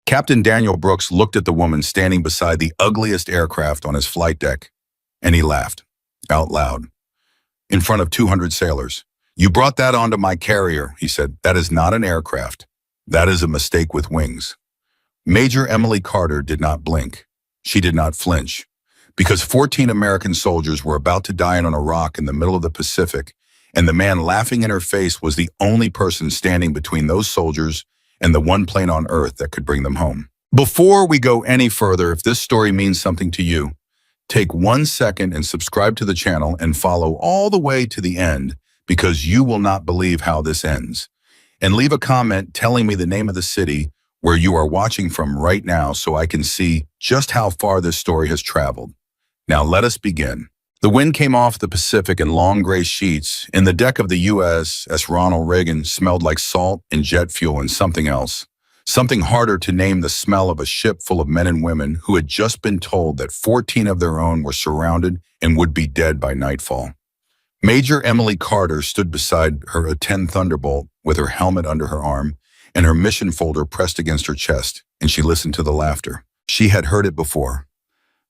Captain Daniel Brooks looked at the woman standing beside the ugliest aircraft on his flight deck, and he laughed, out loud, in front of 200 sailors. "You brought that onto my carrier," he said. "That is not an aircraft. That is a mistake with wings." Major Emily Carter did not blink. She did not flinch, because 14 American soldiers were about to die on a rock in the middle of the Pacific, and the man laughing in her face was the only person standing between those soldiers and the one plane on Earth that could bring them home. Before we go any further, if this story means something to you, take 1 second and subscribe to the channel and follow all the way to the end, because you will not believe how this ends. And leave a comment telling me the name of the city where you are watching from right now so I can see just how far this story has traveled. Now let us begin. The wind came off the Pacific in long gray sheets, and the deck of the USS Ronald Reagan smelled like salt and jet fuel and something else. Something harder to name the smell of a ship full of men and women who had just been told that 14 of their own were surrounded and would be dead by nightfall. Major Emily Carter stood beside her a 10 Thunderbolt with her helmet under her arm and her mission folder pressed against her chest, and she listened to the laughter. She had heard it before.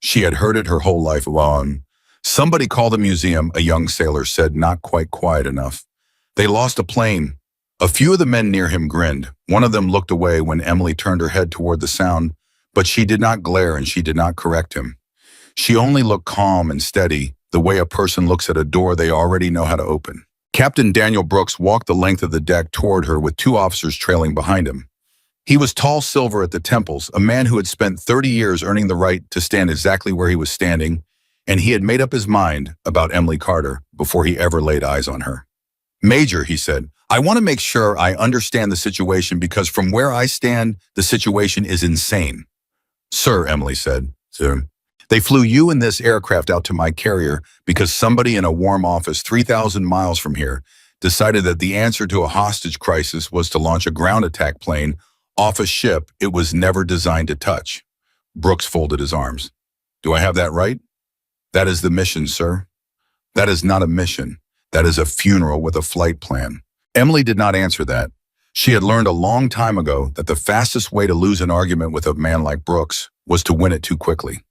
She had heard it her whole life long. "Somebody call the museum," a young sailor said, not quite quiet enough. "They lost a plane." A few of the men near him grinned. One of them looked away when Emily turned her head toward the sound, but she did not glare and she did not correct him. She only looked calm and steady, the way a person looks at a door they already know how to open. Captain Daniel Brooks walked the length of the deck toward her with 2 officers trailing behind him. He was tall silver at the temples, a man who had spent 30 years earning the right to stand exactly where he was standing, and he had made up his mind about Emily Carter before he ever laid eyes on her. "Major," he said, "I want to make sure I understand the situation because from where I stand, the situation is insane." "Sir," Emily said, "Sir, they flew you and this aircraft out to my carrier because somebody in a warm office 3,000 miles from here decided that the answer to a hostage crisis was to launch a ground attack plane off a ship it was never designed to touch." Brooks folded his arms. "Do I have that right?" "That is the mission, sir." "That is not a mission. That is a funeral with a flight plan." Emily did not answer that. She had learned a long time ago that the fastest way to lose an argument with a man like Brooks was to win it too quickly.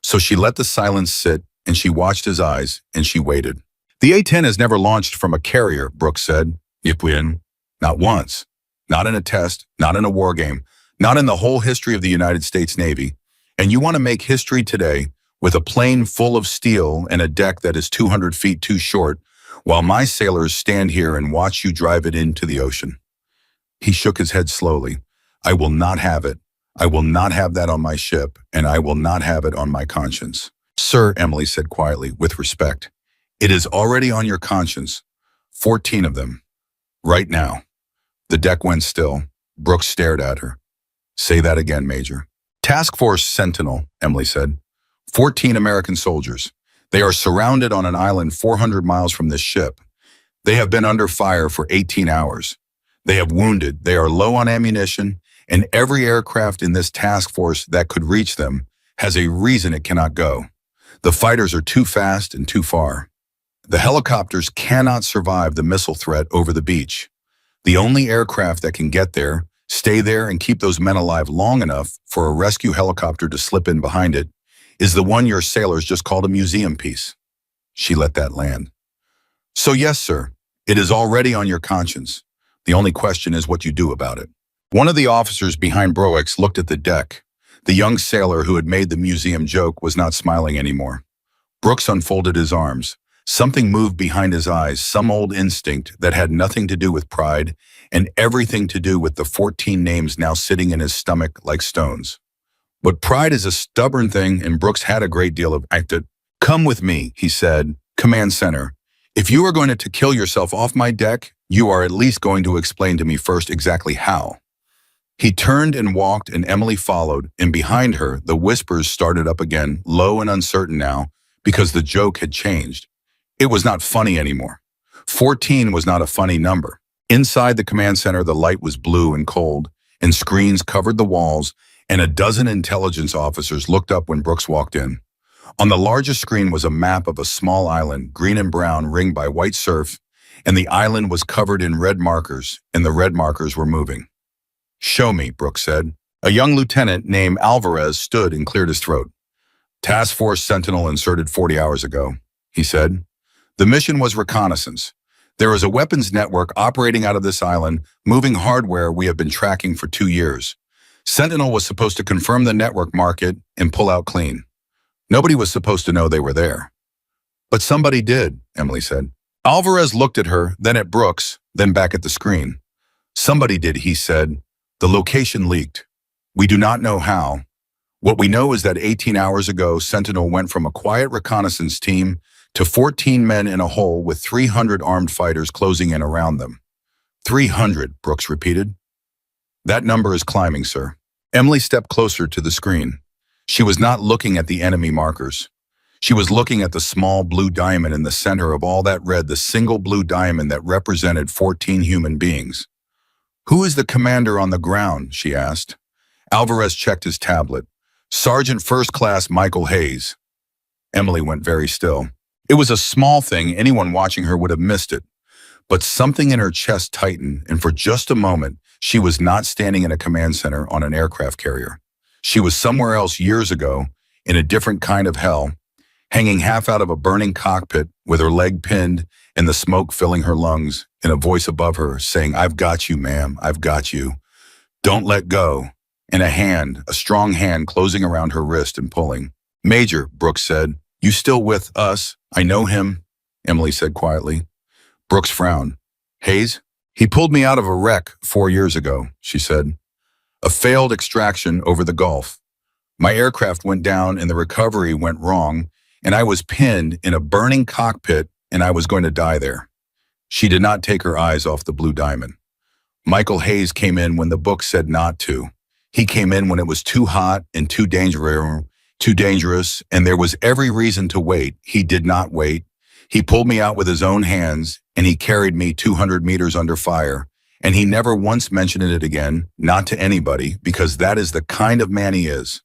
So she let the silence sit, and she watched his eyes, and she waited. "The A-10 has never launched from a carrier," Brooks said. "Yipwin. Not once. Not in a test, not in a war game, not in the whole history of the United States Navy. And you want to make history today with a plane full of steel and a deck that is 200 feet too short, while my sailors stand here and watch you drive it into the ocean." He shook his head slowly. "I will not have it. I will not have that on my ship, and I will not have it on my conscience." "Sir," Emily said quietly, with respect, "it is already on your conscience. 14 of them. Right now." The deck went still. Brooks stared at her. "Say that again, Major." "Task Force Sentinel," Emily said. 14 American soldiers. They are surrounded on an island 400 miles from this ship. They have been under fire for 18 hours. They have wounded. They are low on ammunition, and every aircraft in this task force that could reach them has a reason it cannot go. The fighters are too fast and too far. The helicopters cannot survive the missile threat over the beach. The only aircraft that can get there, stay there, and keep those men alive long enough for a rescue helicopter to slip in behind it is the one your sailors just called a museum piece." She let that land. "So yes, sir, it is already on your conscience. The only question is what you do about it." One of the officers behind Brooks looked at the deck. The young sailor who had made the museum joke was not smiling anymore. Brooks unfolded his arms. Something moved behind his eyes, some old instinct that had nothing to do with pride and everything to do with the 14 names now sitting in his stomach like stones. But pride is a stubborn thing, and Brooks had a great deal of it. "Come with me," he said. "Command Center. If you are going to kill yourself off my deck, you are at least going to explain to me first exactly how." He turned and walked, and Emily followed, and behind her, the whispers started up again, low and uncertain now, because the joke had changed. It was not funny anymore. 14 was not a funny number. Inside the command center, the light was blue and cold, and screens covered the walls, and a dozen intelligence officers looked up when Brooks walked in. On the largest screen was a map of a small island, green and brown, ringed by white surf, and the island was covered in red markers, and the red markers were moving. "Show me," Brooks said. A young lieutenant named Alvarez stood and cleared his throat. Task Force Sentinel inserted 40 hours ago, he said. The mission was reconnaissance. There is a weapons network operating out of this island, moving hardware we have been tracking for 2 years. Sentinel was supposed to confirm the network market and pull out clean. Nobody was supposed to know they were there. But somebody did, Emily said. Alvarez looked at her, then at Brooks, then back at the screen. Somebody did, he said. The location leaked. We do not know how. What we know is that 18 hours ago, Sentinel went from a quiet reconnaissance team to 14 men in a hole with 300 armed fighters closing in around them. 300, Brooks repeated. That number is climbing, sir. Emily stepped closer to the screen. She was not looking at the enemy markers. She was looking at the small blue diamond in the center of all that red, the single blue diamond that represented 14 human beings. Who is the commander on the ground? She asked. Alvarez checked his tablet. Sergeant First Class Michael Hayes. Emily went very still. It was a small thing, anyone watching her would have missed it. But something in her chest tightened, and for just a moment, she was not standing in a command center on an aircraft carrier. She was somewhere else years ago, in a different kind of hell, hanging half out of a burning cockpit with her leg pinned and the smoke filling her lungs, and a voice above her saying, I've got you, ma'am, I've got you. Don't let go. And a strong hand closing around her wrist and pulling. Major, Brooks said, you still with us? I know him, Emily said quietly. Brooks frowned. Hayes? He pulled me out of a wreck 4 years ago, she said. A failed extraction over the Gulf. My aircraft went down and the recovery went wrong, and I was pinned in a burning cockpit and I was going to die there. She did not take her eyes off the blue diamond. Michael Hayes came in when the book said not to. He came in when it was too hot and too dangerous, and there was every reason to wait. He did not wait. He pulled me out with his own hands, and he carried me 200 meters under fire, and he never once mentioned it again, not to anybody, because that is the kind of man he is.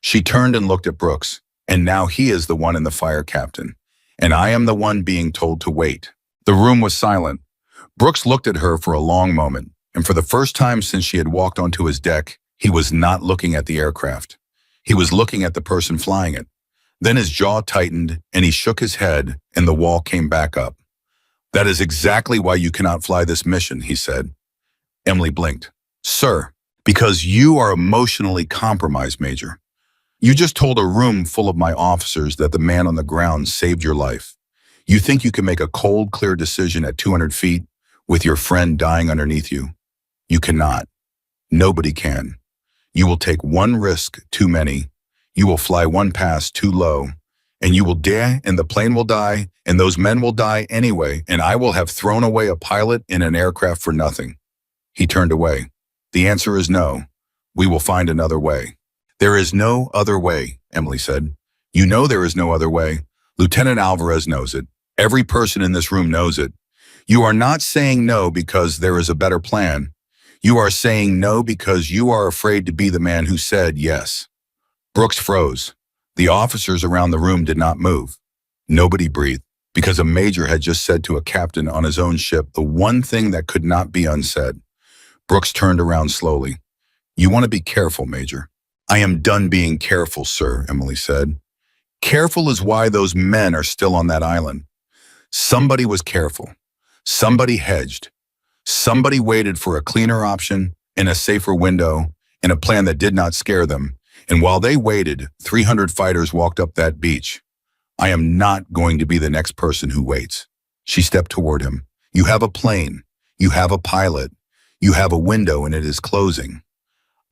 She turned and looked at Brooks, and now he is the one in the fire, Captain, and I am the one being told to wait. The room was silent. Brooks looked at her for a long moment, and for the first time since she had walked onto his deck, he was not looking at the aircraft. He was looking at the person flying it. Then his jaw tightened and he shook his head and the wall came back up. That is exactly why you cannot fly this mission, he said. Emily blinked. Sir, because you are emotionally compromised, Major. You just told a room full of my officers that the man on the ground saved your life. You think you can make a cold, clear decision at 200 feet with your friend dying underneath you? You cannot. Nobody can. You will take one risk too many. You will fly one pass too low, and you will die, and the plane will die, and those men will die anyway, and I will have thrown away a pilot in an aircraft for nothing. He turned away. The answer is no. We will find another way. There is no other way, Emily said. You know there is no other way. Lieutenant Alvarez knows it. Every person in this room knows it. You are not saying no because there is a better plan. You are saying no because you are afraid to be the man who said yes. Brooks froze. The officers around the room did not move. Nobody breathed, because a major had just said to a captain on his own ship the one thing that could not be unsaid. Brooks turned around slowly. You want to be careful, Major. I am done being careful, sir, Emily said. Careful is why those men are still on that island. Somebody was careful. Somebody hedged. Somebody waited for a cleaner option and a safer window and a plan that did not scare them. And while they waited, 300 fighters walked up that beach. I am not going to be the next person who waits. She stepped toward him. You have a plane. You have a pilot. You have a window and it is closing.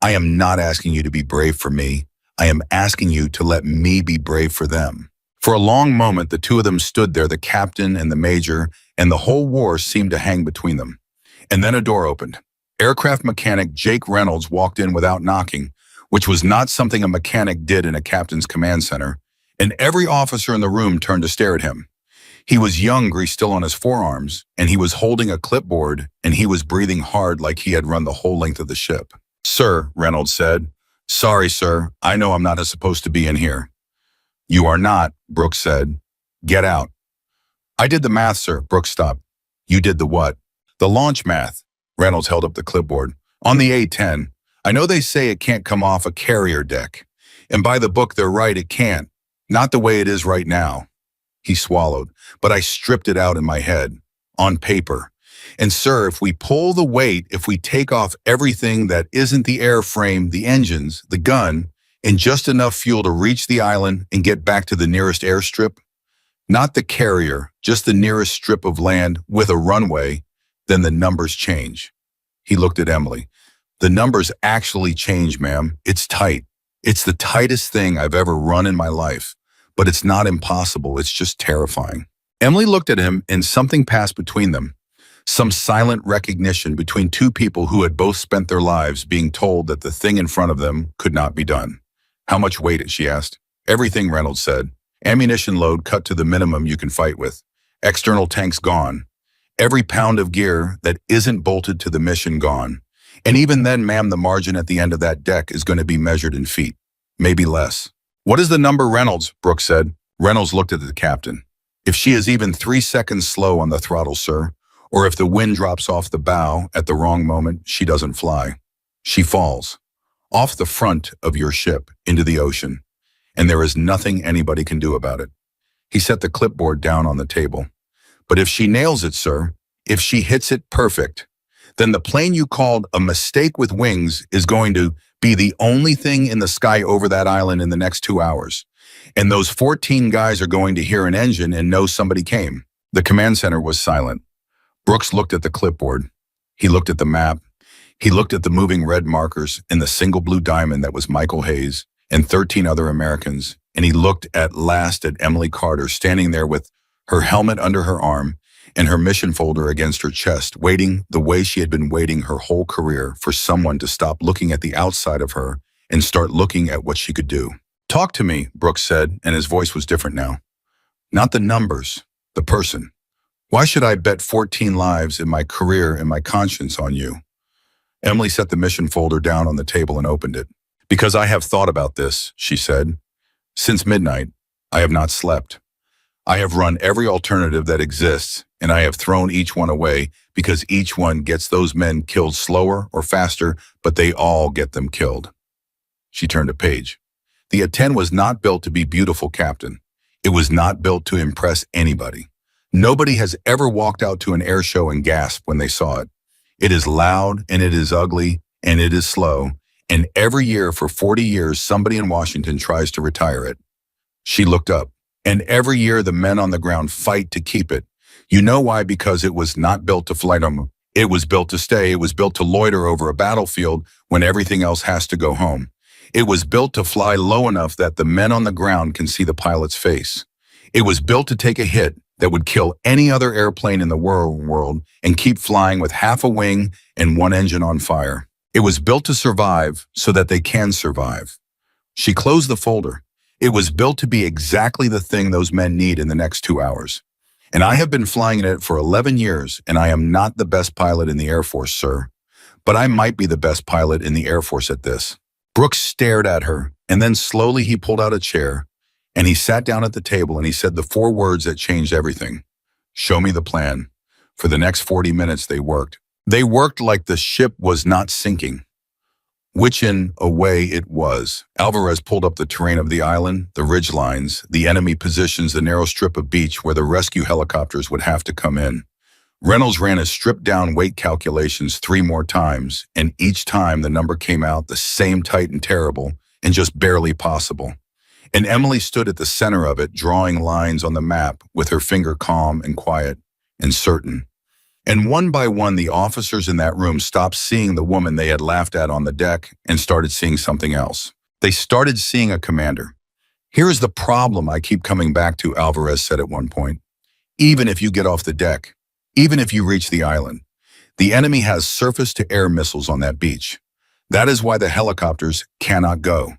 I am not asking you to be brave for me. I am asking you to let me be brave for them. For a long moment, the two of them stood there, the captain and the major, and the whole war seemed to hang between them. And then a door opened. Aircraft mechanic Jake Reynolds walked in without knocking, which was not something a mechanic did in a captain's command center, and every officer in the room turned to stare at him. He was young, grease still on his forearms, and he was holding a clipboard, and he was breathing hard like he had run the whole length of the ship. Sir, Reynolds said. Sorry, sir. I know I'm not supposed to be in here. You are not, Brooks said. Get out. I did the math, sir. Brooks stopped. You did the what? The launch math. Reynolds held up the clipboard. On the A-10, I know they say it can't come off a carrier deck. And by the book, they're right, it can't. Not the way it is right now. He swallowed, but I stripped it out in my head, on paper. And sir, if we pull the weight, if we take off everything that isn't the airframe, the engines, the gun, and just enough fuel to reach the island and get back to the nearest airstrip, not the carrier, just the nearest strip of land with a runway, then the numbers change. He looked at Emily. The numbers actually change, ma'am. It's tight. It's the tightest thing I've ever run in my life. But it's not impossible, it's just terrifying. Emily looked at him and something passed between them. Some silent recognition between two people who had both spent their lives being told that the thing in front of them could not be done. How much weight? She asked. Everything, Reynolds said. Ammunition load cut to the minimum you can fight with. External tanks gone. Every pound of gear that isn't bolted to the mission gone. And even then, ma'am, the margin at the end of that deck is going to be measured in feet. Maybe less. What is the number, Reynolds? Brooks said. Reynolds looked at the captain. If she is even 3 seconds slow on the throttle, sir, or if the wind drops off the bow at the wrong moment, she doesn't fly. She falls. Off the front of your ship, into the ocean. And there is nothing anybody can do about it. He set the clipboard down on the table. But if she nails it, sir, if she hits it perfect, then the plane you called a mistake with wings is going to be the only thing in the sky over that island in the next 2 hours. And those 14 guys are going to hear an engine and know somebody came. The command center was silent. Brooks looked at the clipboard. He looked at the map. He looked at the moving red markers and the single blue diamond that was Michael Hayes and 13 other Americans. And he looked at last at Emily Carter standing there with her helmet under her arm and her mission folder against her chest, waiting the way she had been waiting her whole career for someone to stop looking at the outside of her and start looking at what she could do. Talk to me, Brooks said, and his voice was different now. Not the numbers, the person. Why should I bet 14 lives in my career and my conscience on you? Emily set the mission folder down on the table and opened it. Because I have thought about this, she said. Since midnight, I have not slept. I have run every alternative that exists, and I have thrown each one away because each one gets those men killed slower or faster, but they all get them killed. She turned a page. The A-10 was not built to be beautiful, Captain. It was not built to impress anybody. Nobody has ever walked out to an air show and gasped when they saw it. It is loud, and it is ugly, and it is slow, and every year for 40 years somebody in Washington tries to retire it. She looked up. And every year the men on the ground fight to keep it. You know why? Because it was not built to fly. It was built to stay. It was built to loiter over a battlefield when everything else has to go home. It was built to fly low enough that the men on the ground can see the pilot's face. It was built to take a hit that would kill any other airplane in the world and keep flying with half a wing and one engine on fire. It was built to survive so that they can survive. She closed the folder. It was built to be exactly the thing those men need in the next 2 hours. And I have been flying in it for 11 years, and I am not the best pilot in the Air Force, sir. But I might be the best pilot in the Air Force at this. Brooks stared at her, and then slowly he pulled out a chair, and he sat down at the table and he said the 4 words that changed everything. Show me the plan. For the next 40 minutes they worked. They worked like the ship was not sinking. Which in a way it was. Alvarez pulled up the terrain of the island, the ridge lines, the enemy positions, the narrow strip of beach where the rescue helicopters would have to come in. Reynolds ran his stripped-down weight calculations 3 more times, and each time the number came out the same tight and terrible, and just barely possible. And Emily stood at the center of it, drawing lines on the map, with her finger calm and quiet and certain. And one by one, the officers in that room stopped seeing the woman they had laughed at on the deck and started seeing something else. They started seeing a commander. Here is the problem I keep coming back to, Alvarez said at one point. Even if you get off the deck, even if you reach the island, the enemy has surface-to-air missiles on that beach. That is why the helicopters cannot go.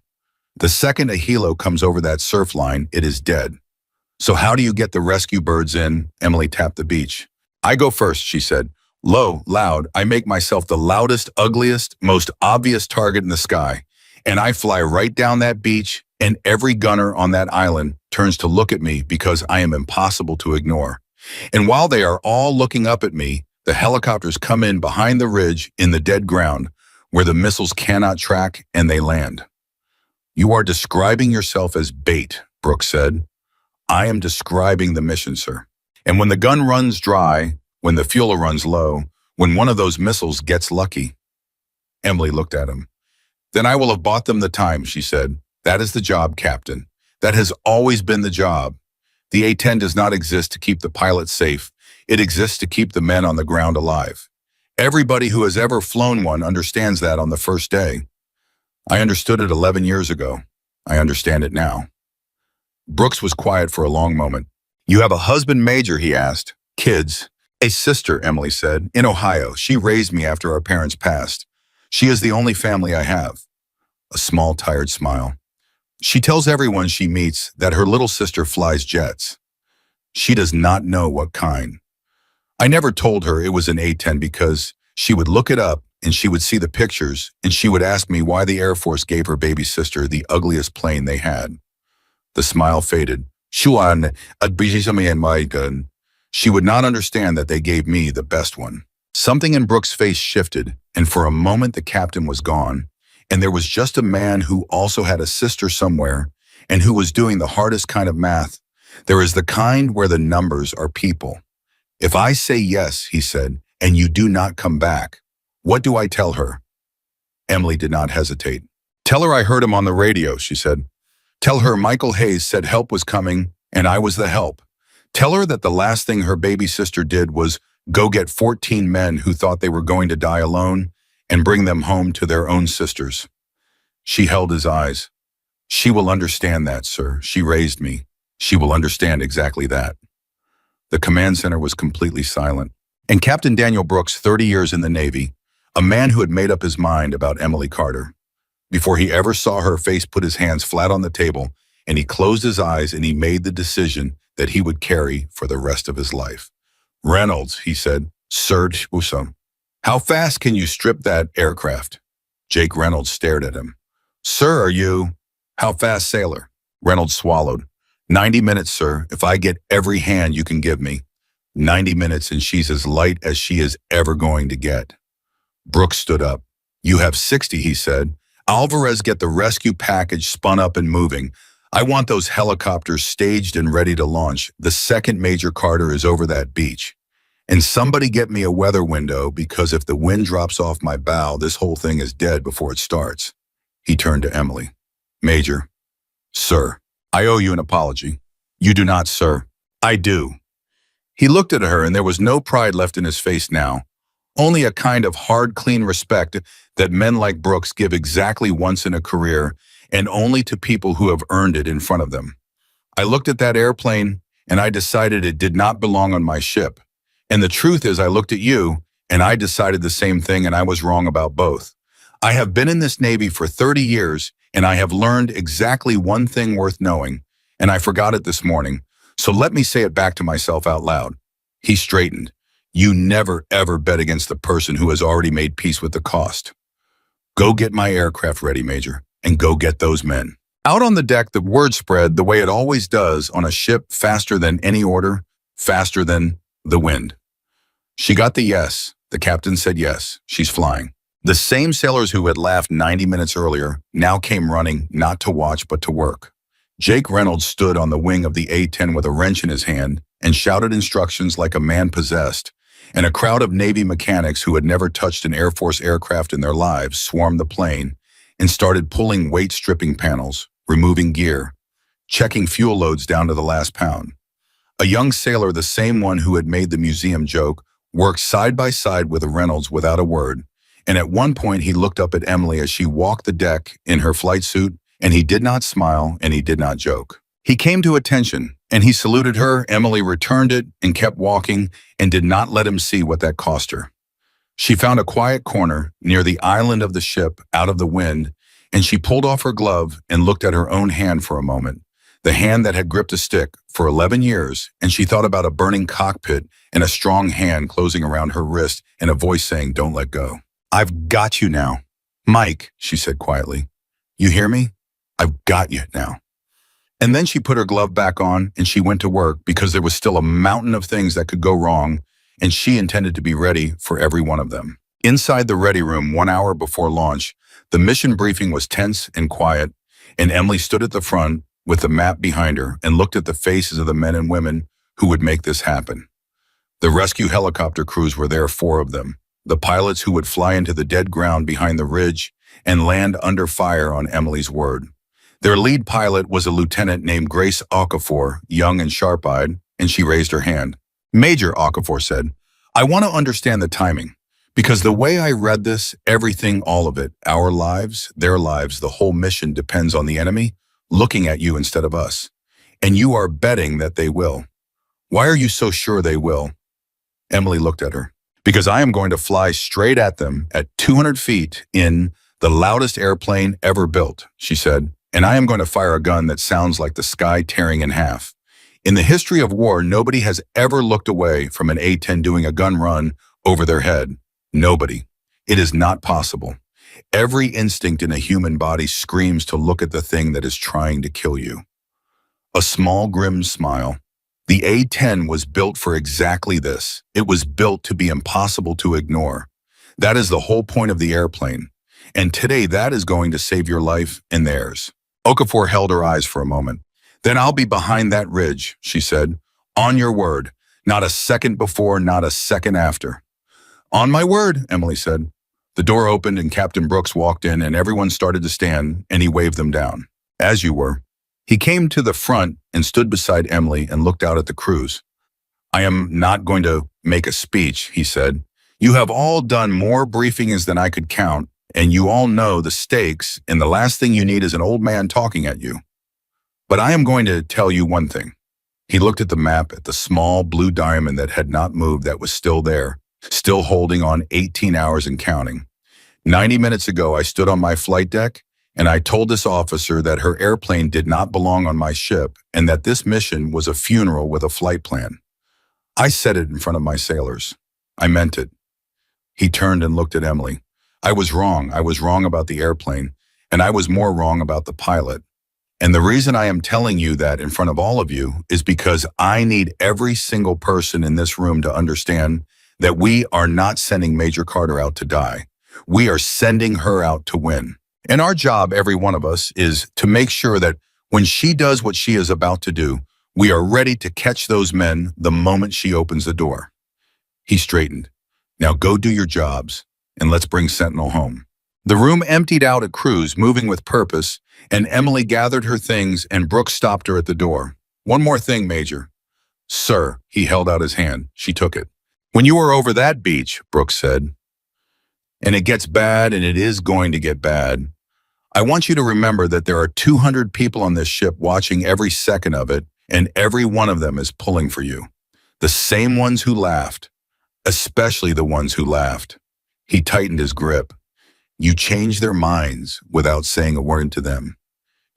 The second a helo comes over that surf line, it is dead. So how do you get the rescue birds in? Emily tapped the beach. I go first, she said. Low, loud, I make myself the loudest, ugliest, most obvious target in the sky. And I fly right down that beach, and every gunner on that island turns to look at me because I am impossible to ignore. And while they are all looking up at me, the helicopters come in behind the ridge in the dead ground, where the missiles cannot track and they land. You are describing yourself as bait, Brooks said. I am describing the mission, sir. And when the gun runs dry, when the fuel runs low, when one of those missiles gets lucky. Emily looked at him. Then I will have bought them the time, she said. That is the job, Captain. That has always been the job. The A-10 does not exist to keep the pilots safe. It exists to keep the men on the ground alive. Everybody who has ever flown one understands that on the first day. I understood it 11 years ago. I understand it now. Brooks was quiet for a long moment. You have a husband, Major, he asked. Kids. A sister, Emily said, in Ohio. She raised me after our parents passed. She is the only family I have. A small, tired smile. She tells everyone she meets that her little sister flies jets. She does not know what kind. I never told her it was an A-10 because she would look it up and she would see the pictures and she would ask me why the Air Force gave her baby sister the ugliest plane they had. The smile faded. She would not understand that they gave me the best one. Something in Brooks' face shifted, and for a moment the captain was gone, and there was just a man who also had a sister somewhere and who was doing the hardest kind of math. There is the kind where the numbers are people. If I say yes, he said, and you do not come back, what do I tell her? Emily did not hesitate. Tell her I heard him on the radio, she said. Tell her Michael Hayes said help was coming, and I was the help. Tell her that the last thing her baby sister did was go get 14 men who thought they were going to die alone and bring them home to their own sisters. She held his eyes. She will understand that, sir. She raised me. She will understand exactly that. The command center was completely silent. And Captain Daniel Brooks, 30 years in the Navy, a man who had made up his mind about Emily Carter. Before he ever saw her face, put his hands flat on the table, and he closed his eyes and he made the decision that he would carry for the rest of his life. Reynolds, he said, Serge Busson. How fast can you strip that aircraft? Jake Reynolds stared at him. Sir, are you? How fast, sailor? Reynolds swallowed. 90 minutes, sir, if I get every hand you can give me. 90 minutes and she's as light as she is ever going to get. Brooks stood up. You have 60, he said. Alvarez, get the rescue package spun up and moving. I want those helicopters staged and ready to launch. The second Major Carter is over that beach. And somebody get me a weather window because if the wind drops off my bow, this whole thing is dead before it starts. He turned to Emily. Major. Sir, I owe you an apology. You do not, sir. I do. He looked at her and there was no pride left in his face now. Only a kind of hard, clean respect that men like Brooks give exactly once in a career and only to people who have earned it in front of them. I looked at that airplane and I decided it did not belong on my ship. And the truth is I looked at you and I decided the same thing and I was wrong about both. I have been in this Navy for 30 years and I have learned exactly one thing worth knowing, and I forgot it this morning, so let me say it back to myself out loud. He straightened. You never, ever bet against the person who has already made peace with the cost. Go get my aircraft ready, Major, and go get those men. Out on the deck, the word spread the way it always does on a ship, faster than any order, faster than the wind. She got the yes. The captain said yes, she's flying. The same sailors who had laughed 90 minutes earlier now came running, not to watch but to work. Jake Reynolds stood on the wing of the A-10 with a wrench in his hand and shouted instructions like a man possessed, and a crowd of Navy mechanics who had never touched an Air Force aircraft in their lives swarmed the plane and started pulling weight stripping panels, removing gear, checking fuel loads down to the last pound. A young sailor, the same one who had made the museum joke, worked side by side with Reynolds without a word, and at one point he looked up at Emily as she walked the deck in her flight suit, and he did not smile and he did not joke. He came to attention, and he saluted her. Emily returned it and kept walking and did not let him see what that cost her. She found a quiet corner near the island of the ship out of the wind, and she pulled off her glove and looked at her own hand for a moment, the hand that had gripped a stick for 11 years, and she thought about a burning cockpit and a strong hand closing around her wrist and a voice saying, don't let go. I've got you now. Mike, she said quietly. You hear me? I've got you now. And then she put her glove back on and she went to work because there was still a mountain of things that could go wrong, and she intended to be ready for every one of them. Inside the ready room 1 hour before launch, the mission briefing was tense and quiet, and Emily stood at the front with the map behind her and looked at the faces of the men and women who would make this happen. The rescue helicopter crews were there, 4 of them. The pilots who would fly into the dead ground behind the ridge and land under fire on Emily's word. Their lead pilot was a lieutenant named Grace Okafor, young and sharp-eyed, and she raised her hand. "Major," Okafor said, "I want to understand the timing. Because the way I read this, everything, all of it, our lives, their lives, the whole mission depends on the enemy looking at you instead of us. And you are betting that they will. Why are you so sure they will?" Emily looked at her. "Because I am going to fly straight at them at 200 feet in the loudest airplane ever built," she said, "and I am going to fire a gun that sounds like the sky tearing in half. In the history of war, nobody has ever looked away from an A-10 doing a gun run over their head. Nobody. It is not possible. Every instinct in a human body screams to look at the thing that is trying to kill you." A small, grim smile. The A-10 was built for exactly this. It was built to be impossible to ignore. That is the whole point of the airplane. And today that is going to save your life and theirs. Okafor held her eyes for a moment. "Then I'll be behind that ridge," she said. "On your word. Not a second before, not a second after." "On my word," Emily said. The door opened and Captain Brooks walked in and everyone started to stand and he waved them down. "As you were." He came to the front and stood beside Emily and looked out at the crews. "I am not going to make a speech," he said. "You have all done more briefings than I could count, and you all know the stakes, and the last thing you need is an old man talking at you. But I am going to tell you one thing." He looked at the map, at the small blue diamond that had not moved, that was still there, still holding on 18 hours and counting. 90 minutes ago, I stood on my flight deck and I told this officer that her airplane did not belong on my ship and that this mission was a funeral with a flight plan. I said it in front of my sailors. I meant it. He turned and looked at Emily. "I was wrong. I was wrong about the airplane, and I was more wrong about the pilot. And the reason I am telling you that in front of all of you is because I need every single person in this room to understand that we are not sending Major Carter out to die. We are sending her out to win. And our job, every one of us, is to make sure that when she does what she is about to do, we are ready to catch those men the moment she opens the door." He straightened. "Now go do your jobs, and let's bring Sentinel home." The room emptied out at crews, moving with purpose, and Emily gathered her things and Brooks stopped her at the door. "One more thing, Major." "Sir." He held out his hand. She took it. "When you are over that beach," Brooks said, "and it gets bad, and it is going to get bad, I want you to remember that there are 200 people on this ship watching every second of it, and every one of them is pulling for you. The same ones who laughed, especially the ones who laughed." He tightened his grip. "You changed their minds without saying a word to them.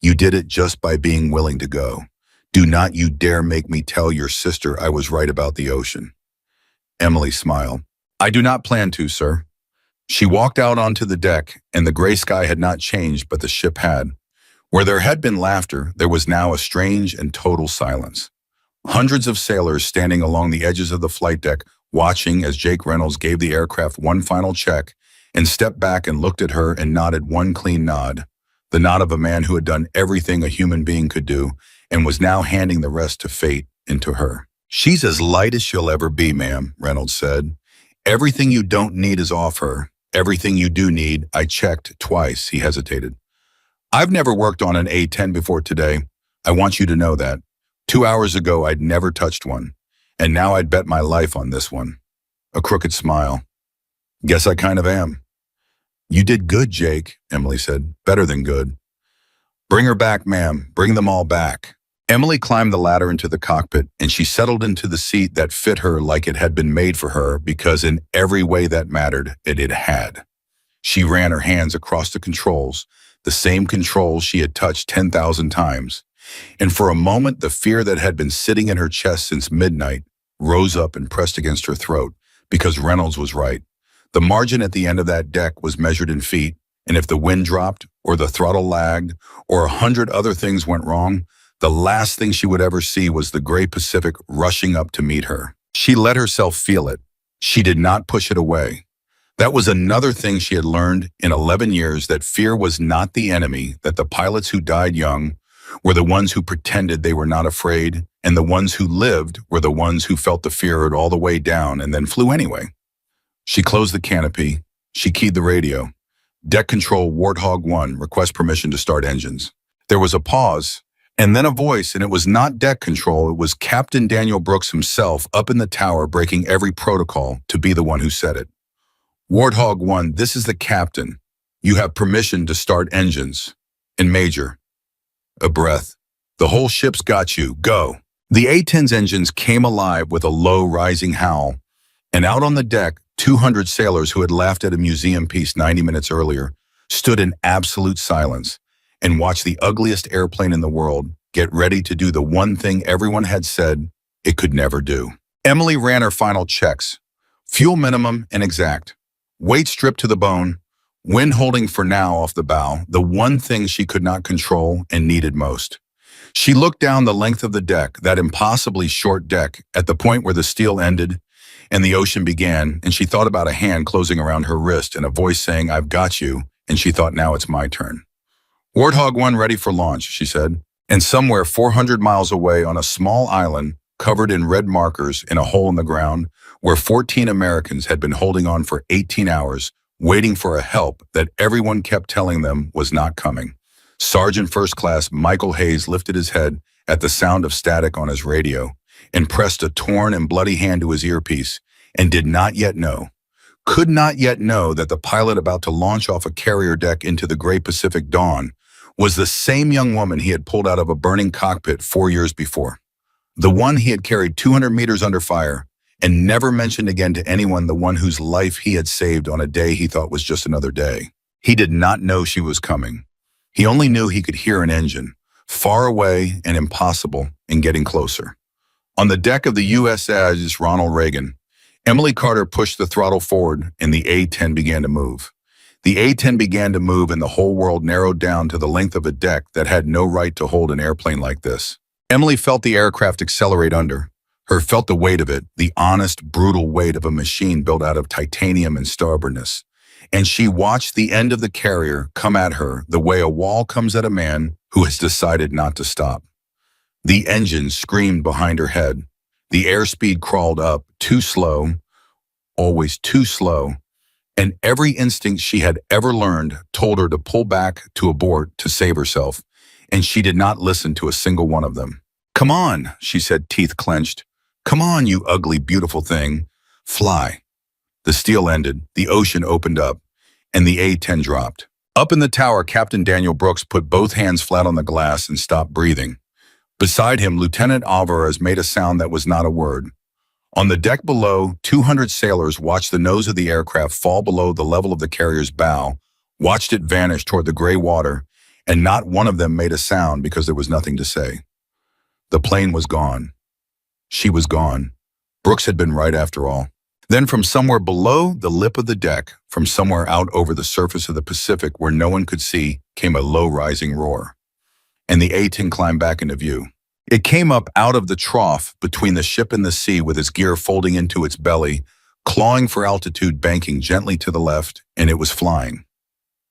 You did it just by being willing to go. Do not you dare make me tell your sister I was right about the ocean." Emily smiled. "I do not plan to, sir." She walked out onto the deck, and the gray sky had not changed, but the ship had. Where there had been laughter, there was now a strange and total silence. Hundreds of sailors standing along the edges of the flight deck, watching as Jake Reynolds gave the aircraft one final check and stepped back and looked at her and nodded one clean nod, the nod of a man who had done everything a human being could do and was now handing the rest to fate and to her. "She's as light as she'll ever be, ma'am," Reynolds said. "Everything you don't need is off her. Everything you do need, I checked twice." He hesitated. "I've never worked on an A-10 before today. I want you to know that. 2 hours ago, I'd never touched one, and now I'd bet my life on this one." A crooked smile. "Guess I kind of am." "You did good, Jake," Emily said. "Better than good." "Bring her back, ma'am. Bring them all back." Emily climbed the ladder into the cockpit, and she settled into the seat that fit her like it had been made for her, because in every way that mattered, it had. She ran her hands across the controls, the same controls she had touched 10,000 times. And for a moment, the fear that had been sitting in her chest since midnight rose up and pressed against her throat, because Reynolds was right. The margin at the end of that deck was measured in feet, and if the wind dropped, or the throttle lagged, or 100 other things went wrong, the last thing she would ever see was the gray Pacific rushing up to meet her. She let herself feel it. She did not push it away. That was another thing she had learned in 11 years, that fear was not the enemy, that the pilots who died young were the ones who pretended they were not afraid, and the ones who lived were the ones who felt the fear all the way down and then flew anyway. She closed the canopy. She keyed the radio. Deck control Warthog 1, request permission to start engines. There was a pause, and then a voice, and it was not deck control, it was Captain Daniel Brooks himself up in the tower breaking every protocol to be the one who said it. Warthog 1, this is the captain. You have permission to start engines. In Major. A breath. The whole ship's got you. Go. The A-10's engines came alive with a low rising howl, and out on the deck, 200 sailors who had laughed at a museum piece 90 minutes earlier stood in absolute silence and watched the ugliest airplane in the world get ready to do the one thing everyone had said it could never do. Emily ran her final checks. Fuel minimum and exact. Weight stripped to the bone. Wind holding for now off the bow, the one thing she could not control and needed most. She looked down the length of the deck, that impossibly short deck, at the point where the steel ended and the ocean began, and she thought about a hand closing around her wrist and a voice saying, I've got you, and she thought, now it's my turn. Warthog 1 ready for launch, she said. And somewhere 400 miles away on a small island, covered in red markers in a hole in the ground, where 14 Americans had been holding on for 18 hours, waiting for a help that everyone kept telling them was not coming. Sergeant First Class Michael Hayes lifted his head at the sound of static on his radio and pressed a torn and bloody hand to his earpiece, and did not yet know, could not yet know, that the pilot about to launch off a carrier deck into the gray Pacific dawn was the same young woman he had pulled out of a burning cockpit 4 years before. The one he had carried 200 meters under fire and never mentioned again to anyone, the one whose life he had saved on a day he thought was just another day. He did not know she was coming. He only knew he could hear an engine, far away and impossible, and getting closer. On the deck of the USS Ronald Reagan, Emily Carter pushed the throttle forward and the A-10 began to move. The A-10 began to move and the whole world narrowed down to the length of a deck that had no right to hold an airplane like this. Emily felt the aircraft accelerate under her, felt the weight of it, the honest, brutal weight of a machine built out of titanium and stubbornness. And she watched the end of the carrier come at her the way a wall comes at a man who has decided not to stop. The engine screamed behind her head. The airspeed crawled up, too slow, always too slow, and every instinct she had ever learned told her to pull back, to abort, to save herself, and she did not listen to a single one of them. Come on, she said, teeth clenched. Come on, you ugly, beautiful thing. Fly. The steel ended, the ocean opened up, and the A-10 dropped. Up in the tower, Captain Daniel Brooks put both hands flat on the glass and stopped breathing. Beside him, Lieutenant Alvarez made a sound that was not a word. On the deck below, 200 sailors watched the nose of the aircraft fall below the level of the carrier's bow, watched it vanish toward the gray water, and not one of them made a sound because there was nothing to say. The plane was gone. She was gone. Brooks had been right after all. Then from somewhere below the lip of the deck, from somewhere out over the surface of the Pacific where no one could see, came a low rising roar. And the A-10 climbed back into view. It came up out of the trough between the ship and the sea with its gear folding into its belly, clawing for altitude, banking gently to the left, and it was flying.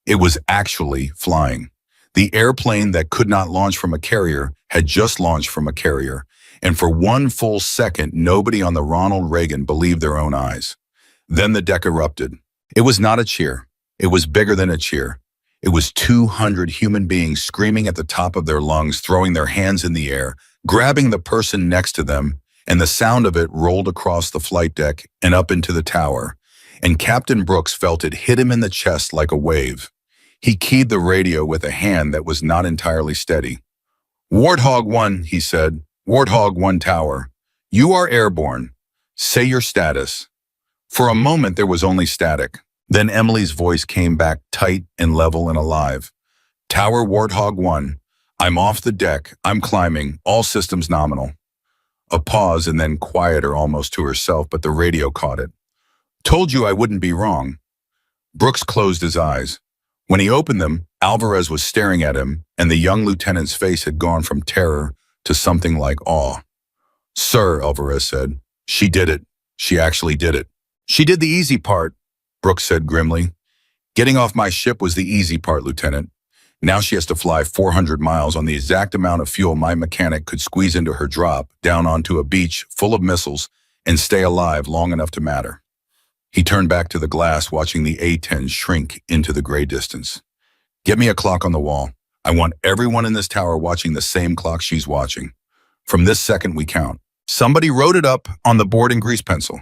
It was actually flying. The airplane that could not launch from a carrier had just launched from a carrier, and for 1 full second, nobody on the Ronald Reagan believed their own eyes. Then the deck erupted. It was not a cheer. It was bigger than a cheer. It was 200 human beings screaming at the top of their lungs, throwing their hands in the air, grabbing the person next to them, and the sound of it rolled across the flight deck and up into the tower, and Captain Brooks felt it hit him in the chest like a wave. He keyed the radio with a hand that was not entirely steady. Warthog 1, he said. Warthog 1 tower. You are airborne. Say your status. For a moment there was only static. Then Emily's voice came back tight and level and alive. Tower Warthog 1. I'm off the deck. I'm climbing. All systems nominal. A pause and then quieter almost to herself, but the radio caught it. Told you I wouldn't be wrong. Brooks closed his eyes. When he opened them, Alvarez was staring at him, and the young lieutenant's face had gone from terror to something like awe. Sir, Alvarez said, she did it. She actually did it. She did the easy part. Brooks said grimly. Getting off my ship was the easy part, Lieutenant. Now she has to fly 400 miles on the exact amount of fuel my mechanic could squeeze into her drop down onto a beach full of missiles and stay alive long enough to matter. He turned back to the glass, watching the A-10 shrink into the gray distance. Get me a clock on the wall. I want everyone in this tower watching the same clock she's watching. From this second we count. Somebody wrote it up on the board in grease pencil.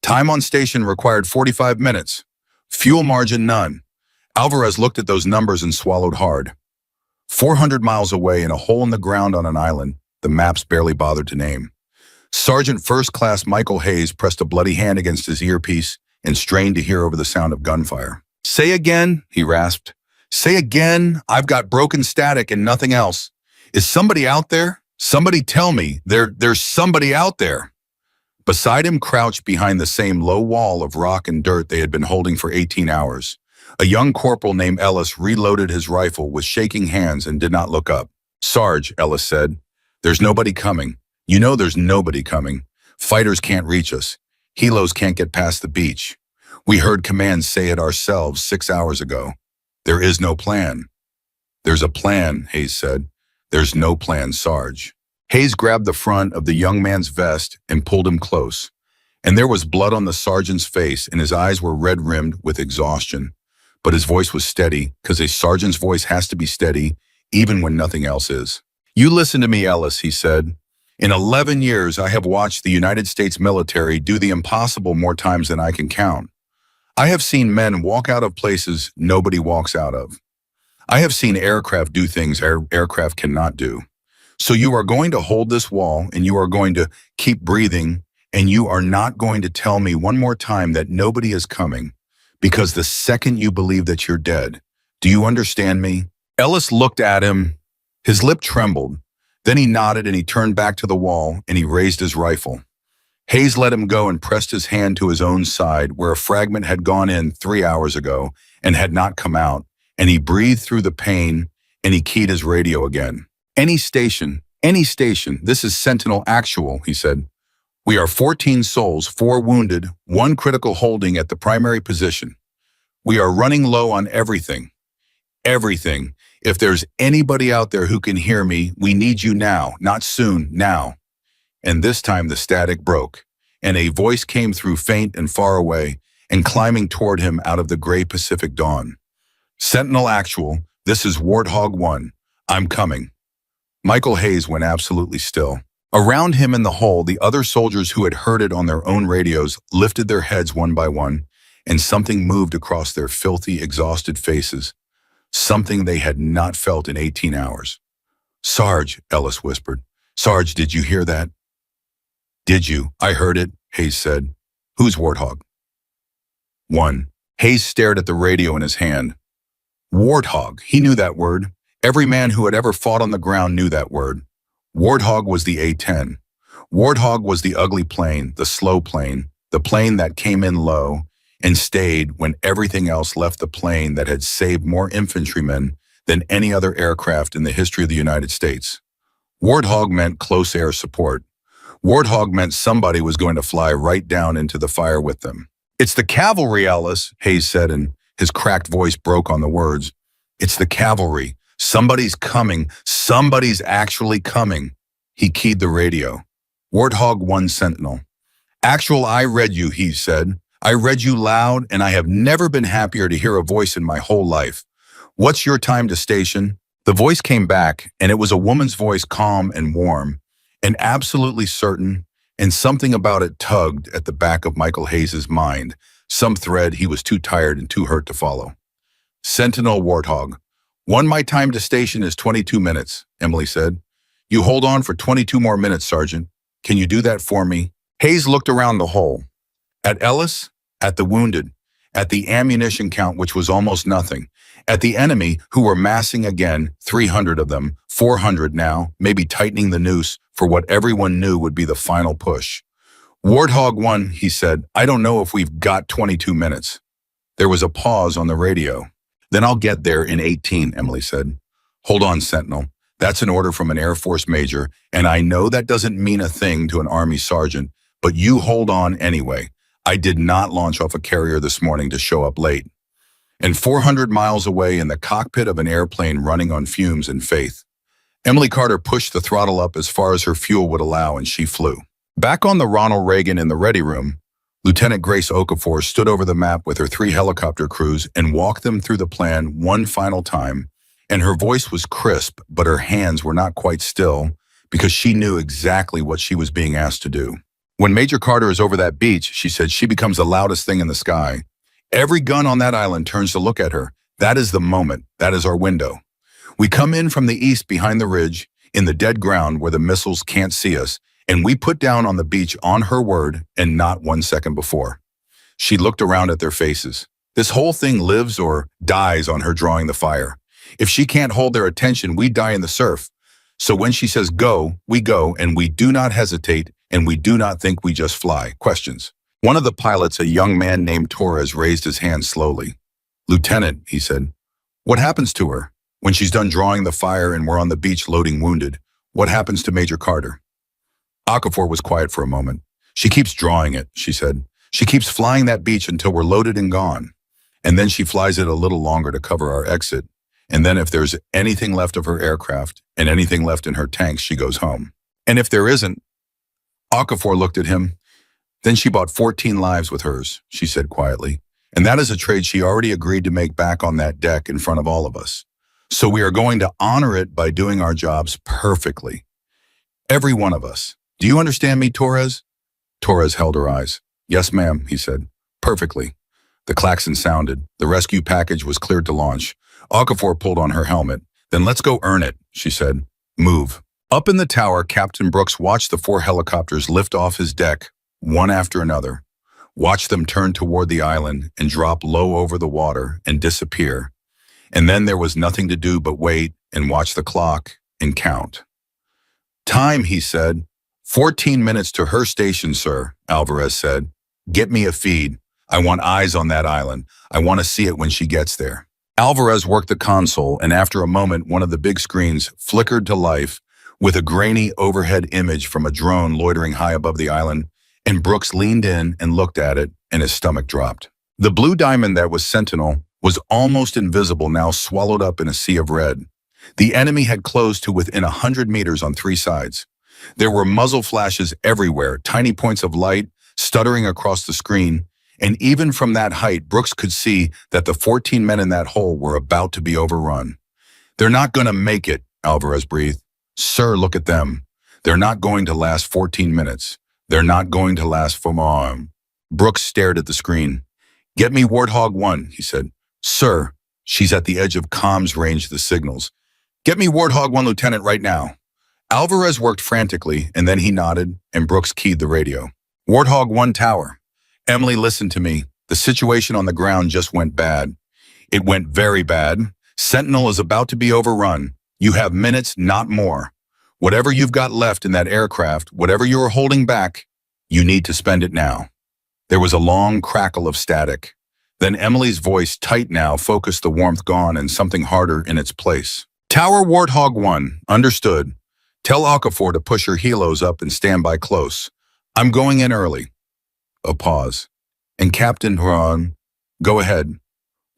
Time on station required 45 minutes. Fuel margin none. Alvarez looked at those numbers and swallowed hard. 400 miles away in a hole in the ground on an island, the maps barely bothered to name. Sergeant First Class Michael Hayes pressed a bloody hand against his earpiece and strained to hear over the sound of gunfire. Say again, he rasped. Say again, I've got broken static and nothing else. Is somebody out there? Somebody tell me, there's somebody out there. Beside him, crouched behind the same low wall of rock and dirt they had been holding for 18 hours, a young corporal named Ellis reloaded his rifle with shaking hands and did not look up. Sarge, Ellis said, there's nobody coming. You know there's nobody coming. Fighters can't reach us. Helos can't get past the beach. We heard command say it ourselves 6 hours ago. There is no plan. There's a plan, Hayes said. There's no plan, Sarge. Hayes grabbed the front of the young man's vest and pulled him close. And there was blood on the sergeant's face and his eyes were red-rimmed with exhaustion. But his voice was steady, because a sergeant's voice has to be steady, even when nothing else is. You listen to me, Ellis, he said. In 11 years, I have watched the United States military do the impossible more times than I can count. I have seen men walk out of places nobody walks out of. I have seen aircraft do things aircraft cannot do. So you are going to hold this wall and you are going to keep breathing and you are not going to tell me one more time that nobody is coming because the second you believe that you're dead, do you understand me? Ellis looked at him. His lip trembled. Then he nodded and he turned back to the wall and he raised his rifle. Hayes let him go and pressed his hand to his own side where a fragment had gone in 3 hours ago and had not come out, and he breathed through the pain and he keyed his radio again. Any station, this is Sentinel Actual, he said. We are 14 souls, 4 wounded, 1 critical holding at the primary position. We are running low on everything. Everything. If there's anybody out there who can hear me, we need you now, not soon, now. And this time the static broke, and a voice came through faint and far away, and climbing toward him out of the gray Pacific dawn. Sentinel Actual, this is Warthog 1. I'm coming. Michael Hayes went absolutely still. Around him in the hole, the other soldiers who had heard it on their own radios lifted their heads one by one, and something moved across their filthy, exhausted faces. Something they had not felt in 18 hours. Sarge, Ellis whispered. Sarge, did you hear that? Did you? I heard it, Hayes said. Who's Warthog? 1. Hayes stared at the radio in his hand. Warthog, he knew that word. Every man who had ever fought on the ground knew that word. Warthog was the A-10. Warthog was the ugly plane, the slow plane, the plane that came in low and stayed when everything else left the plane that had saved more infantrymen than any other aircraft in the history of the United States. Warthog meant close air support. Warthog meant somebody was going to fly right down into the fire with them. It's the cavalry, Ellis, Hayes said, and his cracked voice broke on the words. It's the cavalry. Somebody's coming. Somebody's actually coming. He keyed the radio. Warthog 1 Sentinel. Actual, I read you, he said. I read you loud, and I have never been happier to hear a voice in my whole life. What's your time to station? The voice came back, and it was a woman's voice, calm and warm, and absolutely certain, and something about it tugged at the back of Michael Hayes' mind, some thread he was too tired and too hurt to follow. Sentinel Warthog. 1, my time to station is 22 minutes, Emily said. You hold on for 22 more minutes, Sergeant. Can you do that for me? Hayes looked around the hole. At Ellis, at the wounded, at the ammunition count, which was almost nothing, at the enemy, who were massing again, 300 of them, 400 now, maybe tightening the noose for what everyone knew would be the final push. Warthog 1, he said, I don't know if we've got 22 minutes. There was a pause on the radio. Then I'll get there in 18, Emily said. Hold on, Sentinel. That's an order from an Air Force major, and I know that doesn't mean a thing to an Army sergeant, but you hold on anyway. I did not launch off a carrier this morning to show up late. And 400 miles away in the cockpit of an airplane running on fumes and faith, Emily Carter pushed the throttle up as far as her fuel would allow and she flew. Back on the Ronald Reagan in the ready room, Lieutenant Grace Okafor stood over the map with her 3 helicopter crews and walked them through the plan one final time, and her voice was crisp, but her hands were not quite still because she knew exactly what she was being asked to do. When Major Carter is over that beach, she said, she becomes the loudest thing in the sky. Every gun on that island turns to look at her. That is the moment. That is our window. We come in from the east behind the ridge, in the dead ground where the missiles can't see us, and we put down on the beach on her word and not 1 second before. She looked around at their faces. This whole thing lives or dies on her drawing the fire. If she can't hold their attention, we die in the surf. So when she says go, and we do not hesitate, and we do not think we just fly. Questions. One of the pilots, a young man named Torres, raised his hand slowly. Lieutenant, he said, what happens to her? When she's done drawing the fire and we're on the beach loading wounded, what happens to Major Carter? Okafor was quiet for a moment. She keeps drawing it, she said. She keeps flying that beach until we're loaded and gone. And then she flies it a little longer to cover our exit. And then if there's anything left of her aircraft and anything left in her tanks, she goes home. And if there isn't, Okafor looked at him. Then she bought 14 lives with hers, she said quietly. And that is a trade she already agreed to make back on that deck in front of all of us. So we are going to honor it by doing our jobs perfectly. Every one of us. Do you understand me, Torres? Torres held her eyes. Yes, ma'am, he said. Perfectly. The klaxon sounded. The rescue package was cleared to launch. Okafor pulled on her helmet. Then let's go earn it, she said. Move. Up in the tower, Captain Brooks watched the 4 helicopters lift off his deck, one after another. Watched them turn toward the island and drop low over the water and disappear. And then there was nothing to do but wait and watch the clock and count. Time, he said. 14 minutes to her station, sir, Alvarez said. Get me a feed. I want eyes on that island. I want to see it when she gets there. Alvarez worked the console, and after a moment, one of the big screens flickered to life with a grainy overhead image from a drone loitering high above the island, and Brooks leaned in and looked at it, and his stomach dropped. The blue diamond that was Sentinel was almost invisible now, swallowed up in a sea of red. The enemy had closed to within 100 meters on 3 sides. There were muzzle flashes everywhere, tiny points of light stuttering across the screen, and even from that height, Brooks could see that the 14 men in that hole were about to be overrun. They're not going to make it, Alvarez breathed. Sir, look at them. They're not going to last 14 minutes. They're not going to last for long. Brooks stared at the screen. Get me Warthog 1, he said. Sir, she's at the edge of comms range of the signals. Get me Warthog 1, Lieutenant, right now. Alvarez worked frantically, and then he nodded, and Brooks keyed the radio. Warthog 1 tower. Emily, listen to me. The situation on the ground just went bad. It went very bad. Sentinel is about to be overrun. You have minutes, not more. Whatever you've got left in that aircraft, whatever you are holding back, you need to spend it now. There was a long crackle of static. Then Emily's voice, tight now, focused the warmth gone and something harder in its place. Tower Warthog 1, understood. Tell Okafor to push her helos up and stand by close. I'm going in early. A pause. And Captain Huron, go ahead.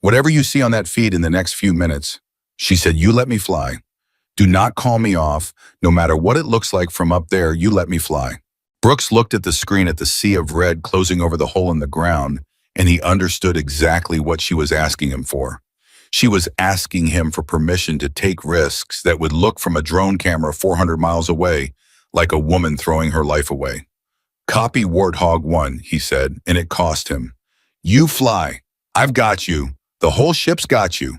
Whatever you see on that feed in the next few minutes, she said, you let me fly. Do not call me off. No matter what it looks like from up there, you let me fly. Brooks looked at the screen at the sea of red closing over the hole in the ground, and he understood exactly what she was asking him for. She was asking him for permission to take risks that would look from a drone camera 400 miles away like a woman throwing her life away. Copy Warthog 1, he said, and it cost him. You fly. I've got you. The whole ship's got you.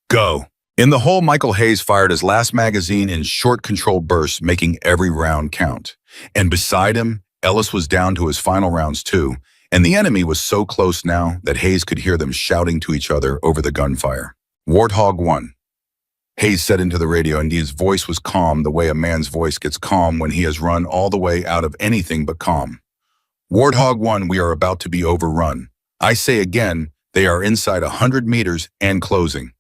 Go. In the hole, Michael Hayes fired his last magazine in short controlled bursts, making every round count. And beside him, Ellis was down to his final rounds too, and the enemy was so close now that Hayes could hear them shouting to each other over the gunfire. Warthog 1. Hayes said into the radio, and his voice was calm the way a man's voice gets calm when he has run all the way out of anything but calm. Warthog 1, we are about to be overrun. I say again, they are inside 100 meters and closing.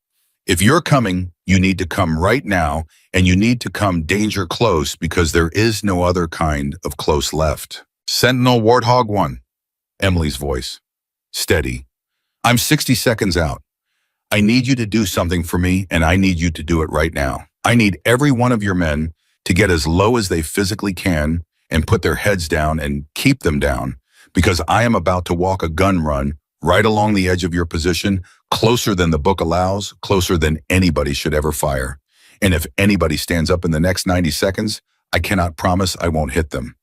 If you're coming, you need to come right now, and you need to come danger close because there is no other kind of close left. Sentinel Warthog 1. Emily's voice, steady. I'm 60 seconds out. I need you to do something for me, and I need you to do it right now. I need every one of your men to get as low as they physically can and put their heads down and keep them down, because I am about to walk a gun run right along the edge of your position, closer than the book allows, closer than anybody should ever fire. And if anybody stands up in the next 90 seconds, I cannot promise I won't hit them.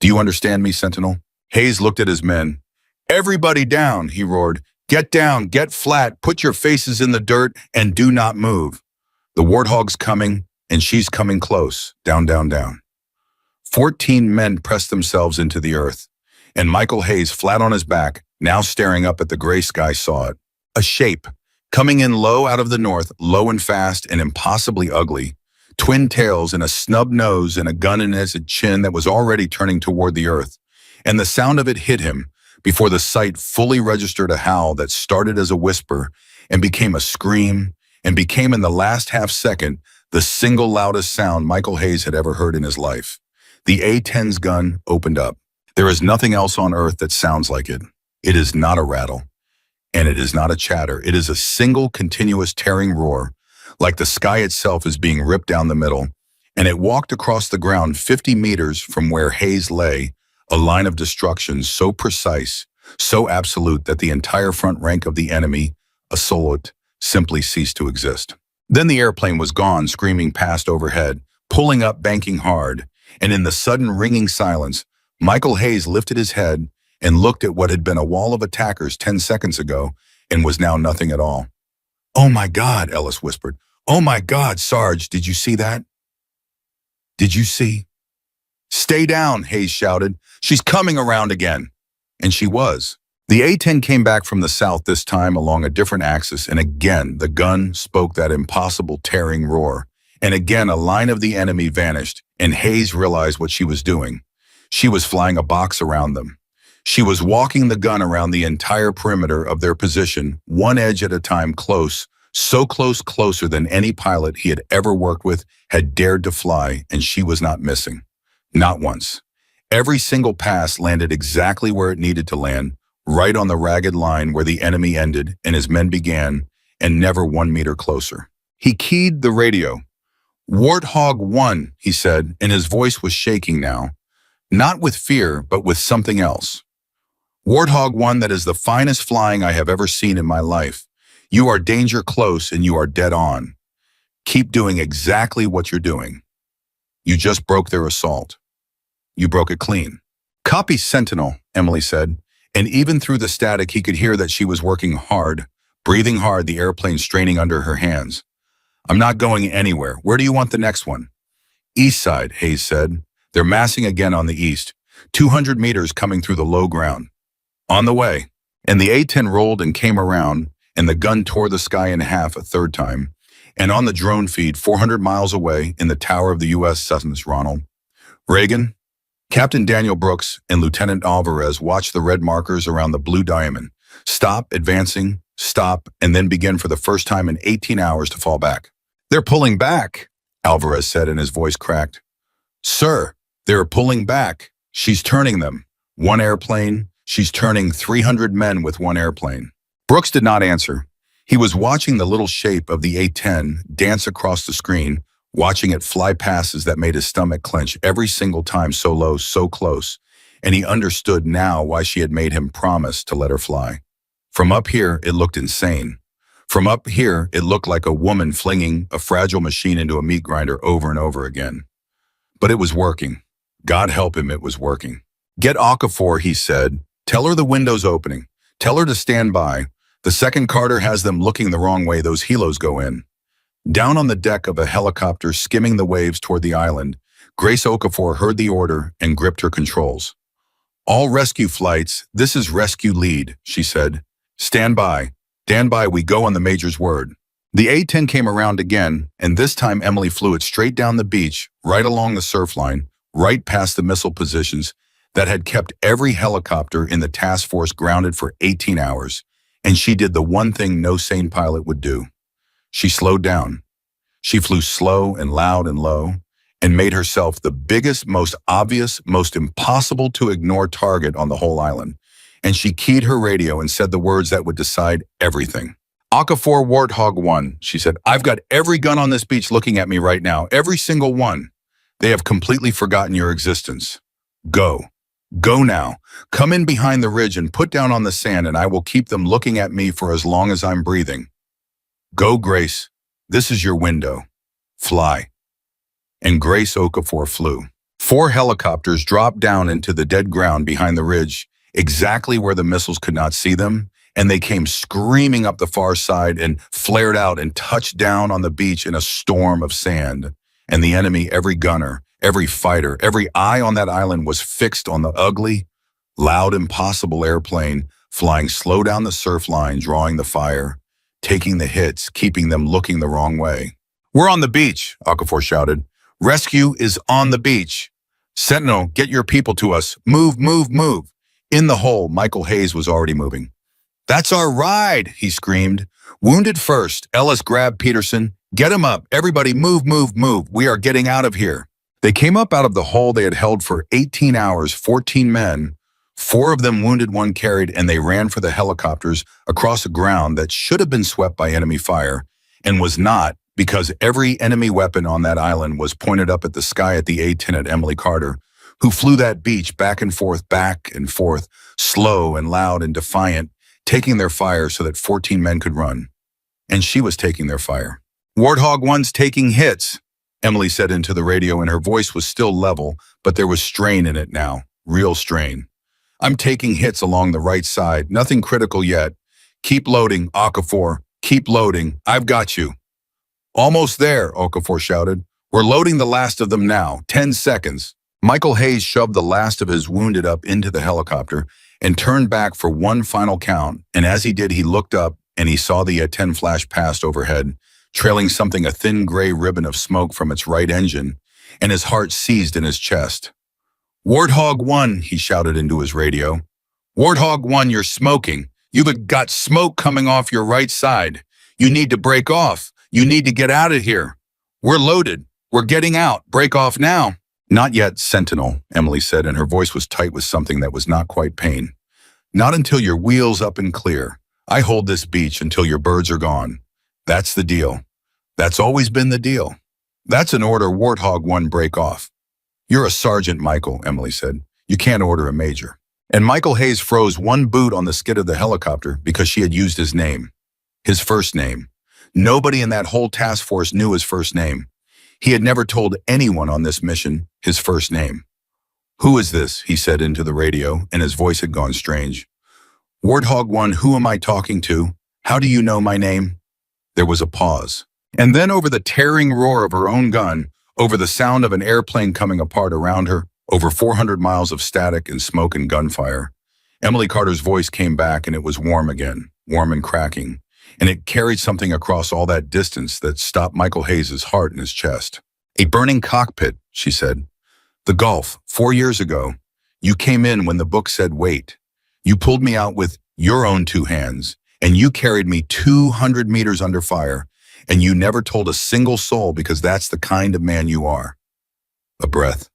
Do you understand me, Sentinel? Hayes looked at his men. Everybody down, he roared. Get down, get flat, put your faces in the dirt, and do not move. The warthog's coming, and she's coming close. Down, down, down. 14 men pressed themselves into the earth, and Michael Hayes, flat on his back, now staring up at the gray sky, saw it. A shape, coming in low out of the north, low and fast and impossibly ugly. Twin tails and a snub nose and a gun in his chin that was already turning toward the earth. And the sound of it hit him before the sight fully registered a howl that started as a whisper and became a scream and became in the last half second the single loudest sound Michael Hayes had ever heard in his life. The A-10's gun opened up. There is nothing else on earth that sounds like it. It is not a rattle, and it is not a chatter. It is a single continuous tearing roar, like the sky itself is being ripped down the middle, and it walked across the ground 50 meters from where Hayes lay, a line of destruction so precise, so absolute that the entire front rank of the enemy, a silhouette, simply ceased to exist. Then the airplane was gone, screaming past overhead, pulling up, banking hard, and in the sudden ringing silence, Michael Hayes lifted his head and looked at what had been a wall of attackers 10 seconds ago and was now nothing at all. "Oh my God," Ellis whispered. "Oh my God, Sarge, did you see that? Did you see?" "Stay down," Hayes shouted. "She's coming around again." And she was. The A-10 came back from the south, this time along a different axis, and again the gun spoke that impossible tearing roar. And again a line of the enemy vanished, and Hayes realized what she was doing. She was flying a box around them. She was walking the gun around the entire perimeter of their position, one edge at a time, close, so close, closer than any pilot he had ever worked with had dared to fly, and she was not missing. Not once. Every single pass landed exactly where it needed to land, right on the ragged line where the enemy ended and his men began, and never 1 meter closer. He keyed the radio. "Warthog 1, he said, and his voice was shaking now. Not with fear, but with something else. "Warthog 1, that is the finest flying I have ever seen in my life. You are danger close and you are dead on. Keep doing exactly what you're doing. You just broke their assault. You broke it clean." "Copy, Sentinel," Emily said, and even through the static he could hear that she was working hard, breathing hard, the airplane straining under her hands. "I'm not going anywhere. Where do you want the next one?" "East side," Hayes said. "They're massing again on the east, 200 meters coming through the low ground." "On the way." And the A-10 rolled and came around, and the gun tore the sky in half a third time. And on the drone feed 400 miles away in the tower of the U.S. Sessions, Ronald Reagan, Captain Daniel Brooks, and Lieutenant Alvarez watched the red markers around the blue diamond stop, advancing, stop, and then begin for the first time in 18 hours to fall back. "They're pulling back," Alvarez said, and his voice cracked. "Sir, they're pulling back. She's turning them. One airplane. She's turning 300 men with one airplane." Brooks did not answer. He was watching the little shape of the A-10 dance across the screen, watching it fly passes that made his stomach clench every single time, so low, so close, and he understood now why she had made him promise to let her fly. From up here, it looked insane. From up here, it looked like a woman flinging a fragile machine into a meat grinder over and over again. But it was working. God help him, it was working. "Get Okafor," he said. "Tell her the window's opening. Tell her to stand by. The second Carter has them looking the wrong way those helos go in." Down on the deck of a helicopter skimming the waves toward the island, Grace Okafor heard the order and gripped her controls. "All rescue flights, this is rescue lead," she said. "Stand by. Stand by, we go on the Major's word." The A-10 came around again, and this time Emily flew it straight down the beach, right along the surf line, right past the missile positions that had kept every helicopter in the task force grounded for 18 hours, and she did the one thing no sane pilot would do. She slowed down. She flew slow and loud and low, and made herself the biggest, most obvious, most impossible to ignore target on the whole island. and she keyed her radio and said the words that would decide everything. Okafor Warthog 1, she said, I've got every gun on this beach looking at me right now, every single one. They have completely forgotten your existence. Go. Go now. Come in behind the ridge and put down on the sand, and I will keep them looking at me for as long as I'm breathing. Go, Grace. This is your window. Fly. And Grace Okafor flew. 4 helicopters dropped down into the dead ground behind the ridge, exactly where the missiles could not see them, and they came screaming up the far side and flared out and touched down on the beach in a storm of sand. And the enemy, every gunner, every fighter, every eye on that island was fixed on the ugly, loud, impossible airplane flying slow down the surf line, drawing the fire, taking the hits, keeping them looking the wrong way. We're on the beach, Okafor shouted. Rescue is on the beach. Sentinel, get your people to us. Move, move, move. In the hole, Michael Hayes was already moving. That's our ride, he screamed. Wounded first, Ellis grabbed Peterson. Get him up. Everybody move, move, move. We are getting out of here. They came up out of the hole they had held for 18 hours, 14 men. 4 of them wounded, 1 carried, and they ran for the helicopters across a ground that should have been swept by enemy fire and was not, because every enemy weapon on that island was pointed up at the sky at the A-10 Emily Carter, who flew that beach back and forth, slow and loud and defiant, taking their fire so that 14 men could run. And she was taking their fire. Warthog 1's taking hits, Emily said into the radio, and her voice was still level, but there was strain in it now, real strain. I'm taking hits along the right side, nothing critical yet. Keep loading, Okafor, keep loading, I've got you. Almost there, Okafor shouted. We're loading the last of them now, 10 seconds. Michael Hayes shoved the last of his wounded up into the helicopter and turned back for one final count, and as he did, he looked up and he saw the A-10 flash past overhead, trailing something a thin gray ribbon of smoke from its right engine, and his heart seized in his chest. Warthog 1, he shouted into his radio. Warthog 1, you're smoking. You've got smoke coming off your right side. You need to break off. You need to get out of here. We're loaded. We're getting out. Break off now. Not yet, Sentinel, Emily said, and her voice was tight with something that was not quite pain. Not until your wheel's up and clear. I hold this beach until your birds are gone. That's the deal. That's always been the deal. That's an order, Warthog 1, break off. You're a sergeant, Michael, Emily said. You can't order a major. And Michael Hayes froze one boot on the skid of the helicopter because she had used his name. His first name. Nobody in that whole task force knew his first name. He had never told anyone on this mission his first name. Who is this? He said into the radio, and his voice had gone strange. Warthog 1, who am I talking to? How do you know my name? There was a pause. And then over the tearing roar of her own gun, over the sound of an airplane coming apart around her, over 400 miles of static and smoke and gunfire, Emily Carter's voice came back, and it was warm again, warm and cracking, and it carried something across all that distance that stopped Michael Hayes' heart in his chest. A burning cockpit, she said. The Gulf, 4 years ago. You came in when the book said wait. You pulled me out with your own 2 hands, and you carried me 200 meters under fire, and you never told a single soul because that's the kind of man you are. A breath.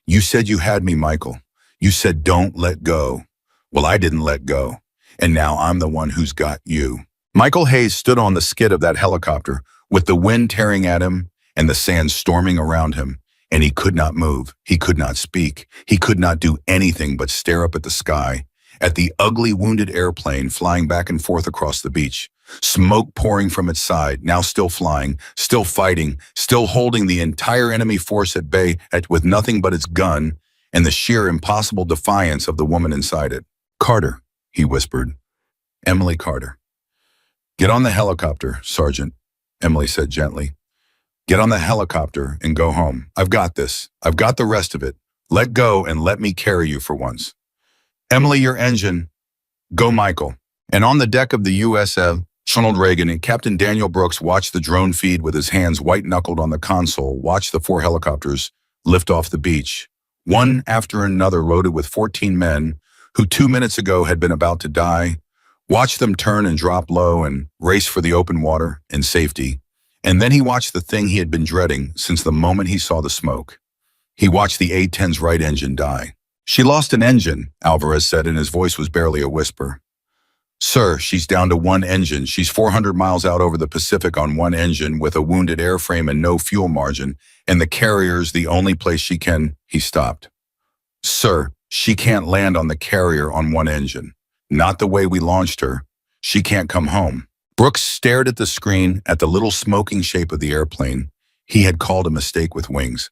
You said you had me, Michael. You said don't let go. Well, I didn't let go, and now I'm the one who's got you. Michael Hayes stood on the skid of that helicopter with the wind tearing at him and the sand storming around him, and he could not move. He could not speak. He could not do anything but stare up at the sky, at the ugly wounded airplane flying back and forth across the beach, smoke pouring from its side, now still flying, still fighting, still holding the entire enemy force at bay with nothing but its gun and the sheer impossible defiance of the woman inside it. Carter, he whispered. Emily Carter. Get on the helicopter, Sergeant, Emily said gently. Get on the helicopter and go home. I've got this. I've got the rest of it. Let go and let me carry you for once. Emily, your engine. Go, Michael. And on the deck of the USF, Ronald Reagan and Captain Daniel Brooks watched the drone feed with his hands white-knuckled on the console, watched the 4 helicopters lift off the beach, one after another loaded with 14 men who 2 minutes ago had been about to die, watched them turn and drop low and race for the open water and safety. And then he watched the thing he had been dreading since the moment he saw the smoke. He watched the A-10's right engine die. She lost an engine, Alvarez said, and his voice was barely a whisper. Sir, she's down to one engine. She's 400 miles out over the Pacific on one engine with a wounded airframe and no fuel margin, and the carrier's the only place she can. He stopped. Sir, she can't land on the carrier on one engine. Not the way we launched her. She can't come home. Brooks stared at the screen at the little smoking shape of the airplane he had called a mistake with wings.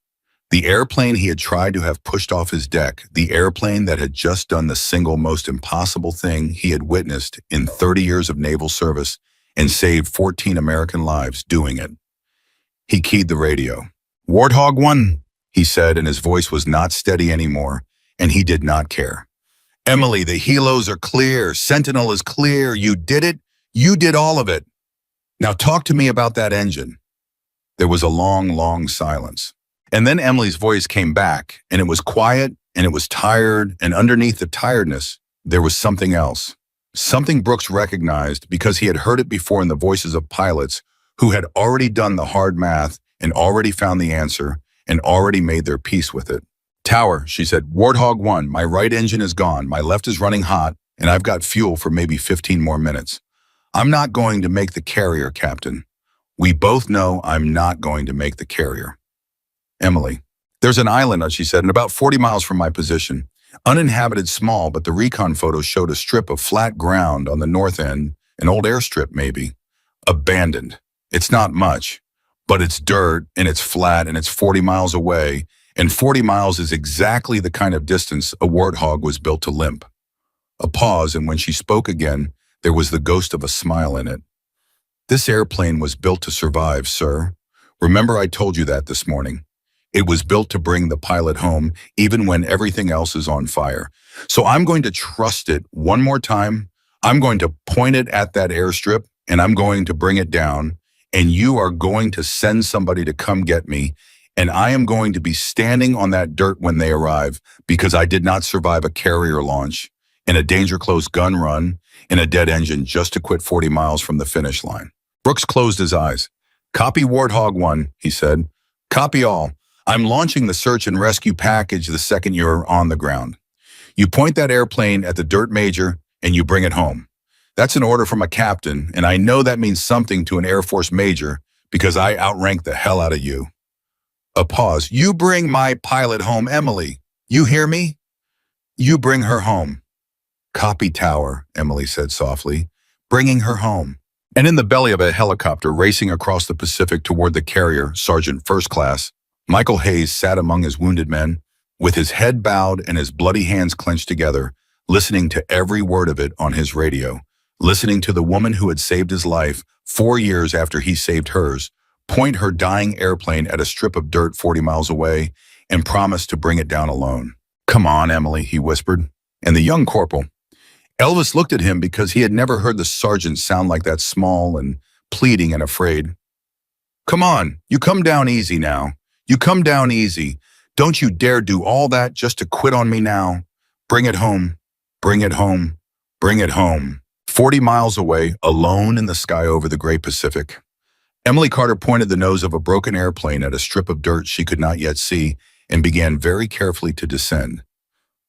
The airplane he had tried to have pushed off his deck, the airplane that had just done the single most impossible thing he had witnessed in 30 years of naval service and saved 14 American lives doing it. He keyed the radio. Warthog 1, he said, and his voice was not steady anymore, and he did not care. Emily, the helos are clear. Sentinel is clear. You did it. You did all of it. Now talk to me about that engine. There was a long silence. And then Emily's voice came back, and it was quiet, and it was tired, and underneath the tiredness, there was something else. Something Brooks recognized because he had heard it before in the voices of pilots who had already done the hard math and already found the answer and already made their peace with it. Tower, she said, Warthog 1, my right engine is gone, my left is running hot, and I've got fuel for maybe 15 more minutes. I'm not going to make the carrier, Captain. We both know I'm not going to make the carrier. Emily, there's an island, she said, and about 40 miles from my position. Uninhabited, small, but the recon photos showed a strip of flat ground on the north end, an old airstrip maybe. Abandoned. It's not much, but it's dirt, and it's flat, and it's 40 miles away, and 40 miles is exactly the kind of distance a warthog was built to limp. A pause, and when she spoke again, there was the ghost of a smile in it. This airplane was built to survive, sir. Remember I told you that this morning. It was built to bring the pilot home, even when everything else is on fire. So I'm going to trust it one more time. I'm going to point it at that airstrip, and I'm going to bring it down, and you are going to send somebody to come get me, and I am going to be standing on that dirt when they arrive because I did not survive a carrier launch, in a danger-close gun run, in a dead engine just to quit 40 miles from the finish line. Brooks closed his eyes. Copy Warthog 1, he said. Copy all. I'm launching the search and rescue package the second you're on the ground. You point that airplane at the dirt major and you bring it home. That's an order from a captain, and I know that means something to an Air Force major because I outrank the hell out of you. A pause. You bring my pilot home, Emily. You hear me? You bring her home. Copy, Tower, Emily said softly. Bringing her home. And in the belly of a helicopter racing across the Pacific toward the carrier, Sergeant First Class, Michael Hayes sat among his wounded men, with his head bowed and his bloody hands clenched together, listening to every word of it on his radio, listening to the woman who had saved his life 4 years after he saved hers, point her dying airplane at a strip of dirt 40 miles away, and promise to bring it down alone. Come on, Emily, he whispered. And the young corporal. Elvis looked at him because he had never heard the sergeant sound like that, small and pleading and afraid. Come on, you come down easy now. You come down easy. Don't you dare do all that just to quit on me now. Bring it home. Bring it home. Bring it home. 40 miles away, alone in the sky over the great Pacific. Emily Carter pointed the nose of a broken airplane at a strip of dirt she could not yet see and began very carefully to descend.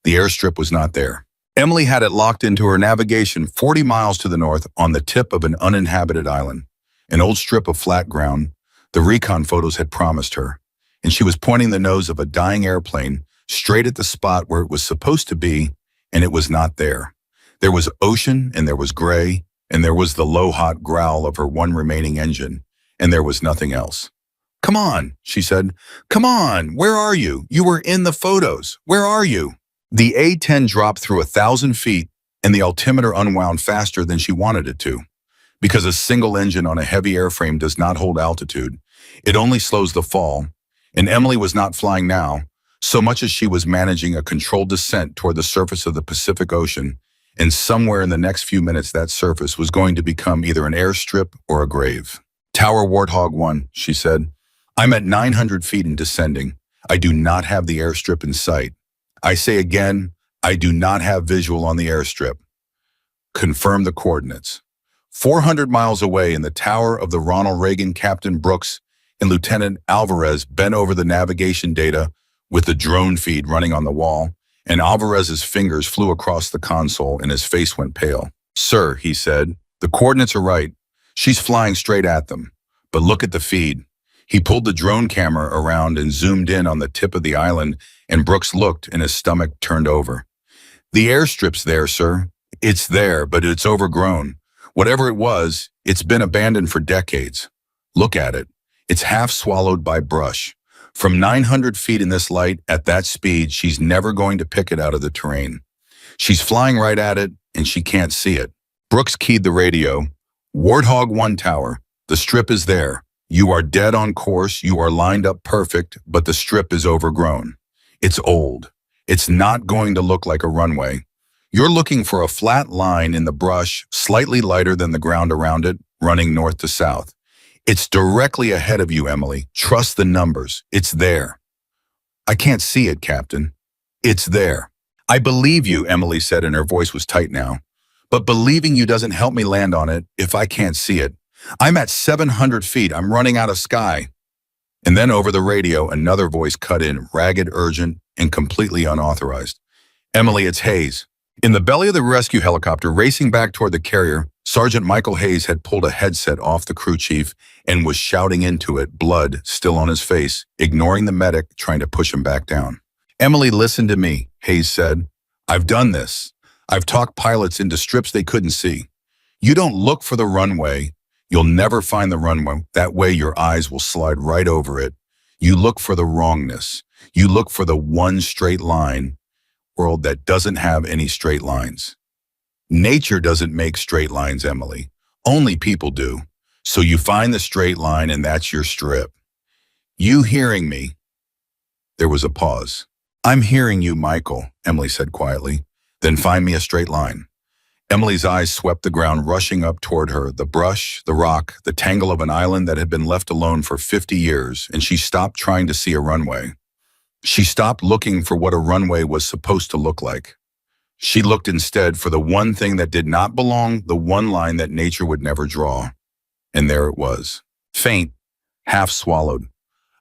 The airstrip was not there. Emily had it locked into her navigation 40 miles to the north on the tip of an uninhabited island, an old strip of flat ground the recon photos had promised her, and she was pointing the nose of a dying airplane straight at the spot where it was supposed to be, and it was not there. There was ocean, and there was gray, and there was the low, hot growl of her one remaining engine, and there was nothing else. Come on, she said. Come on, where are you? You were in the photos. Where are you? The A-10 dropped through 1,000 feet, and the altimeter unwound faster than she wanted it to. Because a single engine on a heavy airframe does not hold altitude, it only slows the fall, and Emily was not flying now, so much as she was managing a controlled descent toward the surface of the Pacific Ocean, and somewhere in the next few minutes that surface was going to become either an airstrip or a grave. Tower Warthog 1, she said. I'm at 900 feet and descending. I do not have the airstrip in sight. I say again, I do not have visual on the airstrip. Confirm the coordinates. 400 miles away in the tower of the Ronald Reagan, Captain Brooks and Lieutenant Alvarez bent over the navigation data with the drone feed running on the wall, and Alvarez's fingers flew across the console and his face went pale. "Sir," he said, "the coordinates are right. She's flying straight at them. But look at the feed." He pulled the drone camera around and zoomed in on the tip of the island, and Brooks looked and his stomach turned over. "The airstrip's there, sir. It's there, but it's overgrown. Whatever it was, it's been abandoned for decades. Look at it. It's half swallowed by brush. From 900 feet in this light, at that speed, she's never going to pick it out of the terrain. She's flying right at it, and she can't see it." Brooks keyed the radio. "Warthog 1 tower. The strip is there. You are dead on course. You are lined up perfect, but the strip is overgrown. It's old. It's not going to look like a runway. You're looking for a flat line in the brush, slightly lighter than the ground around it, running north to south. It's directly ahead of you, Emily. Trust the numbers. It's there." "I can't see it, Captain." "It's there." "I believe you," Emily said, and her voice was tight now. "But believing you doesn't help me land on it if I can't see it. I'm at 700 feet. I'm running out of sky." And then over the radio, another voice cut in, ragged, urgent, and completely unauthorized. "Emily, it's Hayes." In the belly of the rescue helicopter racing back toward the carrier, Sergeant Michael Hayes had pulled a headset off the crew chief and was shouting into it, blood still on his face, ignoring the medic trying to push him back down. "Emily, listen to me," Hayes said. "I've done this. I've talked pilots into strips they couldn't see. You don't look for the runway. You'll never find the runway. That way your eyes will slide right over it. You look for the wrongness. You look for the one straight line world that doesn't have any straight lines. Nature doesn't make straight lines, Emily. Only people do. So you find the straight line and that's your strip. You hearing me?" There was a pause. "I'm hearing you, Michael," Emily said quietly. "Then find me a straight line." Emily's eyes swept the ground, rushing up toward her, the brush, the rock, the tangle of an island that had been left alone for 50 years, and she stopped trying to see a runway. She stopped looking for what a runway was supposed to look like. She looked instead for the one thing that did not belong, the one line that nature would never draw. And there it was. Faint, half swallowed.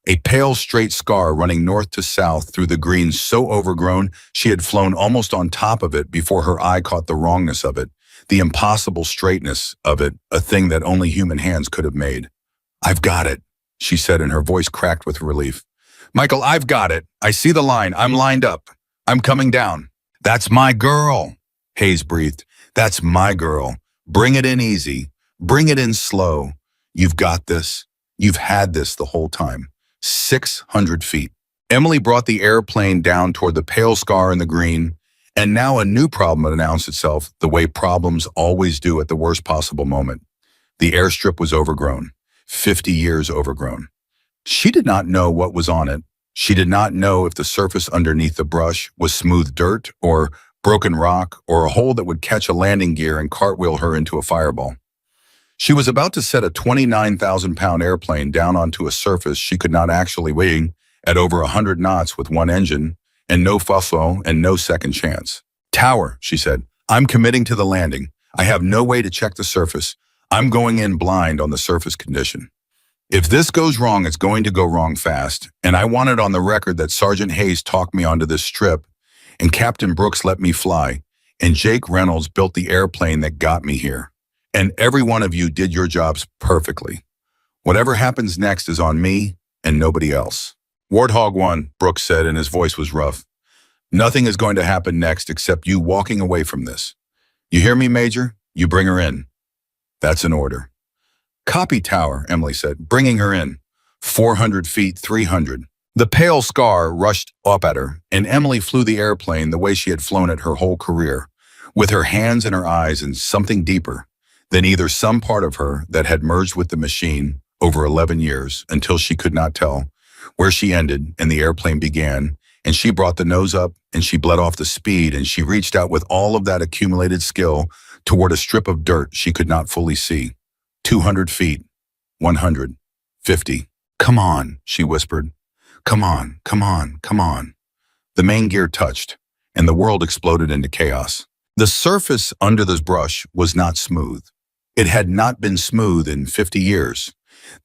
A pale straight scar running north to south through the green so overgrown she had flown almost on top of it before her eye caught the wrongness of it, the impossible straightness of it, a thing that only human hands could have made. "I've got it," she said, and her voice cracked with relief. "Michael, I've got it. I see the line. I'm lined up. I'm coming down." "That's my girl," Hayes breathed. "That's my girl. Bring it in easy. Bring it in slow. You've got this. You've had this the whole time. 600 feet. Emily brought the airplane down toward the pale scar in the green, and now a new problem announced itself the way problems always do at the worst possible moment. The airstrip was overgrown, 50 years overgrown. She did not know what was on it. She did not know if the surface underneath the brush was smooth dirt or broken rock or a hole that would catch a landing gear and cartwheel her into a fireball. She was about to set a 29,000-pound airplane down onto a surface she could not actually wing at over 100 knots with one engine and no fuffo and no second chance. "Tower," she said, "I'm committing to the landing. I have no way to check the surface. I'm going in blind on the surface condition. If this goes wrong, it's going to go wrong fast, and I want it on the record that Sergeant Hayes talked me onto this strip, and Captain Brooks let me fly, and Jake Reynolds built the airplane that got me here. And every one of you did your jobs perfectly. Whatever happens next is on me and nobody else." "Warthog 1, Brooks said, and his voice was rough. "Nothing is going to happen next except you walking away from this. You hear me, Major? You bring her in." "That's an order." "Copy, Tower," Emily said, bringing her in. 400 feet, 300. The pale scar rushed up at her, and Emily flew the airplane the way she had flown it her whole career, with her hands in her eyes and something deeper than either some part of her that had merged with the machine over 11 years until she could not tell where she ended and the airplane began, and she brought the nose up and she bled off the speed and she reached out with all of that accumulated skill toward a strip of dirt she could not fully see. 200 feet, 100, 50. "Come on," she whispered. "Come on, come on, come on." The main gear touched and the world exploded into chaos. The surface under this brush was not smooth. It had not been smooth in 50 years.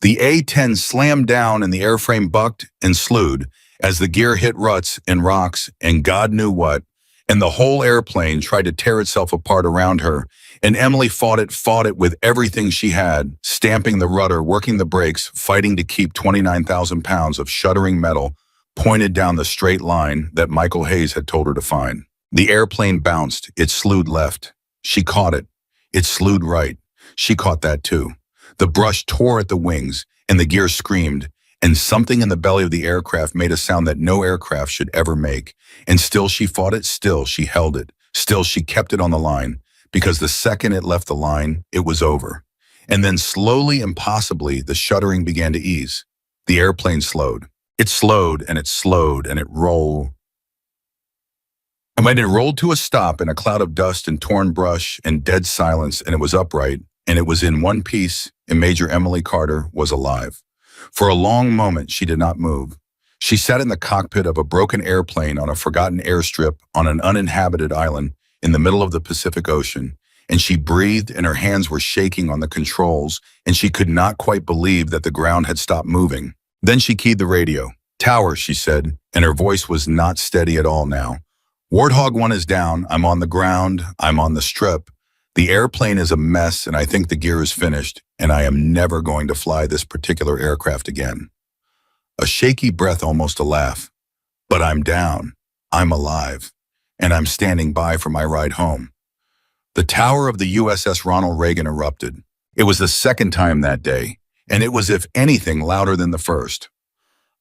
The A-10 slammed down and the airframe bucked and slewed, as the gear hit ruts and rocks and God knew what, and the whole airplane tried to tear itself apart around her, and Emily fought it with everything she had, stamping the rudder, working the brakes, fighting to keep 29,000 pounds of shuddering metal pointed down the straight line that Michael Hayes had told her to find. The airplane bounced, it slewed left. She caught it. It slewed right. She caught that too. The brush tore at the wings, and the gear screamed, and something in the belly of the aircraft made a sound that no aircraft should ever make. And still she fought it, still she held it, still she kept it on the line, because the second it left the line, it was over. And then slowly and possibly, the shuddering began to ease. The airplane slowed. It slowed, and it slowed, and it rolled. And when it rolled to a stop in a cloud of dust and torn brush and dead silence, and it was upright, and it was in one piece, and Major Emily Carter was alive. For a long moment, she did not move. She sat in the cockpit of a broken airplane on a forgotten airstrip on an uninhabited island in the middle of the Pacific Ocean, and she breathed and her hands were shaking on the controls, and she could not quite believe that the ground had stopped moving. Then she keyed the radio. "Tower," she said, and her voice was not steady at all now. "Warthog 1 is down. I'm on the ground. I'm on the strip. The airplane is a mess, and I think the gear is finished, and I am never going to fly this particular aircraft again." A shaky breath, almost a laugh. "But I'm down. I'm alive, and I'm standing by for my ride home." The tower of the USS Ronald Reagan erupted. It was the second time that day, and it was, if anything, louder than the first.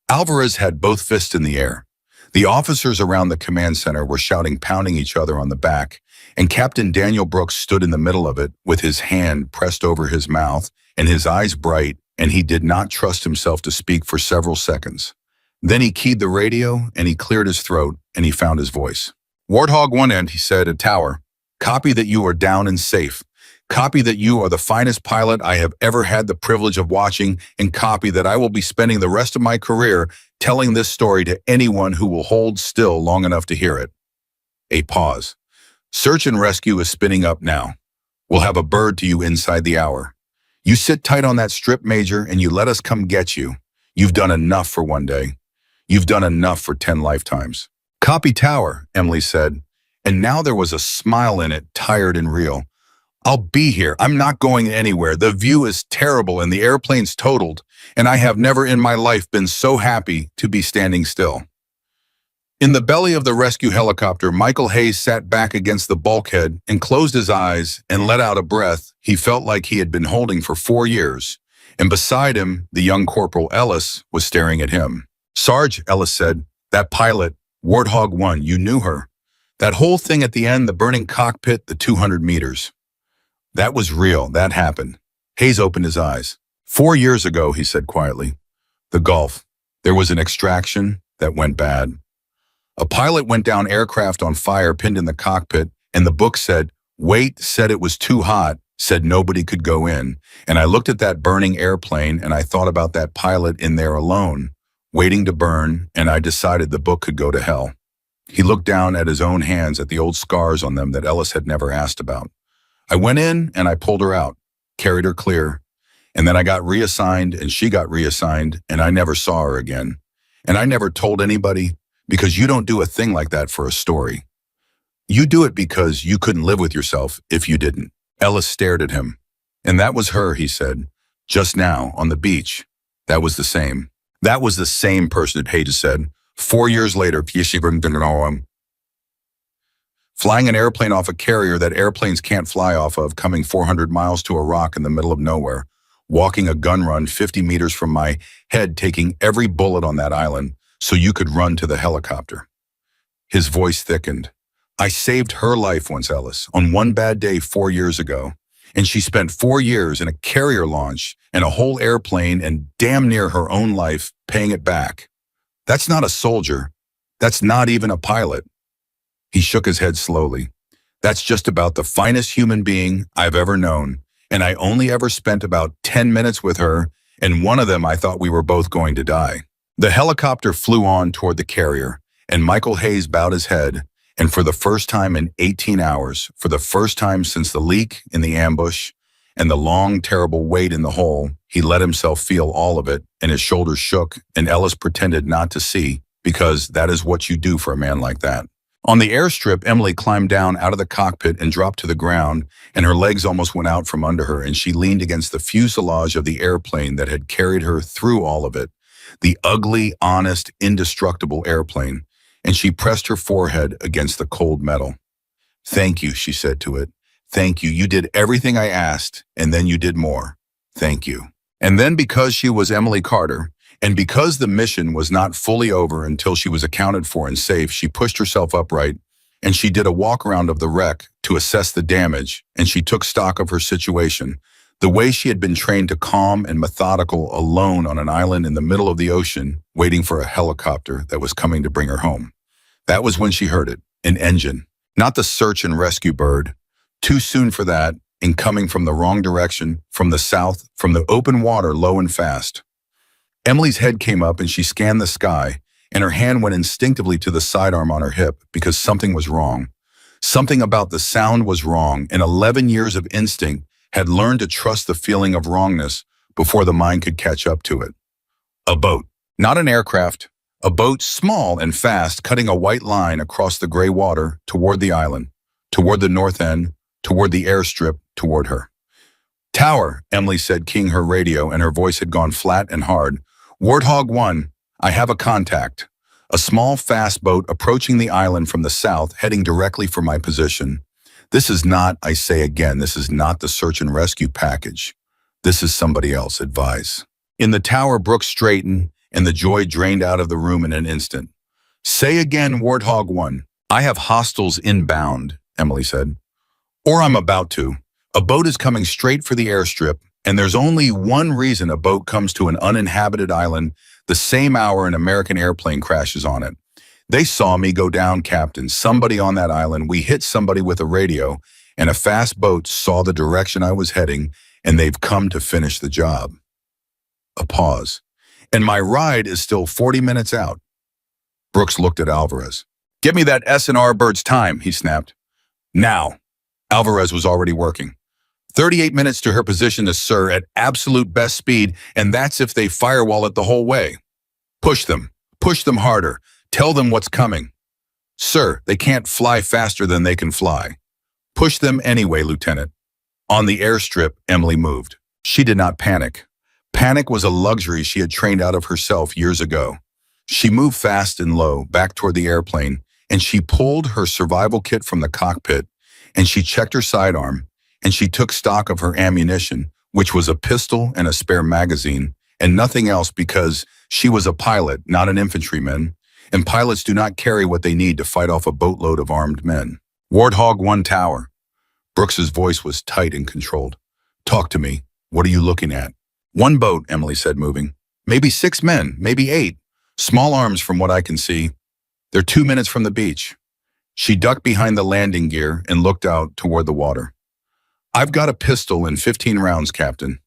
Alvarez had both fists in the air. The officers around the command center were shouting, pounding each other on the back, and Captain Daniel Brooks stood in the middle of it with his hand pressed over his mouth and his eyes bright, and he did not trust himself to speak for several seconds. Then he keyed the radio, and he cleared his throat, and he found his voice. "Warthog 1 end," he said, "at tower. Copy that you are down and safe. Copy that you are the finest pilot I have ever had the privilege of watching, and copy that I will be spending the rest of my career telling this story to anyone who will hold still long enough to hear it." A pause. "Search and rescue is spinning up now. We'll have a bird to you inside the hour. You sit tight on that strip, Major, and you let us come get you. You've done enough for one day. You've done enough for 10 lifetimes." "Copy tower," Emily said, and now there was a smile in it, tired and real. "I'll be here. I'm not going anywhere. The view is terrible and the airplane's totaled, and I have never in my life been so happy to be standing still." In the belly of the rescue helicopter, Michael Hayes sat back against the bulkhead and closed his eyes and let out a breath he felt like he had been holding for 4 years. And beside him, the young Corporal Ellis was staring at him. "Sarge," Ellis said, "that pilot, Warthog 1, you knew her. That whole thing at the end, the burning cockpit, the 200 meters. That was real. That happened." Hayes opened his eyes. "4 years ago," he said quietly. "The Gulf. There was an extraction that went bad. A pilot went down, aircraft on fire, pinned in the cockpit, and the book said, wait, said it was too hot, said nobody could go in. And I looked at that burning airplane and I thought about that pilot in there alone, waiting to burn, and I decided the book could go to hell." He looked down at his own hands, at the old scars on them that Ellis had never asked about. "I went in and I pulled her out, carried her clear, and then I got reassigned and she got reassigned and I never saw her again. And I never told anybody, because you don't do a thing like that for a story. You do it because you couldn't live with yourself if you didn't." Ellis stared at him. "And that was her," he said, "just now on the beach. That was the same. That was the same person," Hayes said. 4 years later, flying an airplane off a carrier that airplanes can't fly off of, coming 400 miles to a rock in the middle of nowhere, walking a gun run 50 meters from my head, taking every bullet on that island so you could run to the helicopter." His voice thickened. "I saved her life once, Ellis, on one bad day 4 years ago, and she spent 4 years in a carrier launch and a whole airplane and damn near her own life paying it back. That's not a soldier. That's not even a pilot." He shook his head slowly. "That's just about the finest human being I've ever known, and I only ever spent about 10 minutes with her, and one of them I thought we were both going to die." The helicopter flew on toward the carrier, and Michael Hayes bowed his head, and for the first time in 18 hours, for the first time since the leak in the ambush and the long, terrible wait in the hole, he let himself feel all of it, and his shoulders shook, and Ellis pretended not to see, because that is what you do for a man like that. On the airstrip, Emily climbed down out of the cockpit and dropped to the ground, and her legs almost went out from under her, and she leaned against the fuselage of the airplane that had carried her through all of it, the ugly, honest, indestructible airplane, and she pressed her forehead against the cold metal. "Thank you," she said to it. "Thank you. You did everything I asked, and then you did more. Thank you." And then, because she was Emily Carter, and because the mission was not fully over until she was accounted for and safe, she pushed herself upright, and she did a walk around of the wreck to assess the damage, and she took stock of her situation, the way she had been trained to calm and methodical alone on an island in the middle of the ocean, waiting for a helicopter that was coming to bring her home. That was when she heard it, an engine, not the search and rescue bird. Too soon for that, and coming from the wrong direction, from the south, from the open water, low and fast. Emily's head came up and she scanned the sky, and her hand went instinctively to the sidearm on her hip because something was wrong. Something about the sound was wrong, and 11 years of instinct had learned to trust the feeling of wrongness before the mind could catch up to it. A boat, not an aircraft, a boat small and fast, cutting a white line across the gray water toward the island, toward the north end, toward the airstrip, toward her. "Tower," Emily said, keying her radio, and her voice had gone flat and hard. "Warthog 1, I have a contact. A small, fast boat approaching the island from the south, heading directly for my position. This is not, I say again, this is not the search and rescue package. This is somebody else, advise." In the tower, Brooks straightened, and the joy drained out of the room in an instant. "Say again, Warthog 1. I have hostiles inbound," Emily said. "Or I'm about to. A boat is coming straight for the airstrip, and there's only one reason a boat comes to an uninhabited island the same hour an American airplane crashes on it. They saw me go down, Captain. Somebody on that island. We hit somebody with a radio, and a fast boat saw the direction I was heading, and they've come to finish the job." A pause. "And my ride is still 40 minutes out." Brooks looked at Alvarez. "Get me that S&R bird's time," he snapped. "Now." Alvarez was already working. 38 minutes to her position, sir, at absolute best speed, and that's if they firewall it the whole way. Push them harder. Tell them what's coming." "Sir, they can't fly faster than they can fly." "Push them anyway, Lieutenant." On the airstrip, Emily moved. She did not panic. Panic was a luxury she had trained out of herself years ago. She moved fast and low, back toward the airplane, and she pulled her survival kit from the cockpit, and she checked her sidearm, and she took stock of her ammunition, which was a pistol and a spare magazine, and nothing else, because she was a pilot, not an infantryman, and pilots do not carry what they need to fight off a boatload of armed men. "Warthog 1 Tower." Brooks's voice was tight and controlled. "Talk to me. What are you looking at?" "One boat," Emily said, moving. "Maybe 6 men, maybe 8. Small arms from what I can see. They're 2 minutes from the beach." She ducked behind the landing gear and looked out toward the water. "I've got a pistol and 15 rounds, Captain.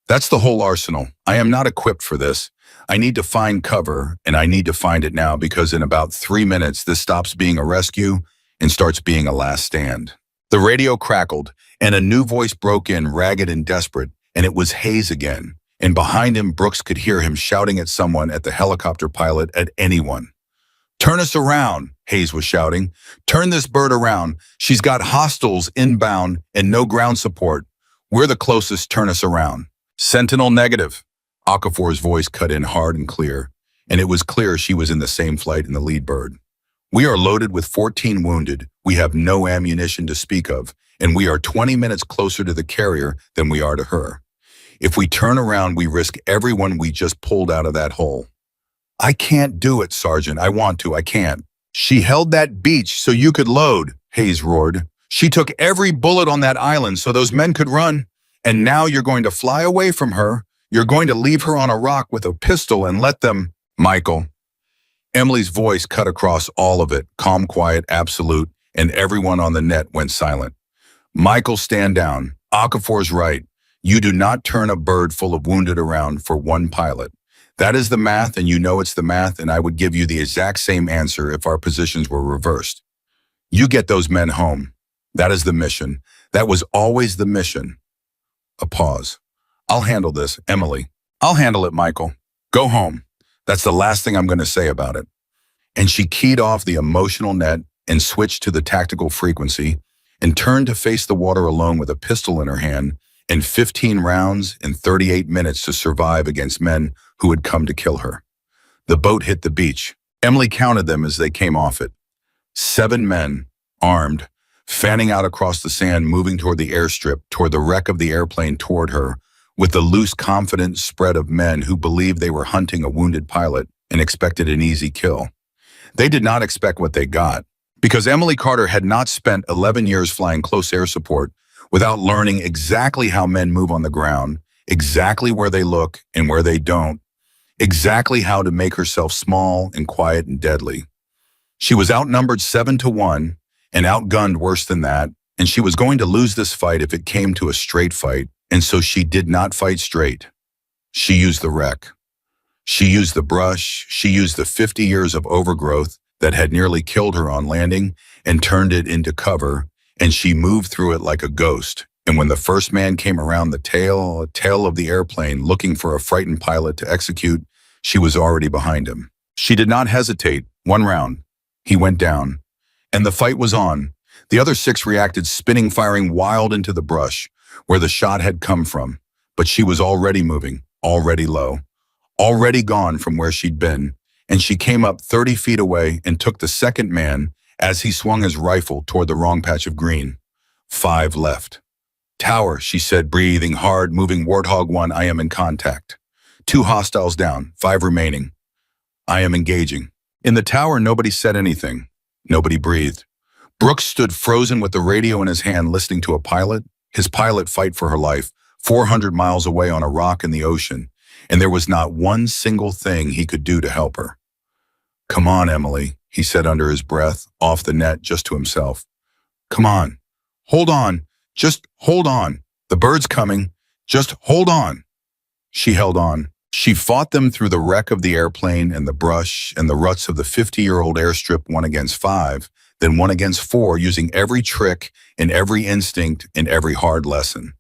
That's the whole arsenal. I am not equipped for this. I need to find cover, and I need to find it now, because in about 3 minutes this stops being a rescue and starts being a last stand." The radio crackled, and a new voice broke in, ragged and desperate, and it was Hayes again. And behind him, Brooks could hear him shouting at someone, at the helicopter pilot, at anyone. "Turn us around," Hayes was shouting. "Turn this bird around. She's got hostiles inbound and no ground support. We're the closest. Turn us around." "Sentinel negative." Okafor's voice cut in hard and clear, and it was clear she was in the same flight in the lead bird. "We are loaded with 14 wounded. We have no ammunition to speak of, and we are 20 minutes closer to the carrier than we are to her. If we turn around, we risk everyone we just pulled out of that hole." "I can't do it, Sergeant. I want to. I can't." "She held that beach so you could load," Hayes roared. "She took every bullet on that island so those men could run. And now you're going to fly away from her. You're going to leave her on a rock with a pistol and let them—" "Michael." Emily's voice cut across all of it, calm, quiet, absolute, and everyone on the net went silent. "Michael, stand down. Okafor's right. You do not turn a bird full of wounded around for one pilot. That is the math, and you know it's the math, and I would give you the exact same answer if our positions were reversed. You get those men home. That is the mission. That was always the mission." A pause. "I'll handle this, Emily." "I'll handle it, Michael. Go home. That's the last thing I'm going to say about it. And she keyed off the emotional net and switched to the tactical frequency and turned to face the water alone with a pistol in her hand and 15 rounds in 38 minutes to survive against men who had come to kill her. The boat hit the beach. Emily counted them as they came off it. 7 men, armed, fanning out across the sand, moving toward the airstrip, toward the wreck of the airplane toward her, with the loose, confident spread of men who believed they were hunting a wounded pilot and expected an easy kill. They did not expect what they got, because Emily Carter had not spent 11 years flying close air support without learning exactly how men move on the ground, exactly where they look and where they don't, exactly how to make herself small and quiet and deadly. She was outnumbered 7-1 and outgunned worse than that, and she was going to lose this fight if it came to a straight fight, and so she did not fight straight. She used the wreck. She used the brush, she used the 50 years of overgrowth that had nearly killed her on landing and turned it into cover, and she moved through it like a ghost. And when the first man came around the tail of the airplane looking for a frightened pilot to execute, she was already behind him. She did not hesitate. 1 round. He went down. And the fight was on. The other 6 reacted, spinning, firing wild into the brush, where the shot had come from. But she was already moving, already low, already gone from where she'd been, and she came up 30 feet away and took the second man as he swung his rifle toward the wrong patch of green. 5 left. Tower, she said, breathing hard, moving. Warthog 1, I am in contact. 2 hostiles down, 5 remaining. I am engaging. In the tower, nobody said anything. Nobody breathed. Brooks stood frozen with the radio in his hand, listening to his pilot fight for her life, 400 miles away on a rock in the ocean, and there was not one single thing he could do to help her. Come on, Emily, he said under his breath, off the net, just to himself. Come on. Hold on. Just hold on. The bird's coming. Just hold on. She held on. She fought them through the wreck of the airplane and the brush and the ruts of the 50-year-old airstrip, 1 against 5, then 1 against 4, using every trick and every instinct and every hard lesson.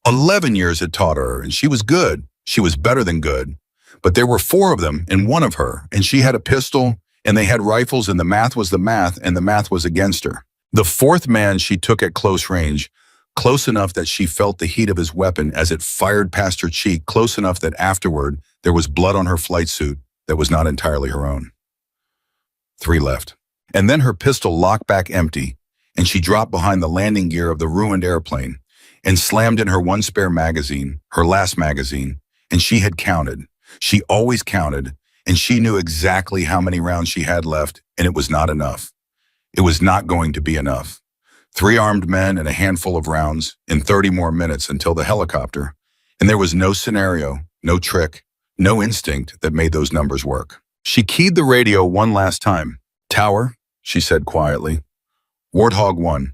11 years had taught her, and she was good. She was better than good. But there were 4 of them and 1 of her, and she had a pistol, and they had rifles, and the math was the math, and the math was against her. The 4th man she took at close range, close enough that she felt the heat of his weapon as it fired past her cheek, close enough that afterward there was blood on her flight suit that was not entirely her own. 3 left. And then her pistol locked back empty, and she dropped behind the landing gear of the ruined airplane and slammed in her 1 spare magazine, her last magazine, and she had counted. She always counted, and she knew exactly how many rounds she had left, and it was not enough. It was not going to be enough. 3 armed men and a handful of rounds in 30 more minutes until the helicopter, and there was no scenario, no trick, no instinct that made those numbers work. She keyed the radio 1 last time. Tower, she said quietly. Warthog 1,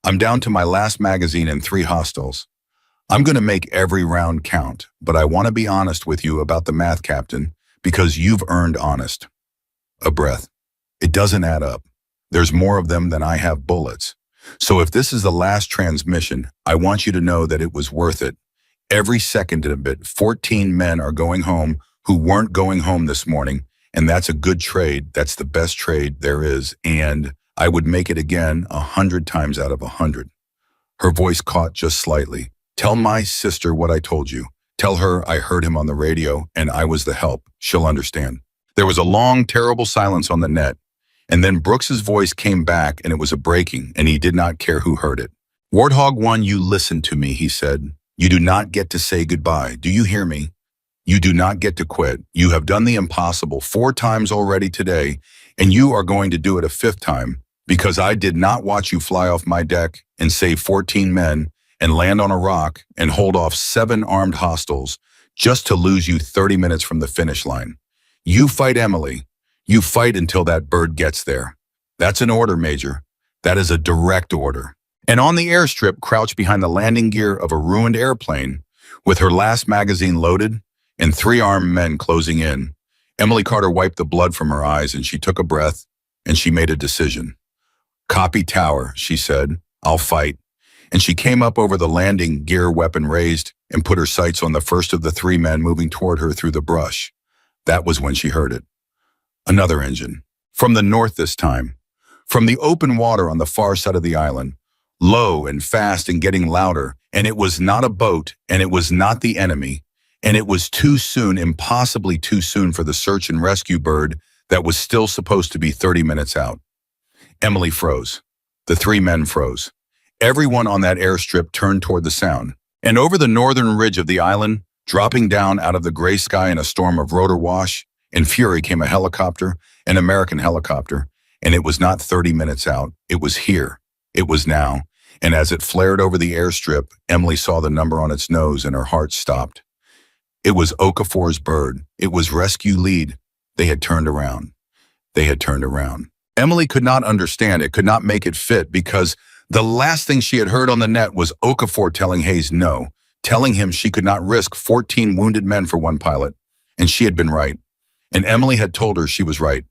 I'm down to my last magazine and 3 hostiles. I'm going to make every round count, but I want to be honest with you about the math, Captain, because you've earned honest. A breath. It doesn't add up. There's more of them than I have bullets. So if this is the last transmission, I want you to know that it was worth it. Every second of it, 14 men are going home who weren't going home this morning, and that's a good trade. That's the best trade there is, and I would make it again 100 times out of 100. Her voice caught just slightly. Tell my sister what I told you. Tell her I heard him on the radio and I was the help. She'll understand. There was a long, terrible silence on the net, and then Brooks's voice came back, and it was a breaking, and he did not care who heard it. Warthog 1, you listen to me, he said. You do not get to say goodbye. Do you hear me? You do not get to quit. You have done the impossible 4 times already today, and you are going to do it a 5th time, because I did not watch you fly off my deck and save 14 men and land on a rock and hold off 7 armed hostiles just to lose you 30 minutes from the finish line. You fight Emily. You fight until that bird gets there. That's an order, Major. That is a direct order. And on the airstrip, crouched behind the landing gear of a ruined airplane, with her last magazine loaded and 3 armed men closing in, Emily Carter wiped the blood from her eyes, and she took a breath, and she made a decision. Copy, Tower, she said. I'll fight. And she came up over the landing gear, weapon raised, and put her sights on the first of the 3 men moving toward her through the brush. That was when she heard it. Another engine. From the north this time. From the open water on the far side of the island. Low and fast and getting louder. And it was not a boat, and it was not the enemy. And it was too soon, impossibly too soon for the search and rescue bird that was still supposed to be 30 minutes out. Emily froze. The three men froze. Everyone on that airstrip turned toward the sound. And over the northern ridge of the island, dropping down out of the gray sky in a storm of rotor wash, in fury came a helicopter, an American helicopter, and it was not 30 minutes out. It was here. It was now. And as it flared over the airstrip, Emily saw the number on its nose and her heart stopped. It was Okafor's bird. It was rescue lead. They had turned around. They had turned around. Emily could not understand it, could not make it fit, because the last thing she had heard on the net was Okafor telling Hayes no, telling him she could not risk 14 wounded men for one pilot. And she had been right. And Emily had told her she was right.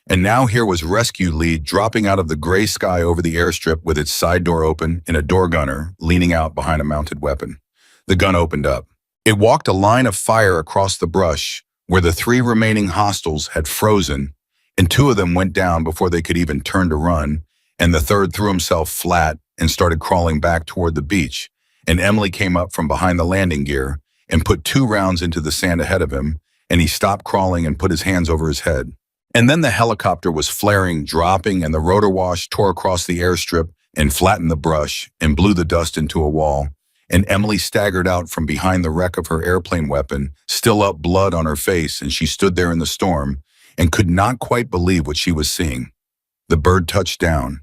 And now here was rescue lead dropping out of the gray sky over the airstrip with its side door open and a door gunner leaning out behind a mounted weapon. The gun opened up. It walked a line of fire across the brush where the three remaining hostiles had frozen, and two of them went down before they could even turn to run, and the third threw himself flat and started crawling back toward the beach. And Emily came up from behind the landing gear and put 2 rounds into the sand ahead of him, and he stopped crawling and put his hands over his head. And then the helicopter was flaring, dropping, and the rotor wash tore across the airstrip and flattened the brush and blew the dust into a wall. And Emily staggered out from behind the wreck of her airplane weapon, still up blood on her face, and she stood there in the storm and could not quite believe what she was seeing. The bird touched down,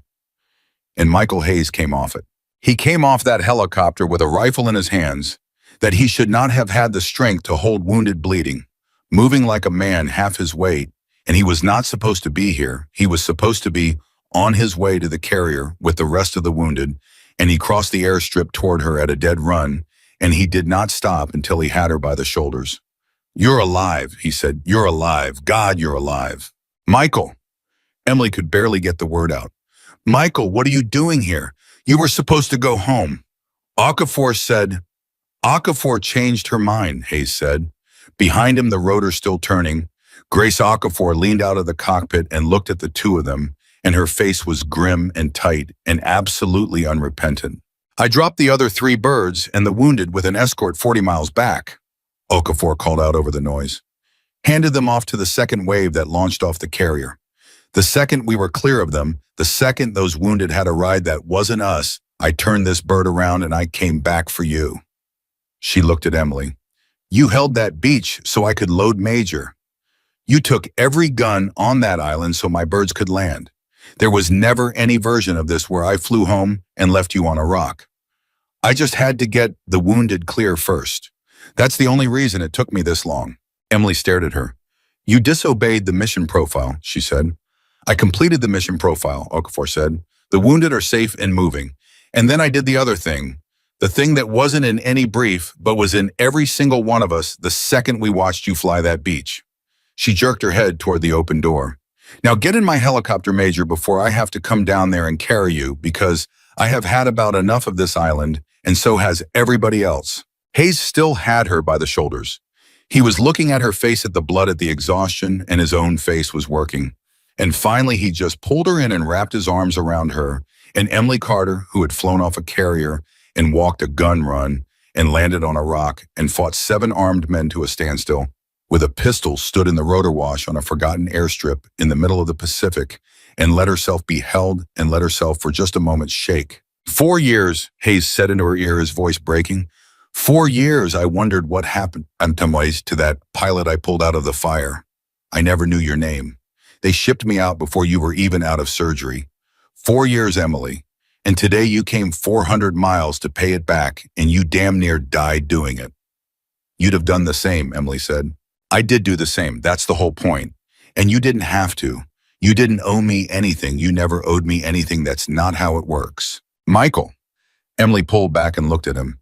and Michael Hayes came off it. He came off that helicopter with a rifle in his hands that he should not have had the strength to hold wounded bleeding, moving like a man half his weight, and he was not supposed to be here. He was supposed to be on his way to the carrier with the rest of the wounded, and he crossed the airstrip toward her at a dead run, and he did not stop until he had her by the shoulders. "You're alive," he said. "You're alive. God, you're alive." "Michael." Emily could barely get the word out. "Michael, what are you doing here? You were supposed to go home." Okafor said. Okafor changed her mind, Hayes said. Behind him, the rotor still turning, Grace Okafor leaned out of the cockpit and looked at the two of them, and her face was grim and tight and absolutely unrepentant. "I dropped the other 3 birds and the wounded with an escort 40 miles back," Okafor called out over the noise. "Handed them off to the second wave that launched off the carrier. The second we were clear of them, the second those wounded had a ride that wasn't us, I turned this bird around and I came back for you." She looked at Emily. "You held that beach so I could load Major. You took every gun on that island so my birds could land. There was never any version of this where I flew home and left you on a rock. I just had to get the wounded clear first. That's the only reason it took me this long." Emily stared at her. "You disobeyed the mission profile," she said. "I completed the mission profile," Okafor said. "The wounded are safe and moving. And then I did the other thing. The thing that wasn't in any brief, but was in every single one of us the second we watched you fly that beach." She jerked her head toward the open door. "Now get in my helicopter, Major, before I have to come down there and carry you, because I have had about enough of this island, and so has everybody else." Hayes still had her by the shoulders. He was looking at her face at the blood at the exhaustion, and his own face was working. And finally, he just pulled her in and wrapped his arms around her, and Emily Carter, who had flown off a carrier and walked a gun run and landed on a rock and fought 7 armed men to a standstill, with a pistol stood in the rotor wash on a forgotten airstrip in the middle of the Pacific, and let herself be held and let herself for just a moment shake. 4 years, Hayes said into her ear, his voice breaking. 4 years I wondered what happened to that pilot I pulled out of the fire. I never knew your name. They shipped me out before you were even out of surgery. 4 years, Emily. And today you came 400 miles to pay it back, and you damn near died doing it." "You'd have done the same," Emily said. "I did do the same. That's the whole point. And you didn't have to. You didn't owe me anything. You never owed me anything. That's not how it works." "Michael." Emily pulled back and looked at him.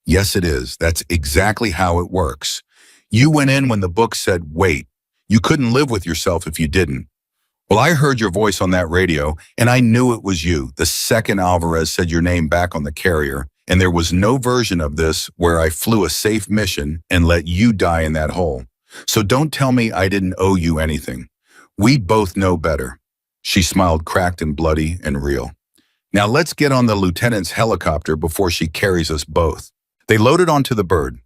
"Yes, it is. That's exactly how it works. You went in when the book said, wait. You couldn't live with yourself if you didn't. Well, I heard your voice on that radio, and I knew it was you the second Alvarez said your name back on the carrier, and there was no version of this where I flew a safe mission and let you die in that hole. So don't tell me I didn't owe you anything. We both know better." She smiled, cracked and bloody and real. "Now let's get on the lieutenant's helicopter before she carries us both." They loaded onto the bird.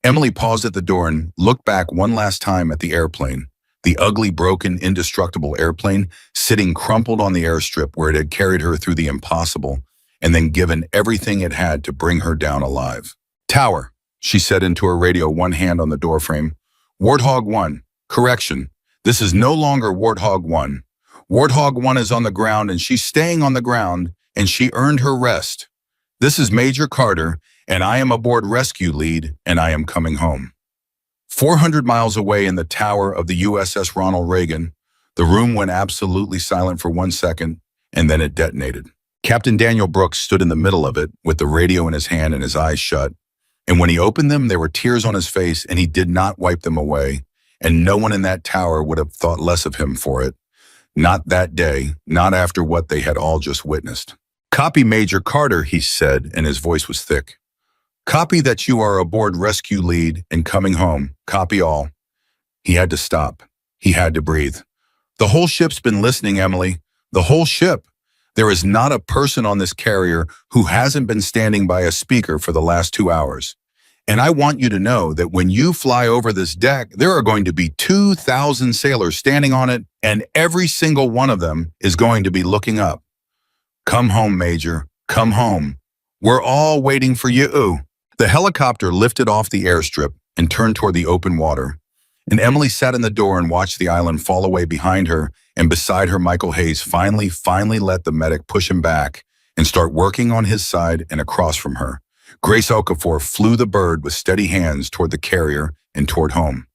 Emily paused at the door and looked back one last time at the airplane. The ugly, broken, indestructible airplane sitting crumpled on the airstrip where it had carried her through the impossible and then given everything it had to bring her down alive. "Tower," she said into her radio, one hand on the doorframe. "Warthog 1. Correction. This is no longer Warthog 1. Warthog 1 is on the ground and she's staying on the ground and she earned her rest. This is Major Carter and I am aboard rescue lead and I am coming home." 400 miles away in the tower of the USS Ronald Reagan, the room went absolutely silent for 1 second and then it detonated. Captain Daniel Brooks stood in the middle of it with the radio in his hand and his eyes shut. And when he opened them, there were tears on his face and he did not wipe them away. And no one in that tower would have thought less of him for it. Not that day, not after what they had all just witnessed. "Copy, Major Carter," he said, and his voice was thick. "Copy that you are aboard rescue lead and coming home. Copy all." He had to stop. He had to breathe. "The whole ship's been listening, Emily. The whole ship. There is not a person on this carrier who hasn't been standing by a speaker for the last 2 hours. And I want you to know that when you fly over this deck, there are going to be 2,000 sailors standing on it, and every single one of them is going to be looking up. Come home, Major. Come home. We're all waiting for you." The helicopter lifted off the airstrip and turned toward the open water. And Emily sat in the door and watched the island fall away behind her, and beside her Michael Hayes finally let the medic push him back and start working on his side and across from her. Grace Okafor flew the bird with steady hands toward the carrier and toward home.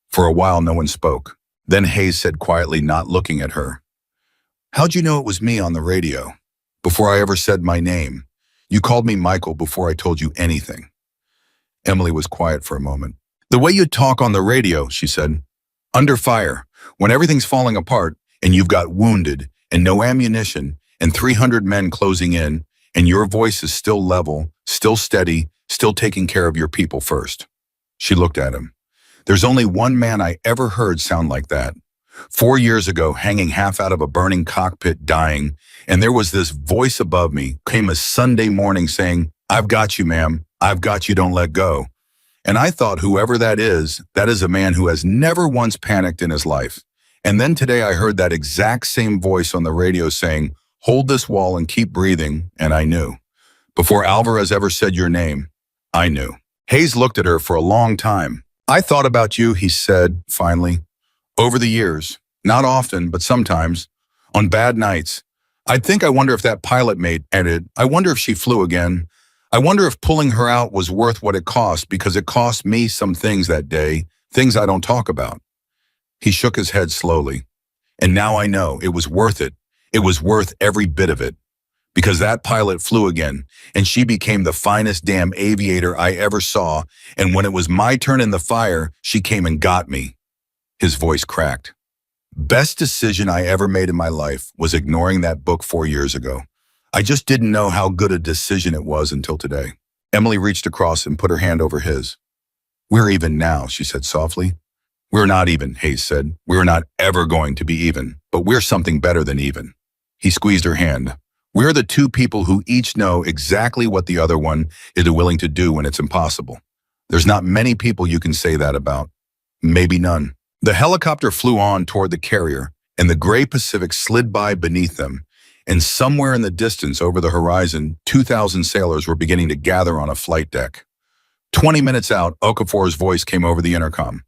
For a while, no one spoke. Then Hayes said quietly, not looking at her, "How'd you know it was me on the radio? Before I ever said my name. You called me Michael before I told you anything." Emily was quiet for a moment. "The way you talk on the radio," she said. "Under fire, when everything's falling apart and you've got wounded and no ammunition and 300 men closing in, and your voice is still level, still steady, still taking care of your people first." She looked at him. "There's only one man I ever heard sound like that. 4 years ago, hanging half out of a burning cockpit, dying, and there was this voice above me, came a Sunday morning saying, 'I've got you, ma'am. I've got you, don't let go.' And I thought whoever that is a man who has never once panicked in his life. And then today I heard that exact same voice on the radio saying, 'Hold this wall and keep breathing,' and I knew. Before Alvarez ever said your name, I knew." Hayes looked at her for a long time. "I thought about you," he said, finally. "Over the years, not often, but sometimes, on bad nights. I'd think I wonder if that pilot mate ended. I wonder if she flew again. I wonder if pulling her out was worth what it cost, because it cost me some things that day, things I don't talk about." He shook his head slowly. "And now I know it was worth it. It was worth every bit of it. Because that pilot flew again, and she became the finest damn aviator I ever saw, and when it was my turn in the fire, she came and got me." His voice cracked. "Best decision I ever made in my life was ignoring that book 4 years ago. I just didn't know how good a decision it was until today." Emily reached across and put her hand over his. "We're even now," she said softly. "We're not even," Hayes said. "We're not ever going to be even, but we're something better than even." He squeezed her hand. "We're the two people who each know exactly what the other one is willing to do when it's impossible. There's not many people you can say that about. Maybe none." The helicopter flew on toward the carrier, and the gray Pacific slid by beneath them. And somewhere in the distance over the horizon, 2,000 sailors were beginning to gather on a flight deck. 20 minutes out, Okafor's voice came over the intercom.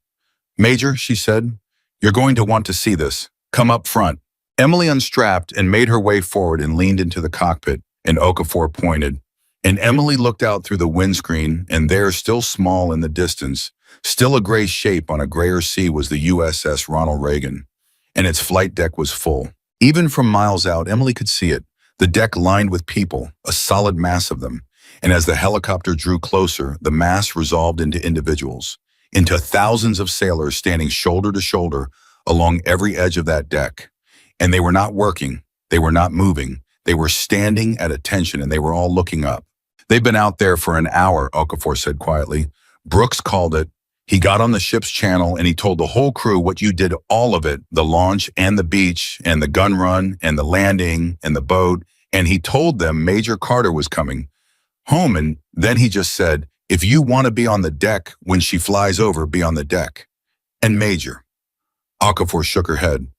"Major," she said, "you're going to want to see this. Come up front." Emily unstrapped and made her way forward and leaned into the cockpit, and Okafor pointed. And Emily looked out through the windscreen, and there, still small in the distance, still a gray shape on a grayer sea, was the USS Ronald Reagan, and its flight deck was full. Even from miles out, Emily could see it, the deck lined with people, a solid mass of them. And as the helicopter drew closer, the mass resolved into individuals, into thousands of sailors standing shoulder to shoulder along every edge of that deck. And they were not working, they were not moving, they were standing at attention, and they were all looking up. "They've been out there for an hour," Okafor said quietly. "Brooks called it. He got on the ship's channel and he told the whole crew what you did, all of it, the launch and the beach and the gun run and the landing and the boat. And he told them Major Carter was coming home. And then he just said, if you want to be on the deck when she flies over, be on the deck. And Major, Okafor shook her head.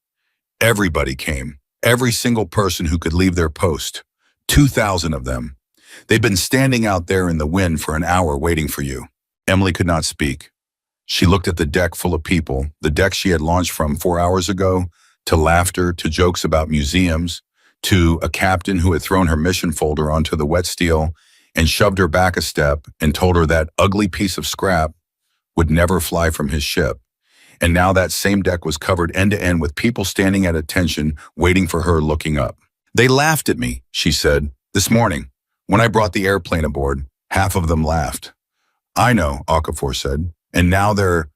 Everybody came. Every single person who could leave their post. 2,000 of them. They've been standing out there in the wind for an hour waiting for you. Emily could not speak. She looked at the deck full of people, the deck she had launched from 4 hours ago, to laughter, to jokes about museums, to a captain who had thrown her mission folder onto the wet steel and shoved her back a step and told her that ugly piece of scrap would never fly from his ship. And now that same deck was covered end to end with people standing at attention, waiting for her, looking up. They laughed at me, she said, this morning. When I brought the airplane aboard, half of them laughed. I know, Okafor said. And now they're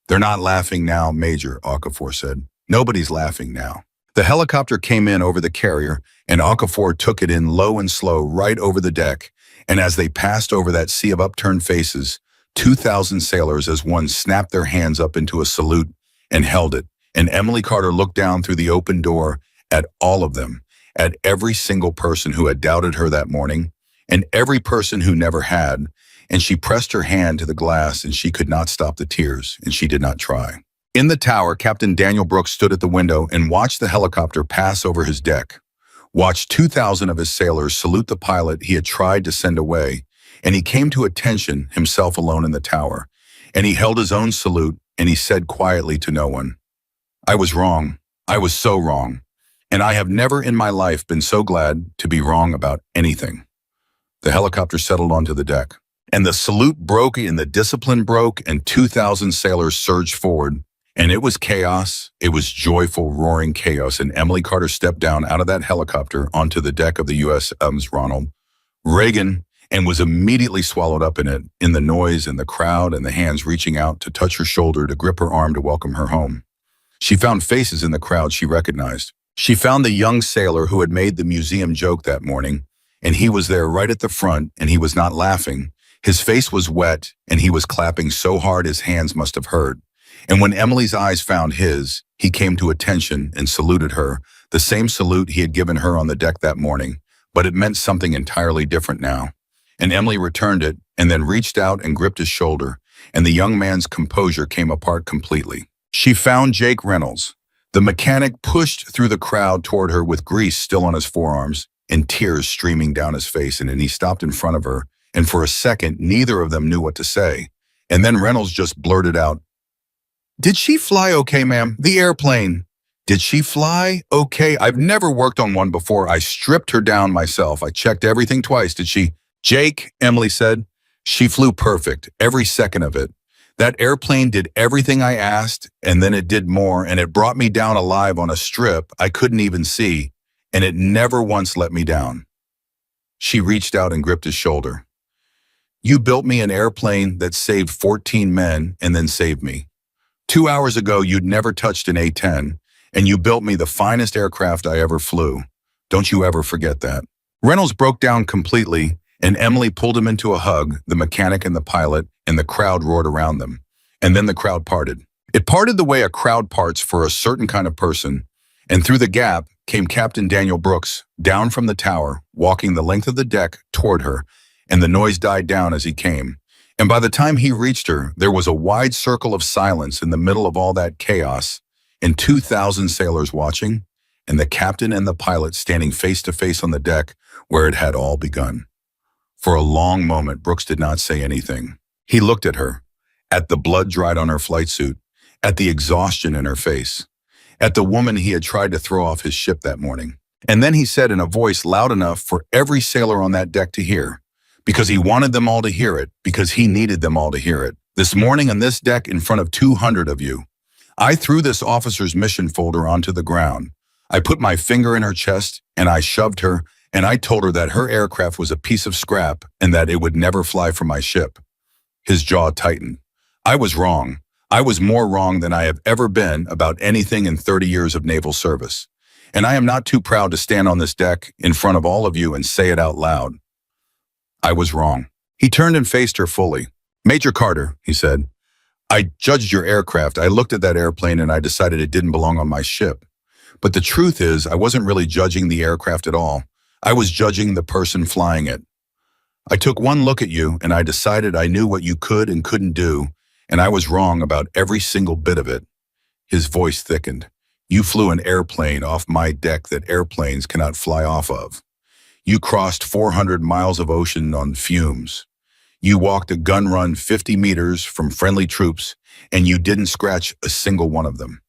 not laughing now, Major, Okafor said. Nobody's laughing now. The helicopter came in over the carrier, and Okafor took it in low and slow right over the deck. And as they passed over that sea of upturned faces, 2,000 sailors as one snapped their hands up into a salute and held it. And Emily Carter looked down through the open door at all of them, at every single person who had doubted her that morning, and every person who never had. And she pressed her hand to the glass, and she could not stop the tears, and she did not try. In the tower, Captain Daniel Brooks stood at the window and watched the helicopter pass over his deck, watched 2,000 of his sailors salute the pilot he had tried to send away, and he came to attention, himself alone in the tower, and he held his own salute, and he said quietly to no one, I was wrong. I was so wrong. And I have never in my life been so glad to be wrong about anything. The helicopter settled onto the deck, and the salute broke and the discipline broke, and 2,000 sailors surged forward. And it was chaos. It was joyful, roaring chaos. And Emily Carter stepped down out of that helicopter onto the deck of the USS Ronald Reagan and was immediately swallowed up in it, in the noise and the crowd and the hands reaching out to touch her shoulder, to grip her arm, to welcome her home. She found faces in the crowd she recognized. She found the young sailor who had made the museum joke that morning, and he was there right at the front, and he was not laughing. His face was wet, and he was clapping so hard his hands must have hurt. And when Emily's eyes found his, he came to attention and saluted her, the same salute he had given her on the deck that morning, but it meant something entirely different now. And Emily returned it, and then reached out and gripped his shoulder, and the young man's composure came apart completely. She found Jake Reynolds. The mechanic pushed through the crowd toward her with grease still on his forearms and tears streaming down his face, and he stopped in front of her, and for a second, neither of them knew what to say. And then Reynolds just blurted out, Did she fly okay, ma'am? The airplane. Did she fly okay? I've never worked on one before. I stripped her down myself. I checked everything twice. Did she? Jake, Emily said. She flew perfect, every second of it. That airplane did everything I asked, and then it did more, and it brought me down alive on a strip I couldn't even see, and it never once let me down. She reached out and gripped his shoulder. You built me an airplane that saved 14 men and then saved me. 2 hours ago, you'd never touched an A-10, and you built me the finest aircraft I ever flew. Don't you ever forget that. Reynolds broke down completely, and Emily pulled him into a hug, the mechanic and the pilot, and the crowd roared around them. And then the crowd parted. It parted the way a crowd parts for a certain kind of person, and through the gap came Captain Daniel Brooks, down from the tower, walking the length of the deck toward her, and the noise died down as he came. And by the time he reached her, there was a wide circle of silence in the middle of all that chaos, and 2,000 sailors watching, and the captain and the pilot standing face to face on the deck where it had all begun. For a long moment, Brooks did not say anything. He looked at her, at the blood dried on her flight suit, at the exhaustion in her face, at the woman he had tried to throw off his ship that morning. And then he said in a voice loud enough for every sailor on that deck to hear, because he wanted them all to hear it, because he needed them all to hear it. This morning on this deck in front of 200 of you, I threw this officer's mission folder onto the ground. I put my finger in her chest and I shoved her, and I told her that her aircraft was a piece of scrap and that it would never fly from my ship. His jaw tightened. I was wrong. I was more wrong than I have ever been about anything in 30 years of naval service. And I am not too proud to stand on this deck in front of all of you and say it out loud. I was wrong. He turned and faced her fully. Major Carter, he said, I judged your aircraft. I looked at that airplane and I decided it didn't belong on my ship. But the truth is, I wasn't really judging the aircraft at all. I was judging the person flying it. I took one look at you and I decided I knew what you could and couldn't do, and I was wrong about every single bit of it. His voice thickened. You flew an airplane off my deck that airplanes cannot fly off of. You crossed 400 miles of ocean on fumes. You walked a gun run 50 meters from friendly troops, and you didn't scratch a single one of them.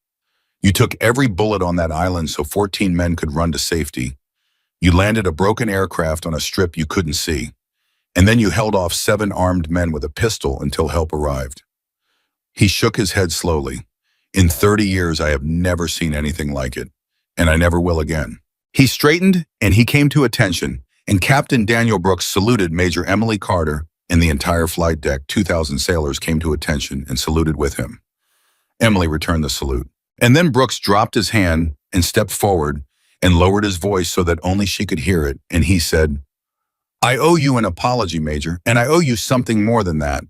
You took every bullet on that island so 14 men could run to safety. You landed a broken aircraft on a strip you couldn't see. And then you held off 7 armed men with a pistol until help arrived. He shook his head slowly. In 30 years, I have never seen anything like it, and I never will again. He straightened, and he came to attention, and Captain Daniel Brooks saluted Major Emily Carter, and the entire flight deck, 2,000 sailors, came to attention and saluted with him. Emily returned the salute. And then Brooks dropped his hand and stepped forward and lowered his voice so that only she could hear it, and he said, I owe you an apology, Major, and I owe you something more than that.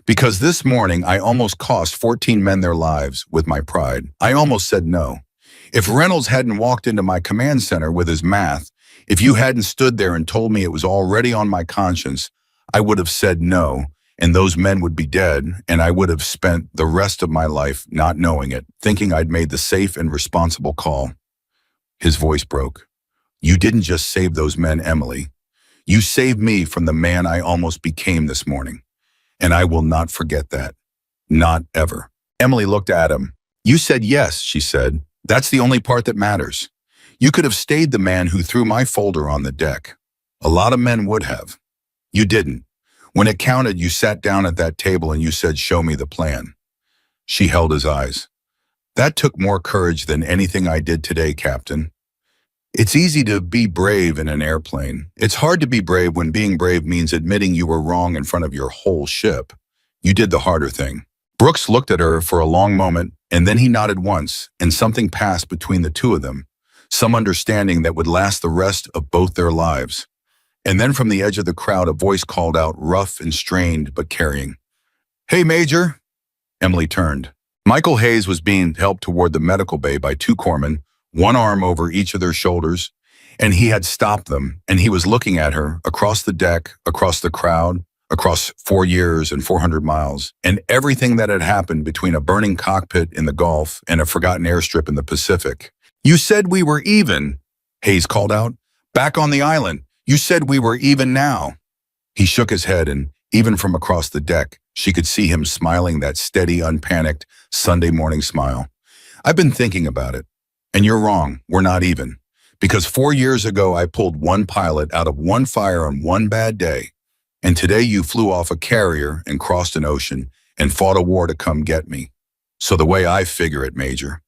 Because this morning I almost cost 14 men their lives with my pride. I almost said no. If Reynolds hadn't walked into my command center with his math, if you hadn't stood there and told me it was already on my conscience, I would have said no, and those men would be dead, and I would have spent the rest of my life not knowing it, thinking I'd made the safe and responsible call. His voice broke. You didn't just save those men, Emily. You saved me from the man I almost became this morning. And I will not forget that. Not ever. Emily looked at him. You said yes, she said. That's the only part that matters. You could have stayed the man who threw my folder on the deck. A lot of men would have. You didn't. When it counted, you sat down at that table and you said, show me the plan. She held his eyes. That took more courage than anything I did today, Captain. It's easy to be brave in an airplane. It's hard to be brave when being brave means admitting you were wrong in front of your whole ship. You did the harder thing. Brooks looked at her for a long moment, and then he nodded once, and something passed between the two of them, some understanding that would last the rest of both their lives. And then from the edge of the crowd, a voice called out, rough and strained, but carrying. Hey, Major. Emily turned. Michael Hayes was being helped toward the medical bay by 2 corpsmen, one arm over each of their shoulders, and he had stopped them, and he was looking at her across the deck, across the crowd, across 4 years and 400 miles, and everything that had happened between a burning cockpit in the Gulf and a forgotten airstrip in the Pacific. You said we were even, Hayes called out. Back on the island. You said we were even now. He shook his head, and even from across the deck, she could see him smiling that steady, unpanicked Sunday morning smile. I've been thinking about it. And you're wrong, we're not even. Because 4 years ago, I pulled one pilot out of one fire on one bad day. And today you flew off a carrier and crossed an ocean and fought a war to come get me. So the way I figure it, Major.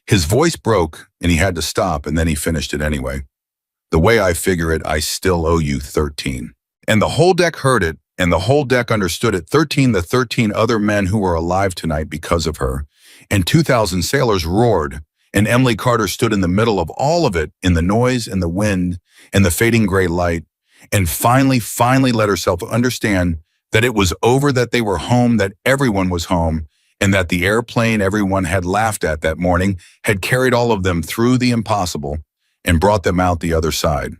His voice broke and he had to stop, and then he finished it anyway. The way I figure it, I still owe you 13. And the whole deck heard it, and the whole deck understood it. 13, the 13 other men who were alive tonight because of her. And 2,000 sailors roared. And Emily Carter stood in the middle of all of it, in the noise and the wind and the fading gray light, and finally let herself understand that it was over, that they were home, that everyone was home, and that the airplane everyone had laughed at that morning had carried all of them through the impossible and brought them out the other side.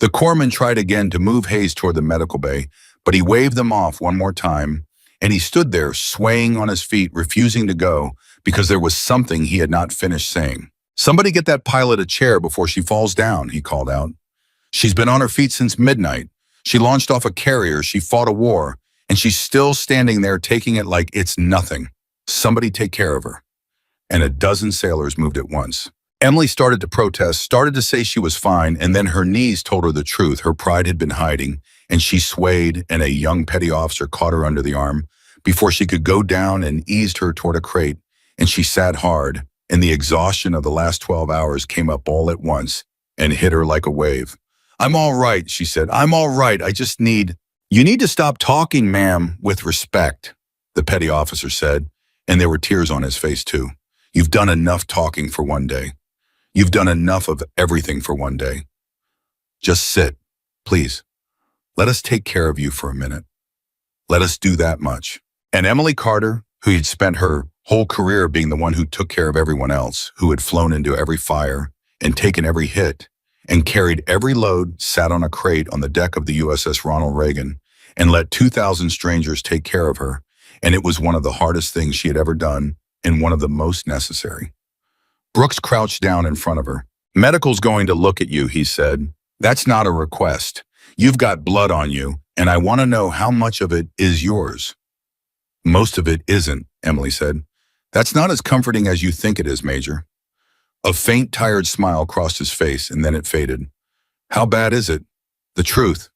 The corpsman tried again to move Hayes toward the medical bay, but he waved them off one more time, and he stood there swaying on his feet, refusing to go, because there was something he had not finished saying. Somebody get that pilot a chair before she falls down, he called out. She's been on her feet since midnight. She launched off a carrier, she fought a war, and she's still standing there taking it like it's nothing. Somebody take care of her. And a dozen sailors moved at once. Emily started to protest, started to say she was fine, and then her knees told her the truth. Her pride had been hiding, and she swayed, and a young petty officer caught her under the arm before she could go down and eased her toward a crate. And she sat hard, and the exhaustion of the last 12 hours came up all at once and hit her like a wave. I'm all right, she said. I'm all right. I just need... You need to stop talking, ma'am, with respect, the petty officer said, and there were tears on his face too. You've done enough talking for one day. You've done enough of everything for one day. Just sit, please. Let us take care of you for a minute. Let us do that much. And Emily Carter, who had spent her whole career being the one who took care of everyone else, who had flown into every fire and taken every hit and carried every load, sat on a crate on the deck of the USS Ronald Reagan and let 2,000 strangers take care of her. And it was one of the hardest things she had ever done and one of the most necessary. Brooks crouched down in front of her. "Medical's going to look at you," he said. "That's not a request. You've got blood on you, and I want to know how much of it is yours." "Most of it isn't," Emily said. "That's not as comforting as you think it is, Major." A faint, tired smile crossed his face, and then it faded. "How bad is it?" "The truth."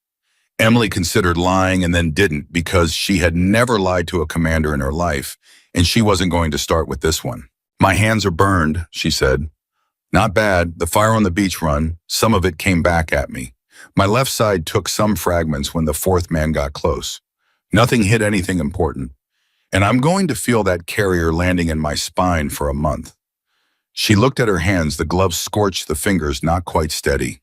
Emily considered lying and then didn't because she had never lied to a commander in her life, and she wasn't going to start with this one. "My hands are burned," she said. "Not bad. The fire on the beach run, some of it came back at me. My left side took some fragments when the fourth man got close. Nothing hit anything important. And I'm going to feel that carrier landing in my spine for a month." She looked at her hands, the gloves scorched, the fingers not quite steady.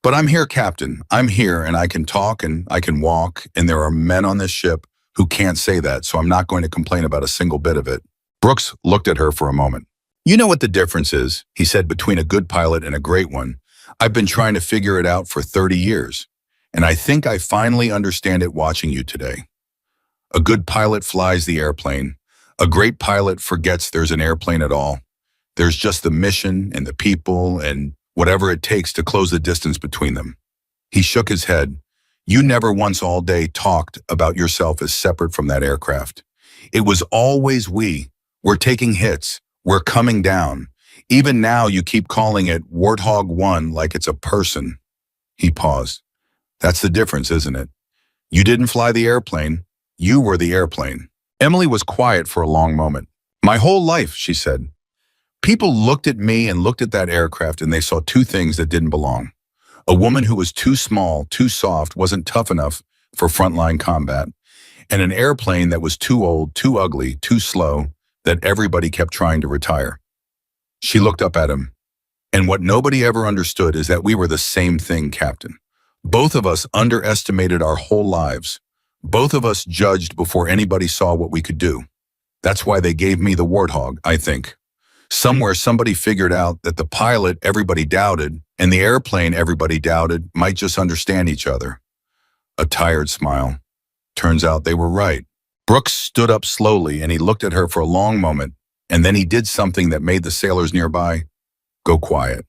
"But I'm here, Captain. I'm here, and I can talk and I can walk, and there are men on this ship who can't say that, so I'm not going to complain about a single bit of it." Brooks looked at her for a moment. "You know what the difference is," he said, "between a good pilot and a great one. I've been trying to figure it out for 30 years, and I think I finally understand it watching you today. A good pilot flies the airplane. A great pilot forgets there's an airplane at all. There's just the mission and the people and whatever it takes to close the distance between them." He shook his head. "You never once all day talked about yourself as separate from that aircraft. It was always we. We're taking hits. We're coming down. Even now you keep calling it Warthog 1 like it's a person." He paused. "That's the difference, isn't it? You didn't fly the airplane. You were the airplane." Emily was quiet for a long moment. "My whole life," she said. "People looked at me and looked at that aircraft and they saw two things that didn't belong. A woman who was too small, too soft, wasn't tough enough for frontline combat, and an airplane that was too old, too ugly, too slow, that everybody kept trying to retire." She looked up at him. "And what nobody ever understood is that we were the same thing, Captain. Both of us underestimated our whole lives. Both of us judged before anybody saw what we could do. That's why they gave me the Warthog, I think. Somewhere somebody figured out that the pilot everybody doubted and the airplane everybody doubted might just understand each other." A tired smile. "Turns out they were right." Brooks stood up slowly and he looked at her for a long moment, and then he did something that made the sailors nearby go quiet.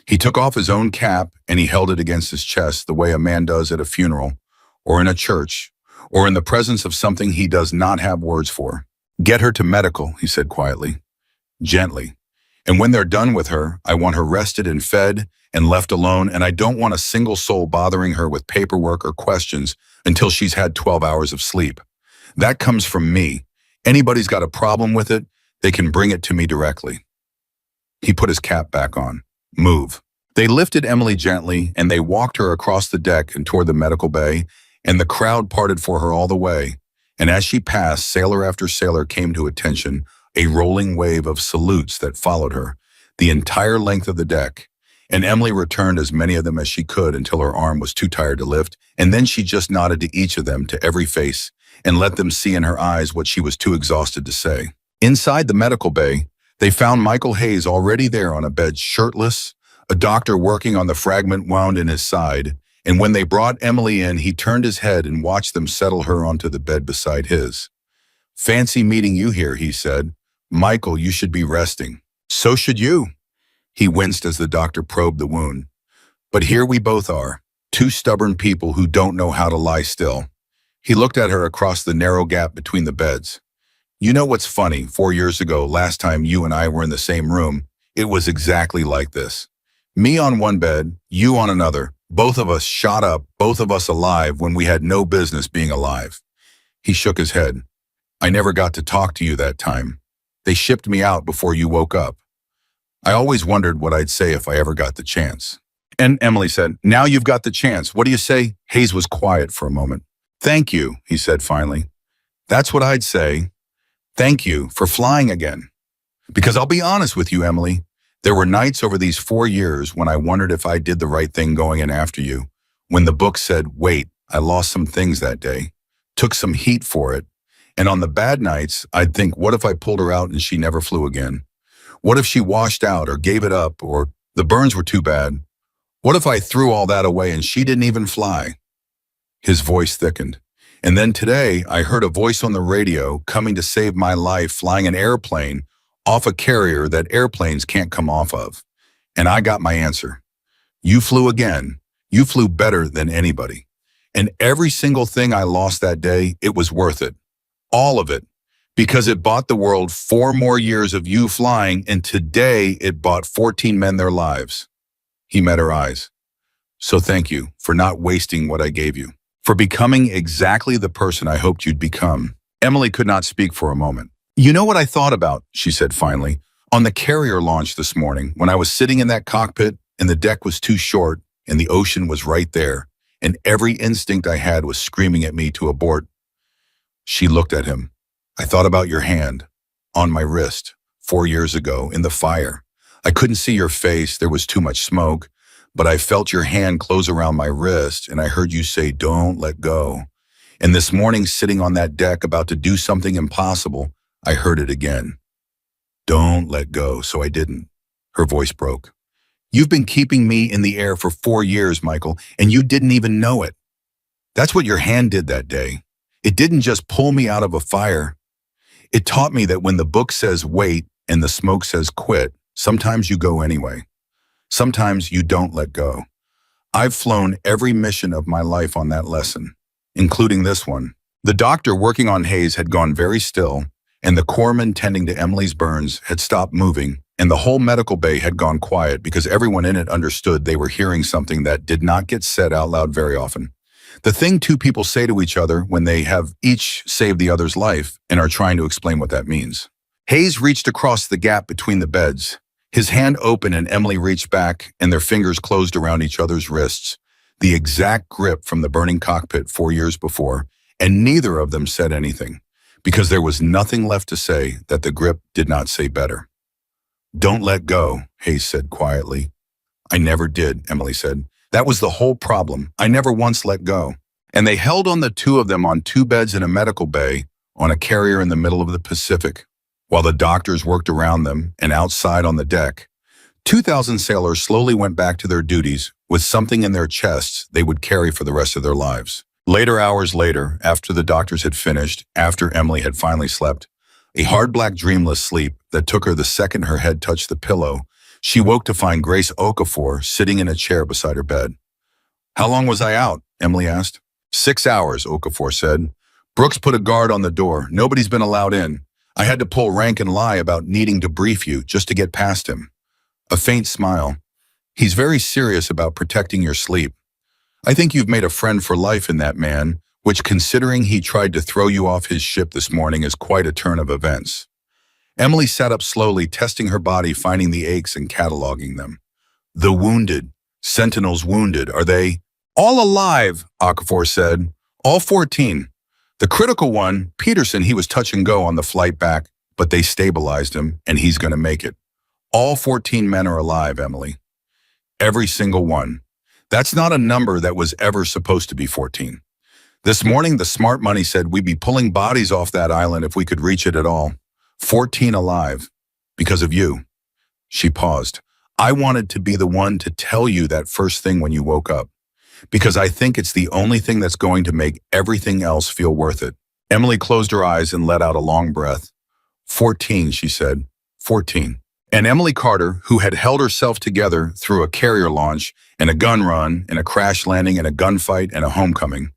He took off his own cap and he held it against his chest the way a man does at a funeral, or in a church, or in the presence of something he does not have words for. "Get her to medical," he said quietly, gently. "And when they're done with her, I want her rested and fed and left alone, and I don't want a single soul bothering her with paperwork or questions until she's had 12 hours of sleep. That comes from me. Anybody's got a problem with it, they can bring it to me directly." He put his cap back on. "Move." They lifted Emily gently and they walked her across the deck and toward the medical bay, and the crowd parted for her all the way. And as she passed, sailor after sailor came to attention, a rolling wave of salutes that followed her, the entire length of the deck. And Emily returned as many of them as she could until her arm was too tired to lift, and then she just nodded to each of them, to every face, and let them see in her eyes what she was too exhausted to say. Inside the medical bay, they found Michael Hayes already there on a bed, shirtless, a doctor working on the fragment wound in his side, and when they brought Emily in, he turned his head and watched them settle her onto the bed beside his. "Fancy meeting you here," he said. "Michael, you should be resting." "So should you." He winced as the doctor probed the wound. "But here we both are, two stubborn people who don't know how to lie still." He looked at her across the narrow gap between the beds. "You know what's funny? 4 years ago, last time you and I were in the same room, it was exactly like this. Me on one bed, you on another, both of us shot up, both of us alive when we had no business being alive." He shook his head. "I never got to talk to you that time. They shipped me out before you woke up. I always wondered what I'd say if I ever got the chance." And Emily said, "Now you've got the chance. What do you say?" Hayes was quiet for a moment. "Thank you," he said finally. "That's what I'd say. Thank you for flying again. Because I'll be honest with you, Emily, there were nights over these 4 years when I wondered if I did the right thing going in after you. When the book said, wait, I lost some things that day, took some heat for it, And on the bad nights, I'd think, what if I pulled her out and she never flew again? What if she washed out or gave it up or the burns were too bad? What if I threw all that away and she didn't even fly? His voice thickened. And then today, I heard a voice on the radio coming to save my life flying an airplane off a carrier that airplanes can't come off of. And I got my answer. You flew again. You flew better than anybody. And every single thing I lost that day, it was worth it. All of it. Because it bought the world 4 more years of you flying, and today it bought 14 men their lives. He met her eyes. So thank you for not wasting what I gave you, for becoming exactly the person I hoped you'd become. Emily could not speak for a moment. You know what I thought about, she said finally, on the carrier launch this morning when I was sitting in that cockpit and the deck was too short and the ocean was right there and every instinct I had was screaming at me to abort. She looked at him. I thought about your hand on my wrist 4 years ago in the fire. I couldn't see your face, there was too much smoke, but I felt your hand close around my wrist and I heard you say, don't let go. And this morning, sitting on that deck about to do something impossible, I heard it again. Don't let go, so I didn't. Her voice broke. You've been keeping me in the air for 4 years, Michael, and you didn't even know it. That's what your hand did that day. It didn't just pull me out of a fire. It taught me that when the book says wait and the smoke says quit, sometimes you go anyway. Sometimes you don't let go. I've flown every mission of my life on that lesson, including this one. The doctor working on Hayes had gone very still, and the corpsman tending to Emily's burns had stopped moving, and the whole medical bay had gone quiet because everyone in it understood they were hearing something that did not get said out loud very often. The thing two people say to each other when they have each saved the other's life and are trying to explain what that means. Hayes reached across the gap between the beds. His hand opened and Emily reached back and their fingers closed around each other's wrists, the exact grip from the burning cockpit 4 years before, and neither of them said anything, because there was nothing left to say that the grip did not say better. Don't let go, Hayes said quietly. I never did, Emily said. That was the whole problem. I never once let go. And they held on the two of them on 2 beds in a medical bay on a carrier in the middle of the Pacific, while the doctors worked around them and outside on the deck. 2,000 sailors slowly went back to their duties with something in their chests they would carry for the rest of their lives. Later, hours later, after the doctors had finished, after Emily had finally slept, a hard black dreamless sleep that took her the second her head touched the pillow, she woke to find Grace Okafor sitting in a chair beside her bed. How long was I out? Emily asked. 6 hours, Okafor said. Brooks put a guard on the door. Nobody's been allowed in. I had to pull rank and lie about needing to brief you just to get past him. A faint smile. He's very serious about protecting your sleep. I think you've made a friend for life in that man, which considering he tried to throw you off his ship this morning is quite a turn of events. Emily sat up slowly, testing her body, finding the aches and cataloging them. The wounded. Sentinels wounded. Are they? All alive, Okafor said. All 14. The critical one, Peterson, he was touch and go on the flight back, but they stabilized him, and he's going to make it. All 14 men are alive, Emily. Every single one. That's not a number that was ever supposed to be 14. This morning, the smart money said we'd be pulling bodies off that island if we could reach it at all. 14 alive. Because of you. She paused. I wanted to be the one to tell you that first thing when you woke up. Because I think it's the only thing that's going to make everything else feel worth it. Emily closed her eyes and let out a long breath. 14, she said. 14. And Emily Carter, who had held herself together through a carrier launch and a gun run and a crash landing and a gunfight and a homecoming,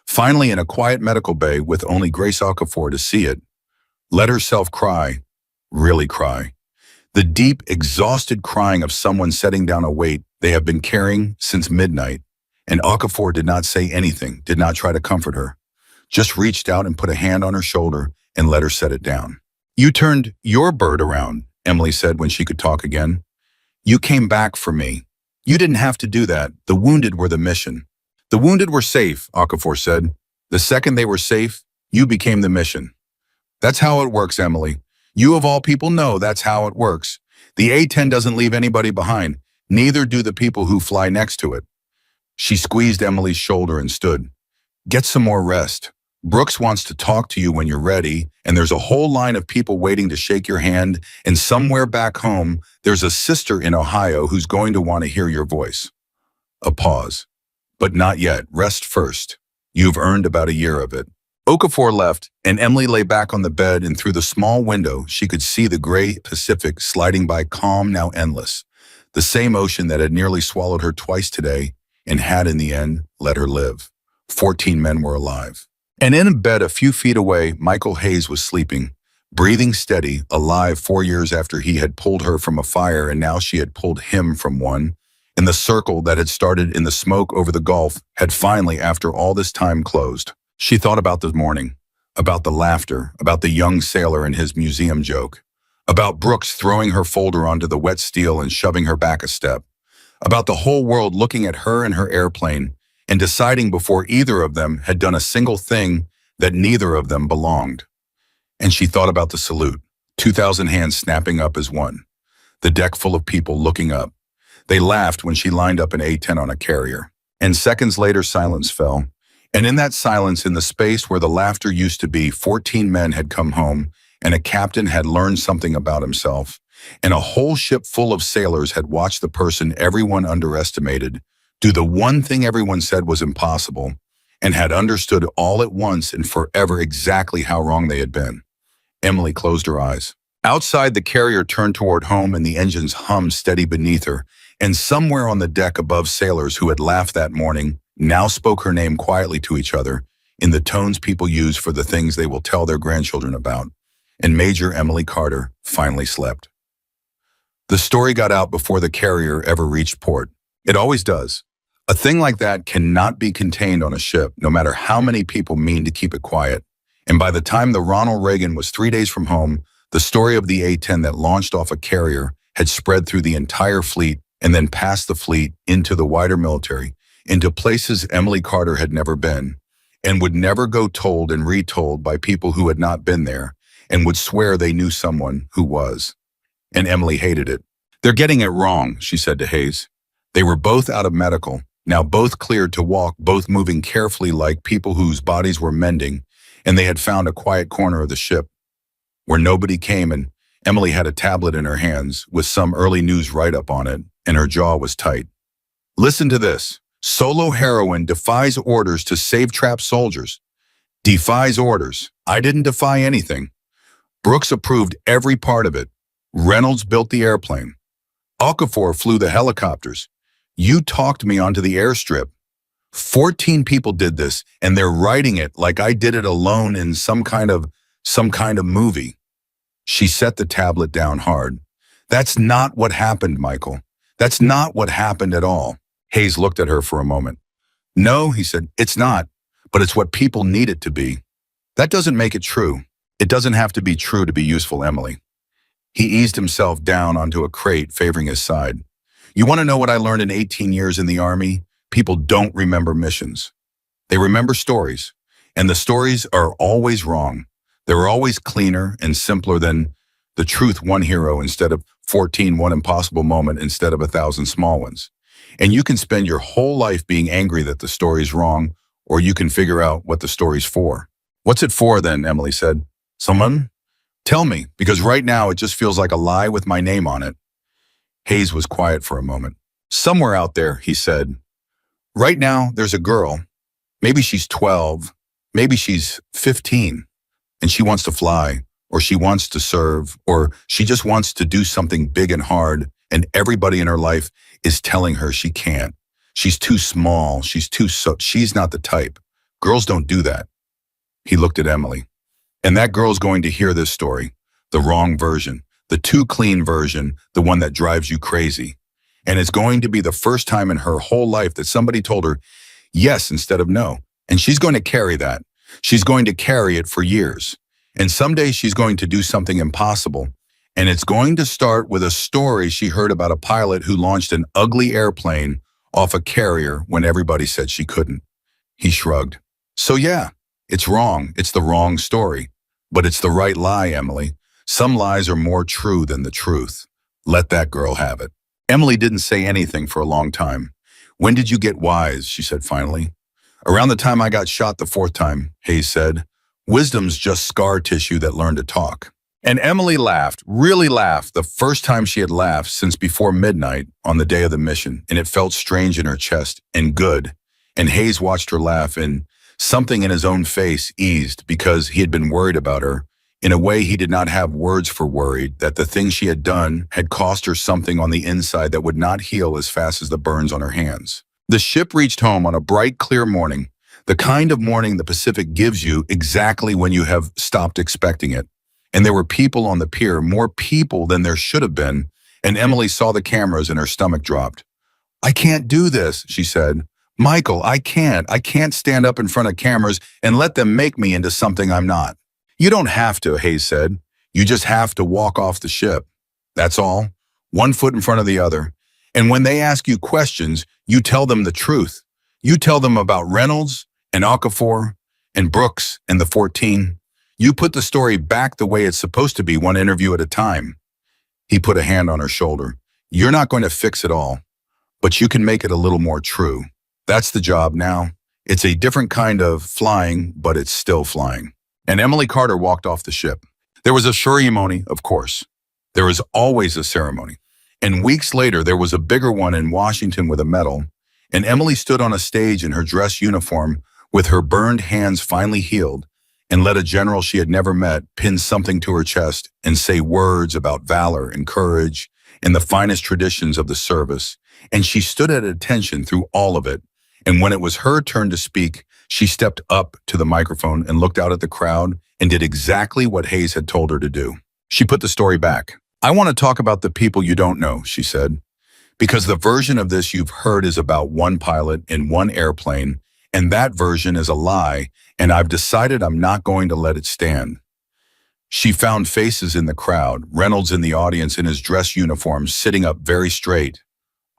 finally in a quiet medical bay with only Grace Okafor to see it, let herself cry, really cry. The deep, exhausted crying of someone setting down a weight they have been carrying since midnight. And Okafor did not say anything, did not try to comfort her, just reached out and put a hand on her shoulder and let her set it down. You turned your bird around, Emily said when she could talk again. You came back for me. You didn't have to do that. The wounded were the mission. The wounded were safe, Okafor said. The second they were safe, you became the mission. That's how it works, Emily. You of all people know that's how it works. The A-10 doesn't leave anybody behind. Neither do the people who fly next to it. She squeezed Emily's shoulder and stood. Get some more rest. Brooks wants to talk to you when you're ready, and there's a whole line of people waiting to shake your hand, and somewhere back home, there's a sister in Ohio who's going to want to hear your voice. A pause. But not yet. Rest first. You've earned about a year of it. Okafor left, and Emily lay back on the bed, and through the small window, she could see the gray Pacific sliding by, calm, now endless. The same ocean that had nearly swallowed her twice today and had, in the end, let her live. 14 men were alive. And in a bed a few feet away, Michael Hayes was sleeping, breathing steady, alive 4 years after he had pulled her from a fire and now she had pulled him from one. And the circle that had started in the smoke over the Gulf had finally, after all this time, closed. She thought about the morning, about the laughter, about the young sailor and his museum joke, about Brooks throwing her folder onto the wet steel and shoving her back a step, about the whole world looking at her and her airplane and deciding before either of them had done a single thing that neither of them belonged. And she thought about the salute, 2,000 hands snapping up as one, the deck full of people looking up. They laughed when she lined up an A-10 on a carrier. And seconds later, silence fell. And in that silence, in the space where the laughter used to be, 14 men had come home, and a captain had learned something about himself, and a whole ship full of sailors had watched the person everyone underestimated do the one thing everyone said was impossible, and had understood all at once and forever exactly how wrong they had been. Emily closed her eyes. Outside, the carrier turned toward home and the engines hummed steady beneath her, and somewhere on the deck above, sailors who had laughed that morning now spoke her name quietly to each other in the tones people use for the things they will tell their grandchildren about. And Major Emily Carter finally slept. The story got out before the carrier ever reached port. It always does. A thing like that cannot be contained on a ship, no matter how many people mean to keep it quiet. And by the time the Ronald Reagan was 3 days from home, the story of the A-10 that launched off a carrier had spread through the entire fleet and then past the fleet into the wider military, into places Emily Carter had never been, and would never go told and retold by people who had not been there, and would swear they knew someone who was. And Emily hated it. "They're getting it wrong," she said to Hayes. They were both out of medical, now both cleared to walk, both moving carefully like people whose bodies were mending, and they had found a quiet corner of the ship where nobody came, and Emily had a tablet in her hands with some early news write-up on it, and her jaw was tight. "Listen to this. Solo heroine defies orders to save trapped soldiers. Defies orders. I didn't defy anything. Brooks approved every part of it. Reynolds built the airplane. Okafor flew the helicopters. You talked me onto the airstrip. 14 people did this, and they're writing it like I did it alone in some kind of movie." She set the tablet down hard. "That's not what happened, Michael. That's not what happened at all." Hayes looked at her for a moment. "No," he said, "it's not, but it's what people need it to be. That doesn't make it true. It doesn't have to be true to be useful, Emily." He eased himself down onto a crate, favoring his side. "You want to know what I learned in 18 years in the Army? People don't remember missions. They remember stories, and the stories are always wrong. They're always cleaner and simpler than the truth, one hero instead of 14, one impossible moment instead of 1,000 small ones. And you can spend your whole life being angry that the story's wrong, or you can figure out what the story's for." "What's it for then?" Emily said. "Someone? Tell me, because right now it just feels like a lie with my name on it." Hayes was quiet for a moment. "Somewhere out there," he said. "Right now, there's a girl. Maybe she's 12, maybe she's 15, and she wants to fly, or she wants to serve, or she just wants to do something big and hard, and everybody in her life is telling her she can't. She's too small, she's not the type. Girls don't do that." He looked at Emily. "And that girl's going to hear this story, the wrong version, the too clean version, the one that drives you crazy. And it's going to be the first time in her whole life that somebody told her yes instead of no. And she's going to carry that. She's going to carry it for years. And someday she's going to do something impossible. And it's going to start with a story she heard about a pilot who launched an ugly airplane off a carrier when everybody said she couldn't." He shrugged. "So yeah, it's wrong. It's the wrong story. But it's the right lie, Emily. Some lies are more true than the truth. Let that girl have it." Emily didn't say anything for a long time. "When did you get wise?" she said finally. Around the time I got shot the fourth time, Hayes said, wisdom's just scar tissue that learned to talk. And Emily laughed, really laughed, the first time she had laughed since before midnight on the day of the mission, and it felt strange in her chest and good. And Hayes watched her laugh, and something in his own face eased because he had been worried about her. In a way, he did not have words for worried that the thing she had done had cost her something on the inside that would not heal as fast as the burns on her hands. The ship reached home on a bright, clear morning, the kind of morning the Pacific gives you exactly when you have stopped expecting it. And there were people on the pier, more people than there should have been, and Emily saw the cameras and her stomach dropped. "I can't do this," she said. "Michael, I can't. I can't stand up in front of cameras and let them make me into something I'm not." "You don't have to," Hayes said. "You just have to walk off the ship. That's all. One foot in front of the other. And when they ask you questions, you tell them the truth. You tell them about Reynolds and Okafor and Brooks and the 14. You put the story back the way it's supposed to be, one interview at a time." He put a hand on her shoulder. "You're not going to fix it all, but you can make it a little more true. That's the job now. It's a different kind of flying, but it's still flying." And Emily Carter walked off the ship. There was a ceremony, of course. There is always a ceremony. And weeks later, there was a bigger one in Washington with a medal. And Emily stood on a stage in her dress uniform with her burned hands finally healed, and let a general she had never met pin something to her chest and say words about valor and courage and the finest traditions of the service. And she stood at attention through all of it. And when it was her turn to speak, she stepped up to the microphone and looked out at the crowd and did exactly what Hayes had told her to do. She put the story back. "I want to talk about the people you don't know," she said, "because the version of this you've heard is about one pilot in one airplane, and that version is a lie, and I've decided I'm not going to let it stand." She found faces in the crowd, Reynolds in the audience in his dress uniform sitting up very straight,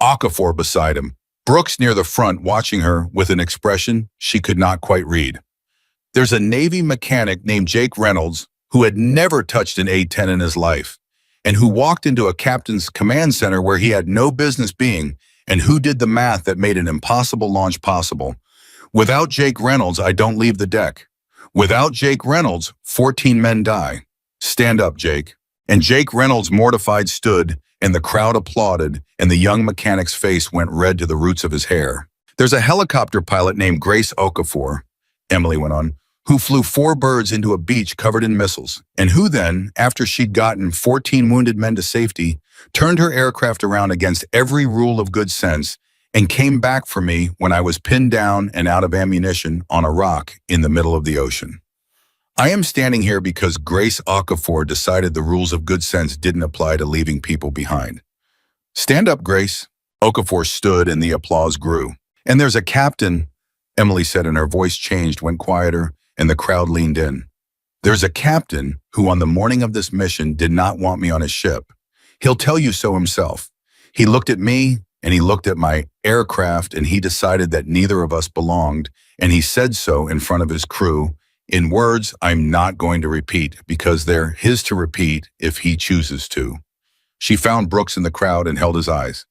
Okafor beside him, Brooks near the front watching her with an expression she could not quite read. There's a Navy mechanic named Jake Reynolds who had never touched an A-10 in his life, and who walked into a captain's command center where he had no business being, and who did the math that made an impossible launch possible. Without Jake Reynolds, I don't leave the deck. Without Jake Reynolds, 14 men die. Stand up, Jake. And Jake Reynolds, mortified, stood, and the crowd applauded, and the young mechanic's face went red to the roots of his hair. There's a helicopter pilot named Grace Okafor, Emily went on, who flew 4 birds into a beach covered in missiles, and who then, after she'd gotten 14 wounded men to safety, turned her aircraft around against every rule of good sense and came back for me when I was pinned down and out of ammunition on a rock in the middle of the ocean. I am standing here because Grace Okafor decided the rules of good sense didn't apply to leaving people behind. Stand up, Grace. Okafor stood and the applause grew. And there's a captain, Emily said, and her voice changed, went quieter, and the crowd leaned in. There's a captain who on the morning of this mission did not want me on his ship. He'll tell you so himself. He looked at me, and he looked at my aircraft, and he decided that neither of us belonged, and he said so in front of his crew, in words I'm not going to repeat because they're his to repeat if he chooses to. She found Brooks in the crowd and held his eyes.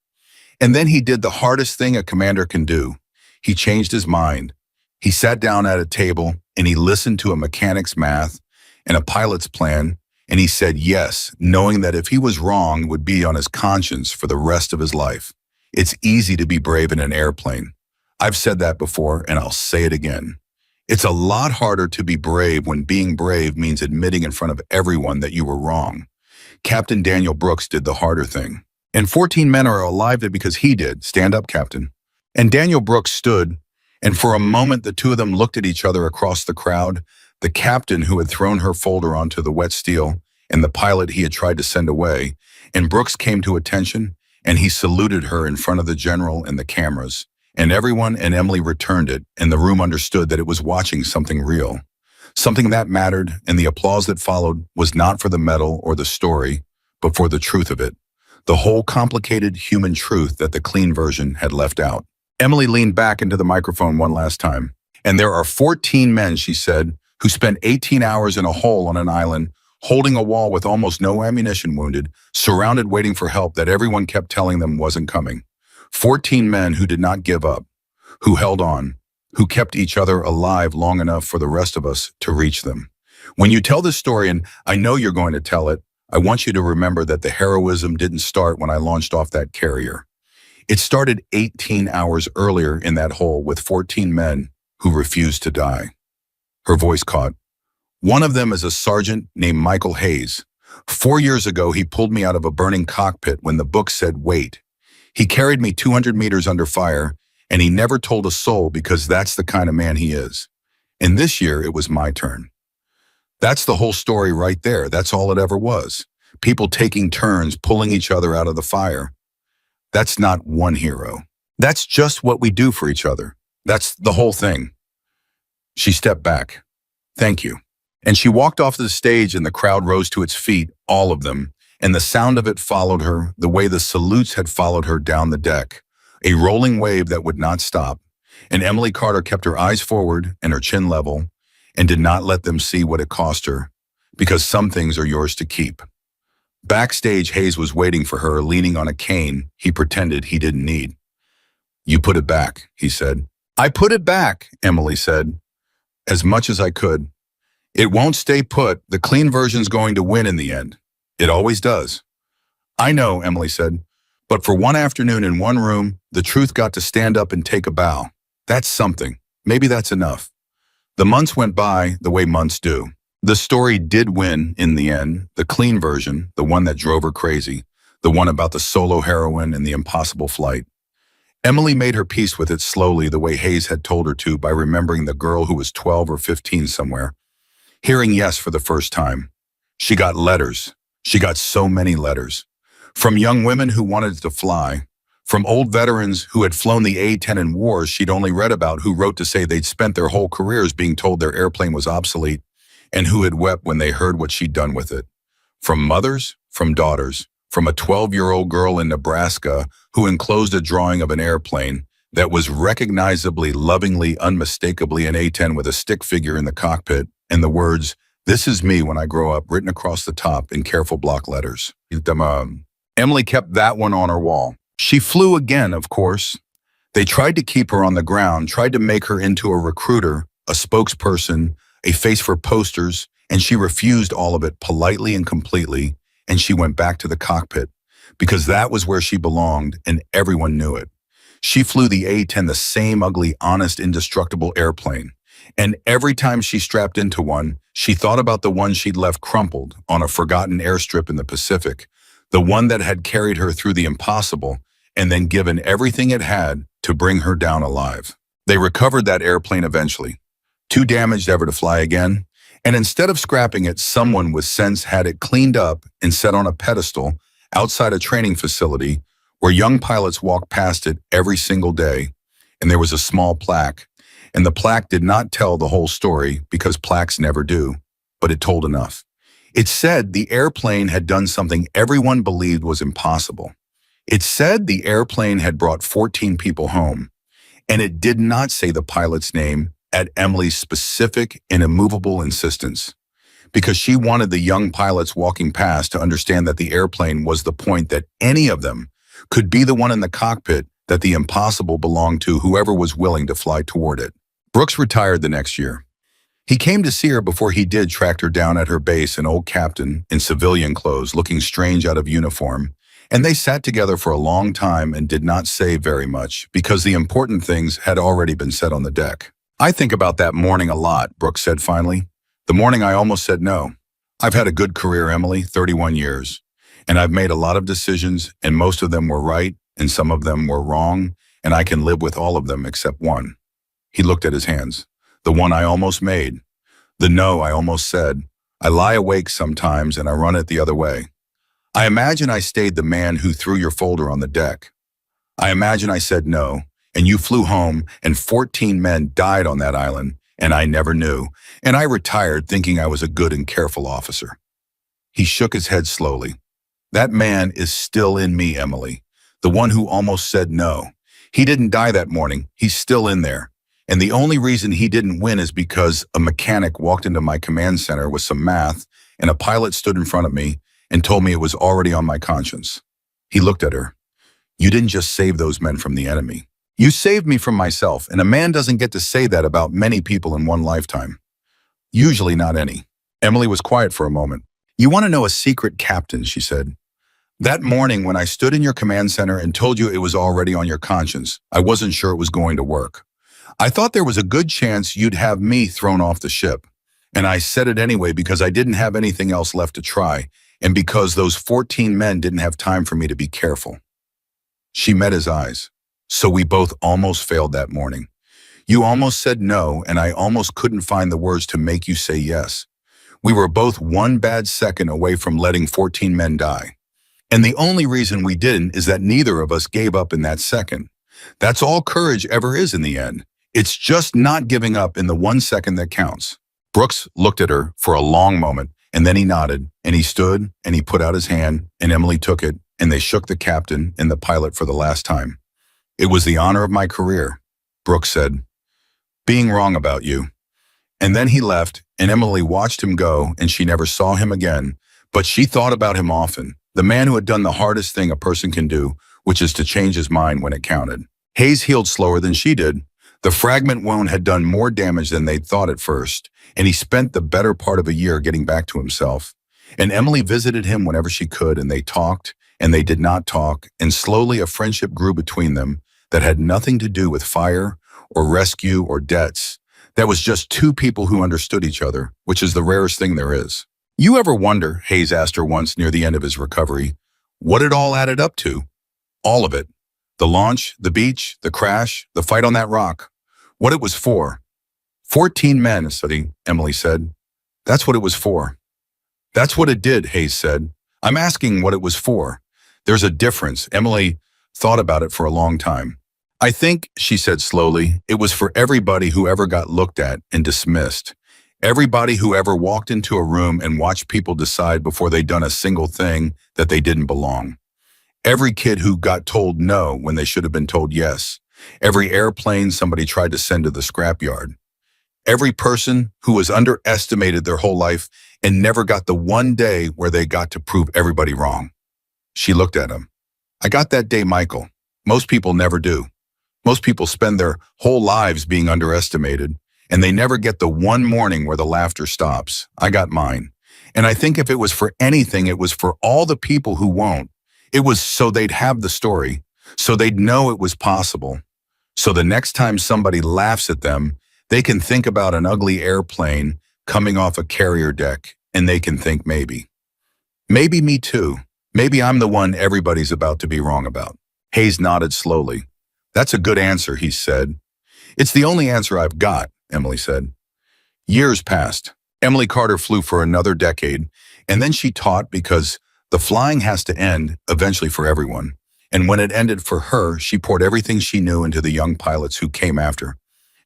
And then he did the hardest thing a commander can do. He changed his mind. He sat down at a table, and he listened to a mechanic's math and a pilot's plan, and he said yes, knowing that if he was wrong, it would be on his conscience for the rest of his life. It's easy to be brave in an airplane. I've said that before, and I'll say it again. It's a lot harder to be brave when being brave means admitting in front of everyone that you were wrong. Captain Daniel Brooks did the harder thing. And 14 men are alive because he did. Stand up, Captain. And Daniel Brooks stood, and for a moment the two of them looked at each other across the crowd, the captain who had thrown her folder onto the wet steel, and the pilot he had tried to send away, and Brooks came to attention, and he saluted her in front of the general and the cameras, and everyone and Emily returned it, and the room understood that it was watching something real. Something that mattered, and the applause that followed was not for the medal or the story, but for the truth of it. The whole complicated human truth that the clean version had left out. Emily leaned back into the microphone one last time. And there are 14 men, she said, who spent 18 hours in a hole on an island, holding a wall with almost no ammunition, wounded, surrounded waiting for help that everyone kept telling them wasn't coming. 14 men who did not give up, who held on. who kept each other alive long enough for the rest of us to reach them. When you tell this story, and I know you're going to tell it, I want you to remember that the heroism didn't start when I launched off that carrier. It started 18 hours earlier in that hole with 14 men who refused to die. Her voice caught. One of them is a sergeant named Michael Hayes. 4 years ago, he pulled me out of a burning cockpit when the book said wait. He carried me 200 meters under fire, and he never told a soul because that's the kind of man he is. And this year, it was my turn. That's the whole story right there. That's all it ever was. People taking turns, pulling each other out of the fire. That's not one hero. That's just what we do for each other. That's the whole thing. She stepped back. Thank you. And she walked off the stage and the crowd rose to its feet, all of them, and the sound of it followed her the way the salutes had followed her down the deck, a rolling wave that would not stop. And Emily Carter kept her eyes forward and her chin level and did not let them see what it cost her, because some things are yours to keep. Backstage, Hayes was waiting for her, leaning on a cane he pretended he didn't need. You put it back, he said. I put it back, Emily said, as much as I could. It won't stay put. The clean version's going to win in the end. It always does. I know, Emily said, but for one afternoon in one room, the truth got to stand up and take a bow. That's something. Maybe that's enough. The months went by the way months do. The story did win in the end, the clean version, the one that drove her crazy, the one about the solo heroine and the impossible flight. Emily made her peace with it slowly, the way Hayes had told her to, by remembering the girl who was 12 or 15 somewhere, hearing yes for the first time. She got letters. She got so many letters. From young women who wanted to fly, from old veterans who had flown the A-10 in wars she'd only read about, who wrote to say they'd spent their whole careers being told their airplane was obsolete, and who had wept when they heard what she'd done with it. From mothers, from daughters, from a 12-year-old girl in Nebraska who enclosed a drawing of an airplane that was recognizably, lovingly, unmistakably an A-10 with a stick figure in the cockpit, and the words, "This is me when I grow up," written across the top in careful block letters. Emily kept that one on her wall. She flew again, of course. They tried to keep her on the ground, tried to make her into a recruiter, a spokesperson, a face for posters, and she refused all of it politely and completely, and she went back to the cockpit, because that was where she belonged, and everyone knew it. She flew the A-10, the same ugly, honest, indestructible airplane. And every time she strapped into one, she thought about the one she'd left crumpled on a forgotten airstrip in the Pacific, the one that had carried her through the impossible and then given everything it had to bring her down alive. They recovered that airplane eventually, too damaged ever to fly again, and instead of scrapping it, someone with sense had it cleaned up and set on a pedestal outside a training facility where young pilots walked past it every single day, and there was a small plaque. And the plaque did not tell the whole story, because plaques never do, but it told enough. It said the airplane had done something everyone believed was impossible. It said the airplane had brought 14 people home, and it did not say the pilot's name at Emily's specific and immovable insistence, because she wanted the young pilots walking past to understand that the airplane was the point, that any of them could be the one in the cockpit that the impossible belonged to, whoever was willing to fly toward it. Brooks retired the next year. He came to see her before he did, tracked her down at her base, an old captain in civilian clothes, looking strange out of uniform, and they sat together for a long time and did not say very much, because the important things had already been said on the deck. I think about that morning a lot, Brooks said finally. The morning I almost said no. I've had a good career, Emily, 31 years, and I've made a lot of decisions, and most of them were right, and some of them were wrong, and I can live with all of them except one. He looked at his hands. The one I almost made. The no I almost said. I lie awake sometimes and I run it the other way. I imagine I stayed the man who threw your folder on the deck. I imagine I said no, and you flew home, and 14 men died on that island, and I never knew, and I retired thinking I was a good and careful officer. He shook his head slowly. That man is still in me, Emily. The one who almost said no. He didn't die that morning. He's still in there. And the only reason he didn't win is because a mechanic walked into my command center with some math, and a pilot stood in front of me and told me it was already on my conscience. He looked at her. You didn't just save those men from the enemy. You saved me from myself, and a man doesn't get to say that about many people in one lifetime. Usually not any. Emily was quiet for a moment. You want to know a secret, Captain, she said. That morning when I stood in your command center and told you it was already on your conscience, I wasn't sure it was going to work. I thought there was a good chance you'd have me thrown off the ship. And I said it anyway because I didn't have anything else left to try, and because those 14 men didn't have time for me to be careful. She met his eyes. So we both almost failed that morning. You almost said no, and I almost couldn't find the words to make you say yes. We were both one bad second away from letting 14 men die. And the only reason we didn't is that neither of us gave up in that second. That's all courage ever is in the end. It's just not giving up in the 1 second that counts. Brooks looked at her for a long moment, and then he nodded, and he stood, and he put out his hand, and Emily took it, and they shook the captain and the pilot for the last time. It was the honor of my career, Brooks said, being wrong about you. And then he left, and Emily watched him go, and she never saw him again, but she thought about him often, the man who had done the hardest thing a person can do, which is to change his mind when it counted. Hayes healed slower than she did. The fragment wound had done more damage than they'd thought at first, and he spent the better part of a year getting back to himself. And Emily visited him whenever she could, and they talked, and they did not talk, and slowly a friendship grew between them that had nothing to do with fire or rescue or debts. That was just two people who understood each other, which is the rarest thing there is. You ever wonder, Hayes asked her once near the end of his recovery, what it all added up to? All of it. The launch, the beach, the crash, the fight on that rock. What it was for. 14 men, Emily said. That's what it was for. That's what it did, Hayes said. I'm asking what it was for. There's a difference. Emily thought about it for a long time. I think, she said slowly, it was for everybody who ever got looked at and dismissed. Everybody who ever walked into a room and watched people decide before they'd done a single thing that they didn't belong. Every kid who got told no when they should have been told yes. Every airplane somebody tried to send to the scrapyard. Every person who was underestimated their whole life and never got the one day where they got to prove everybody wrong. She looked at him. I got that day, Michael. Most people never do. Most people spend their whole lives being underestimated, and they never get the one morning where the laughter stops. I got mine. And I think if it was for anything, it was for all the people who won't. It was so they'd have the story, so they'd know it was possible. So the next time somebody laughs at them, they can think about an ugly airplane coming off a carrier deck, and they can think maybe. Maybe me too. Maybe I'm the one everybody's about to be wrong about. Hayes nodded slowly. That's a good answer, he said. It's the only answer I've got, Emily said. Years passed. Emily Carter flew for another decade, and then she taught because the flying has to end eventually for everyone. And when it ended for her, she poured everything she knew into the young pilots who came after.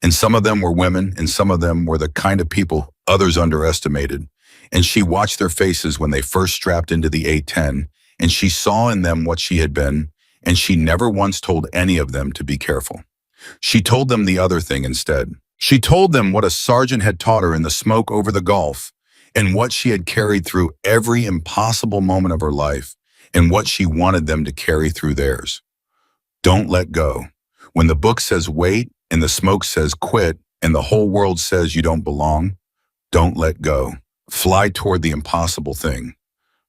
And some of them were women, and some of them were the kind of people others underestimated. And she watched their faces when they first strapped into the A-10, and she saw in them what she had been, and she never once told any of them to be careful. She told them the other thing instead. She told them what a sergeant had taught her in the smoke over the Gulf, and what she had carried through every impossible moment of her life, and what she wanted them to carry through theirs. Don't let go. When the book says wait, and the smoke says quit, and the whole world says you don't belong, don't let go. Fly toward the impossible thing.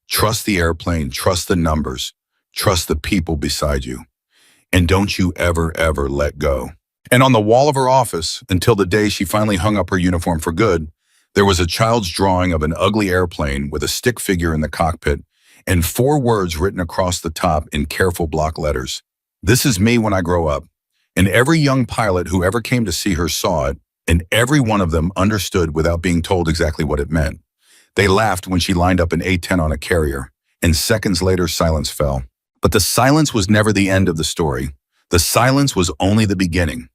Trust the airplane, trust the numbers, trust the people beside you. And don't you ever, ever let go. And on the wall of her office, until the day she finally hung up her uniform for good, there was a child's drawing of an ugly airplane with a stick figure in the cockpit and 4 words written across the top in careful block letters. This is me when I grow up. And every young pilot who ever came to see her saw it, and every one of them understood without being told exactly what it meant. They laughed when she lined up an A-10 on a carrier, and seconds later silence fell. But the silence was never the end of the story. The silence was only the beginning.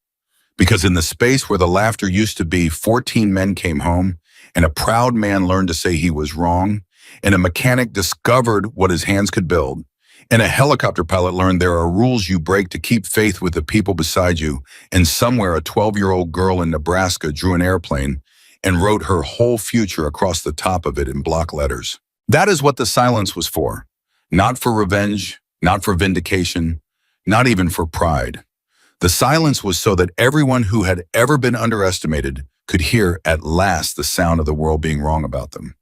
Because in the space where the laughter used to be, 14 men came home, and a proud man learned to say he was wrong, and a mechanic discovered what his hands could build, and a helicopter pilot learned there are rules you break to keep faith with the people beside you, and somewhere a 12-year-old girl in Nebraska drew an airplane and wrote her whole future across the top of it in block letters. That is what the silence was for. Not for revenge, not for vindication, not even for pride. The silence was so that everyone who had ever been underestimated could hear at last the sound of the world being wrong about them.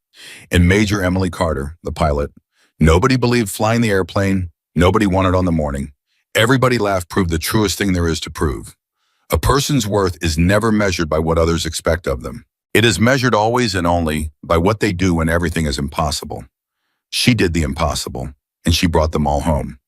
And Major Emily Carter, the pilot, nobody believed flying the airplane, nobody wanted on the morning. Everybody laughed proved the truest thing there is to prove. A person's worth is never measured by what others expect of them. It is measured always and only by what they do when everything is impossible. She did the impossible, and she brought them all home.